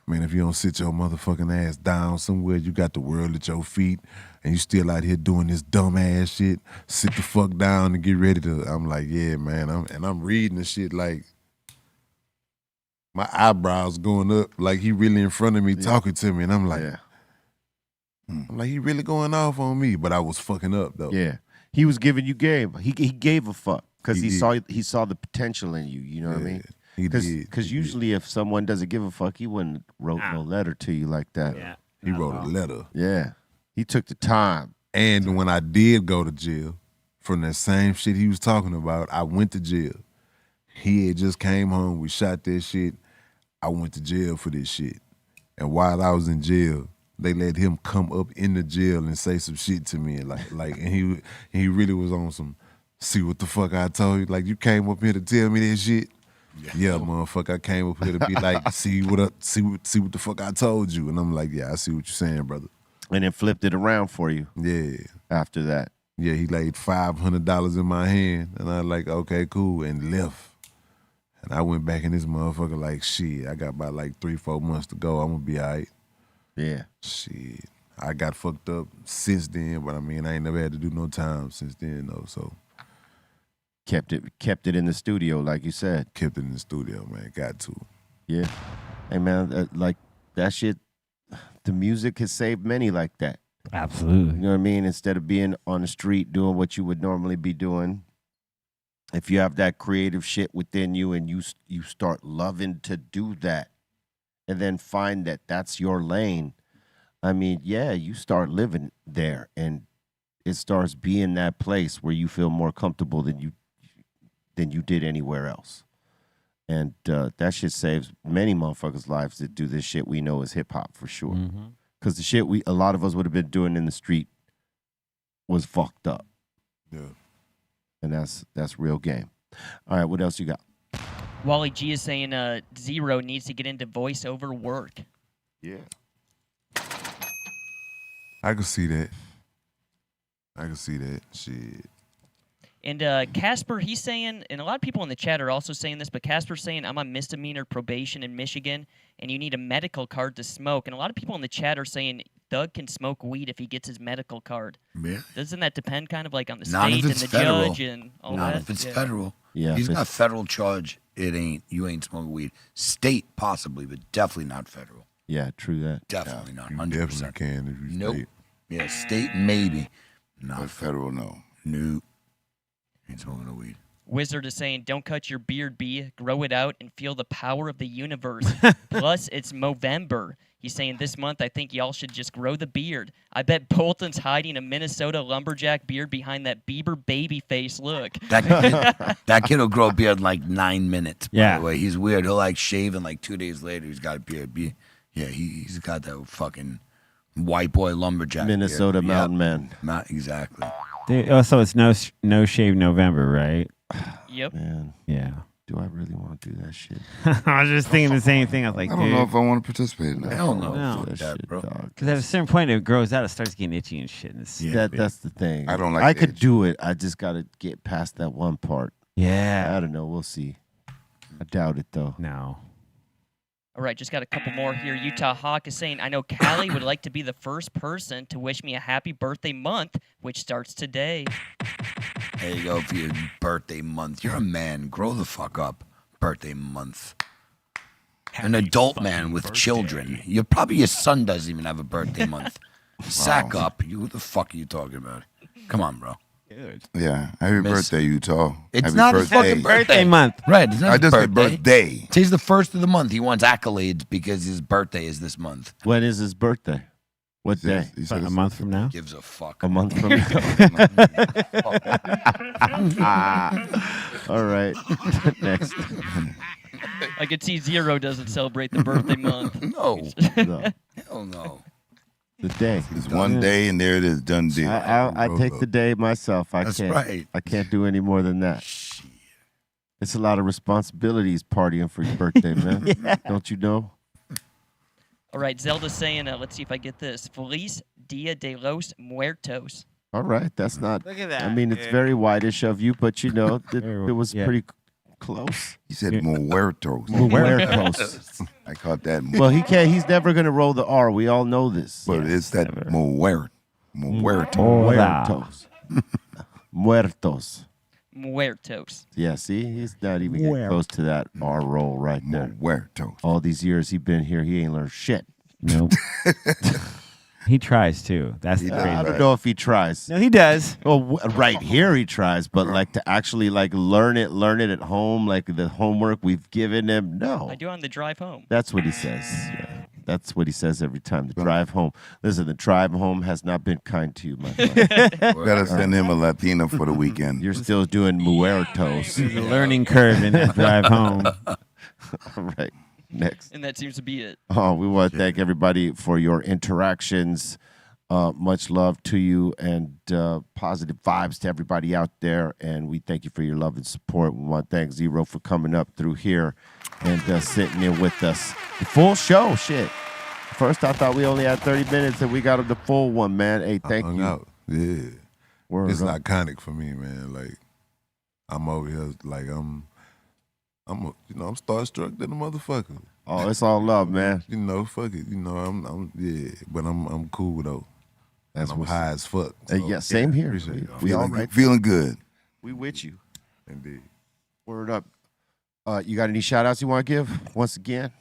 B: man, if you don't sit your motherfucking ass down somewhere, you got the world at your feet and you still out here doing this dumb ass shit, sit the fuck down and get ready to. I'm like, yeah, man. I'm reading the shit like my eyebrows going up. Like he really in front of me talking to me. And I'm like, I'm like, he really going off on me. But I was fucking up though.
C: Yeah. He was giving you game. He gave a fuck. Because he saw the potential in you, you know what I mean?
B: He did.
C: Because usually if someone doesn't give a fuck, he wouldn't wrote no letter to you like that.
B: Yeah, he wrote a letter.
C: Yeah. He took the time.
B: And when I did go to jail, from that same shit he was talking about, I went to jail. He had just came home, we shot that shit. I went to jail for this shit. And while I was in jail, they let him come up in the jail and say some shit to me. And he really was on some, see what the fuck I told you? Like, you came up here to tell me that shit? Yeah, motherfucker, I came up here to be like, see what the fuck I told you. And I'm like, yeah, I see what you're saying, brother.
C: And then flipped it around for you.
B: Yeah.
C: After that.
B: Yeah, he laid $500 in my hand. And I was like, okay, cool, and left. And I went back in this motherfucker like, shit, I got about like 3-4 months to go. I'm gonna be all right.
C: Yeah.
B: Shit. I got fucked up since then, but I mean, I ain't never had to do no time since then, though, so.
C: Kept it in the studio, like you said.
B: Kept it in the studio, man. Got to.
C: Yeah. Hey, man, like that shit, the music has saved many like that.
D: Absolutely.
C: You know what I mean? Instead of being on the street doing what you would normally be doing, if you have that creative shit within you and you start loving to do that and then find that that's your lane, I mean, yeah, you start living there and it starts being that place where you feel more comfortable than you did anywhere else. And that shit saves many motherfuckers' lives that do this shit we know as hip-hop for sure. Because the shit a lot of us would have been doing in the street was fucked up.
B: Yeah.
C: And that's real game. All right, what else you got?
E: Wally G is saying Zero needs to get into voiceover work.
C: Yeah.
B: I can see that. Shit.
E: And Casper, he's saying, and a lot of people in the chat are also saying this, but Casper's saying, I'm on misdemeanor probation in Michigan, and you need a medical card to smoke. And a lot of people in the chat are saying Doug can smoke weed if he gets his medical card.
G: Yeah.
E: Doesn't that depend kind of like on the
G: Not
E: state
G: if
E: and
G: it's
E: the
G: federal.
E: judge and all that?
G: Not if it's federal.
C: Yeah,
G: He's
C: if
G: got
C: it's-
G: federal charge. You ain't smoking weed. State possibly, but definitely not federal.
C: Yeah, true that.
G: Definitely not.
B: You
G: 100%.
B: definitely can if you
G: Nope.
B: state.
G: Yeah, state maybe. Not
F: But federal, no.
G: Nope. Ain't smoking no weed.
E: Wizard is saying, don't cut your beard, B. Grow it out and feel the power of the universe. Plus, it's Movember. He's saying, this month, I think y'all should just grow the beard. I bet Bolton's hiding a Minnesota lumberjack beard behind that Bieber baby face look.
G: That kid will grow a beard in like 9 minutes, by
D: Yeah.
G: the way. He's weird. He'll like shave and like 2 days later he's got a beard. Yeah, he's got that fucking white boy lumberjack
C: Minnesota
G: beard.
C: mountain man.
G: Not exactly.
D: So it's no shave November, right?
E: Yep.
C: Man,
D: Yeah.
C: do I really want to do that shit?
D: I was just thinking the same thing. I was like,
F: I don't know if I want to participate in that.
G: Hell no.
D: No.
G: Fuck that,
C: shit,
G: bro.
C: dog.
D: because at a certain point it grows out, it starts getting itchy and shit. And it's
C: That's the thing.
F: I don't like
C: I
F: the
C: could
F: itch.
C: do it. I just got to get past that one part.
D: yeah.
C: I don't know. We'll see. I doubt it though.
D: No.
E: All right, just got a couple more here. Utah Hawk is saying, I know Callie would like to be the first person to wish me a happy birthday month, which starts today.
G: There you go for your birthday month. You're a man. Grow the fuck up. Birthday month. an adult man with children. Your son doesn't even have a birthday month. Sack up. What the fuck are you talking about? Come on, bro.
F: Yeah, happy birthday, Utah.
G: It's
F: happy
G: not his fucking birthday
D: month.
G: Right, it's not
F: I
G: his
F: just said
G: birthday.
F: birthday.
G: Today's the first of the month. He wants accolades because his birthday is this month.
C: When is his birthday? What day?
D: A month from now?
G: Gives a fuck.
C: A month from now. All right. Next.
E: I could see Zero doesn't celebrate the birthday month.
G: No.
C: No.
G: Hell no.
C: The day.
F: It's one day and there it is, done deal.
C: I take the day myself.
F: That's
C: can't.
F: right.
C: I can't do any more than that. It's a lot of responsibilities partying for your birthday, man.
D: Yeah.
C: Don't you know?
E: All right, Zelda's saying, let's see if I get this. Feliz Dia de los Muertos.
C: All right, that's not.
D: Look at that,
C: I mean, it's
D: dude.
C: very whitish of you, but you know, it was
D: Yeah.
C: pretty close.
F: He said muertos.
C: Muertos.
F: I caught that.
C: Well, he can't. He's never gonna roll the R. We all know this.
F: But it's that muertos.
C: Muertos. Muertos.
E: Muertos.
C: Yeah, see, he's not even getting close to that R roll right there.
F: Muertos.
C: All these years he been here, he ain't learned shit.
D: Nope. He tries too. That's the crazy.
C: I don't know if he tries.
D: No, he does.
C: Well, right here he tries, but like to actually like learn it at home, like the homework we've given him. No,
E: I do on the drive home.
C: that's what he says. Yeah. That's what he says every time. The drive home. Listen, the drive home has not been kind to you, my friend.
F: Gotta send him a Latina for the weekend.
C: You're still doing muertos.
D: There's a learning curve in that drive home.
C: All right. Next.
E: And that seems to be it.
C: Oh, we want to thank everybody for your interactions. Much love to you and positive vibes to everybody out there. And we thank you for your love and support. We want to thank Zero for coming up through here and sitting in with us. The full show, shit. First, I thought we only had 30 minutes and we got the full one, man. Hey, thank you.
B: Out. Yeah.
C: Word
B: It's
C: up.
B: iconic for me, man. Like, I'm over here, like, I'm starstruck than a motherfucker.
C: Oh, it's all love, man.
B: You know, fuck it. You know, yeah, but I'm cool though.
C: That's
B: I'm
C: what's
B: high as fuck.
C: yeah, same here.
B: Appreciate it.
C: We all right.
F: Feeling good.
C: We with you.
B: Indeed.
C: Word up. You got any shout outs you want to give once again?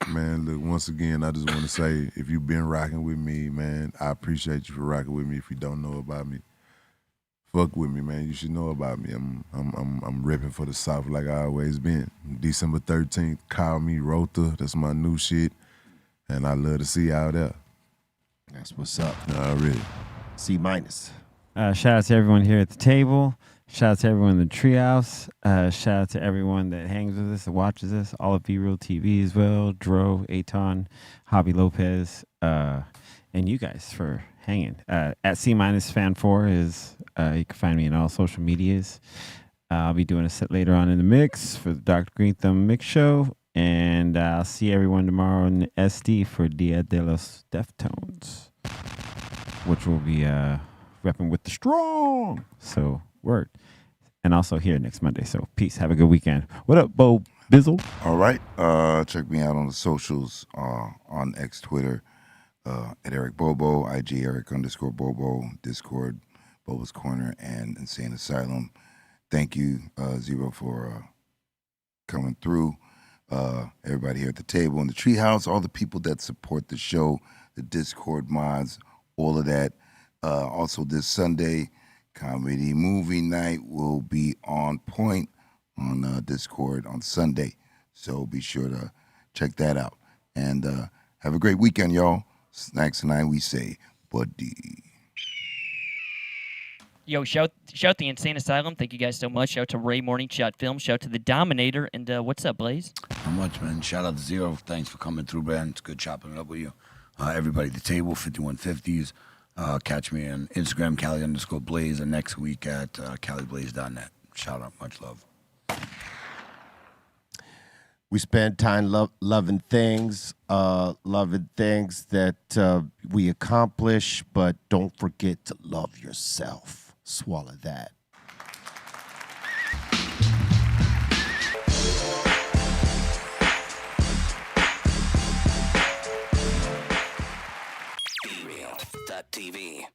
B: Man, look, once again, I just want to say, if you've been rocking with me, man, I appreciate you for rocking with me. If you don't know about me, fuck with me, man. You should know about me. I'm ripping for the South like I always been. December 13th, call me Rotha. That's my new shit. And I love to see y'all there.
C: That's what's up.
B: Already.
C: C minus.
D: Shout out to everyone here at the table. Shout out to everyone in the treehouse. Shout out to everyone that hangs with us and watches us. All of B-Real TV as well. Dro, Aton, Hobby Lopez, and you guys for hanging. At C-Fan4 is, you can find me in all social medias. I'll be doing a set later on in the mix for the Dr. Greenthumb Mix Show. And I'll see everyone tomorrow in the SD for Dia de los Deftones, which will be repping with the strong. So, word. And also here next Monday. So, peace. Have a good weekend. What up, Bo Bizzle?
F: All right. Check me out on the socials on X, Twitter, at Eric Bobo, IG Eric_Bobo, Discord, Bobo's Corner, and Insane Asylum. Thank you, Zero, for coming through. Everybody here at the table in the treehouse, all the people that support the show, the Discord mods, all of that. Also this Sunday, comedy movie night will be on point on Discord on Sunday. So be sure to check that out. And have a great weekend, y'all. Snacks and I, we say, buddy.
E: Yo, shout the Insane Asylum. Thank you guys so much. Shout to Ray Morning Shot Film. Shout to the Dominator. And what's up, Blaze?
G: Not much, man. Shout out to Zero. Thanks for coming through, man. It's good chopping it up with you. Everybody at the table, 5150s. Catch me on Instagram, Cali_Blaze, and next week at CaliBlaze.net. Shout out. Much love.
C: We spend time loving things that we accomplish, but don't forget to love yourself. Swallow that.
P: BeReal.tv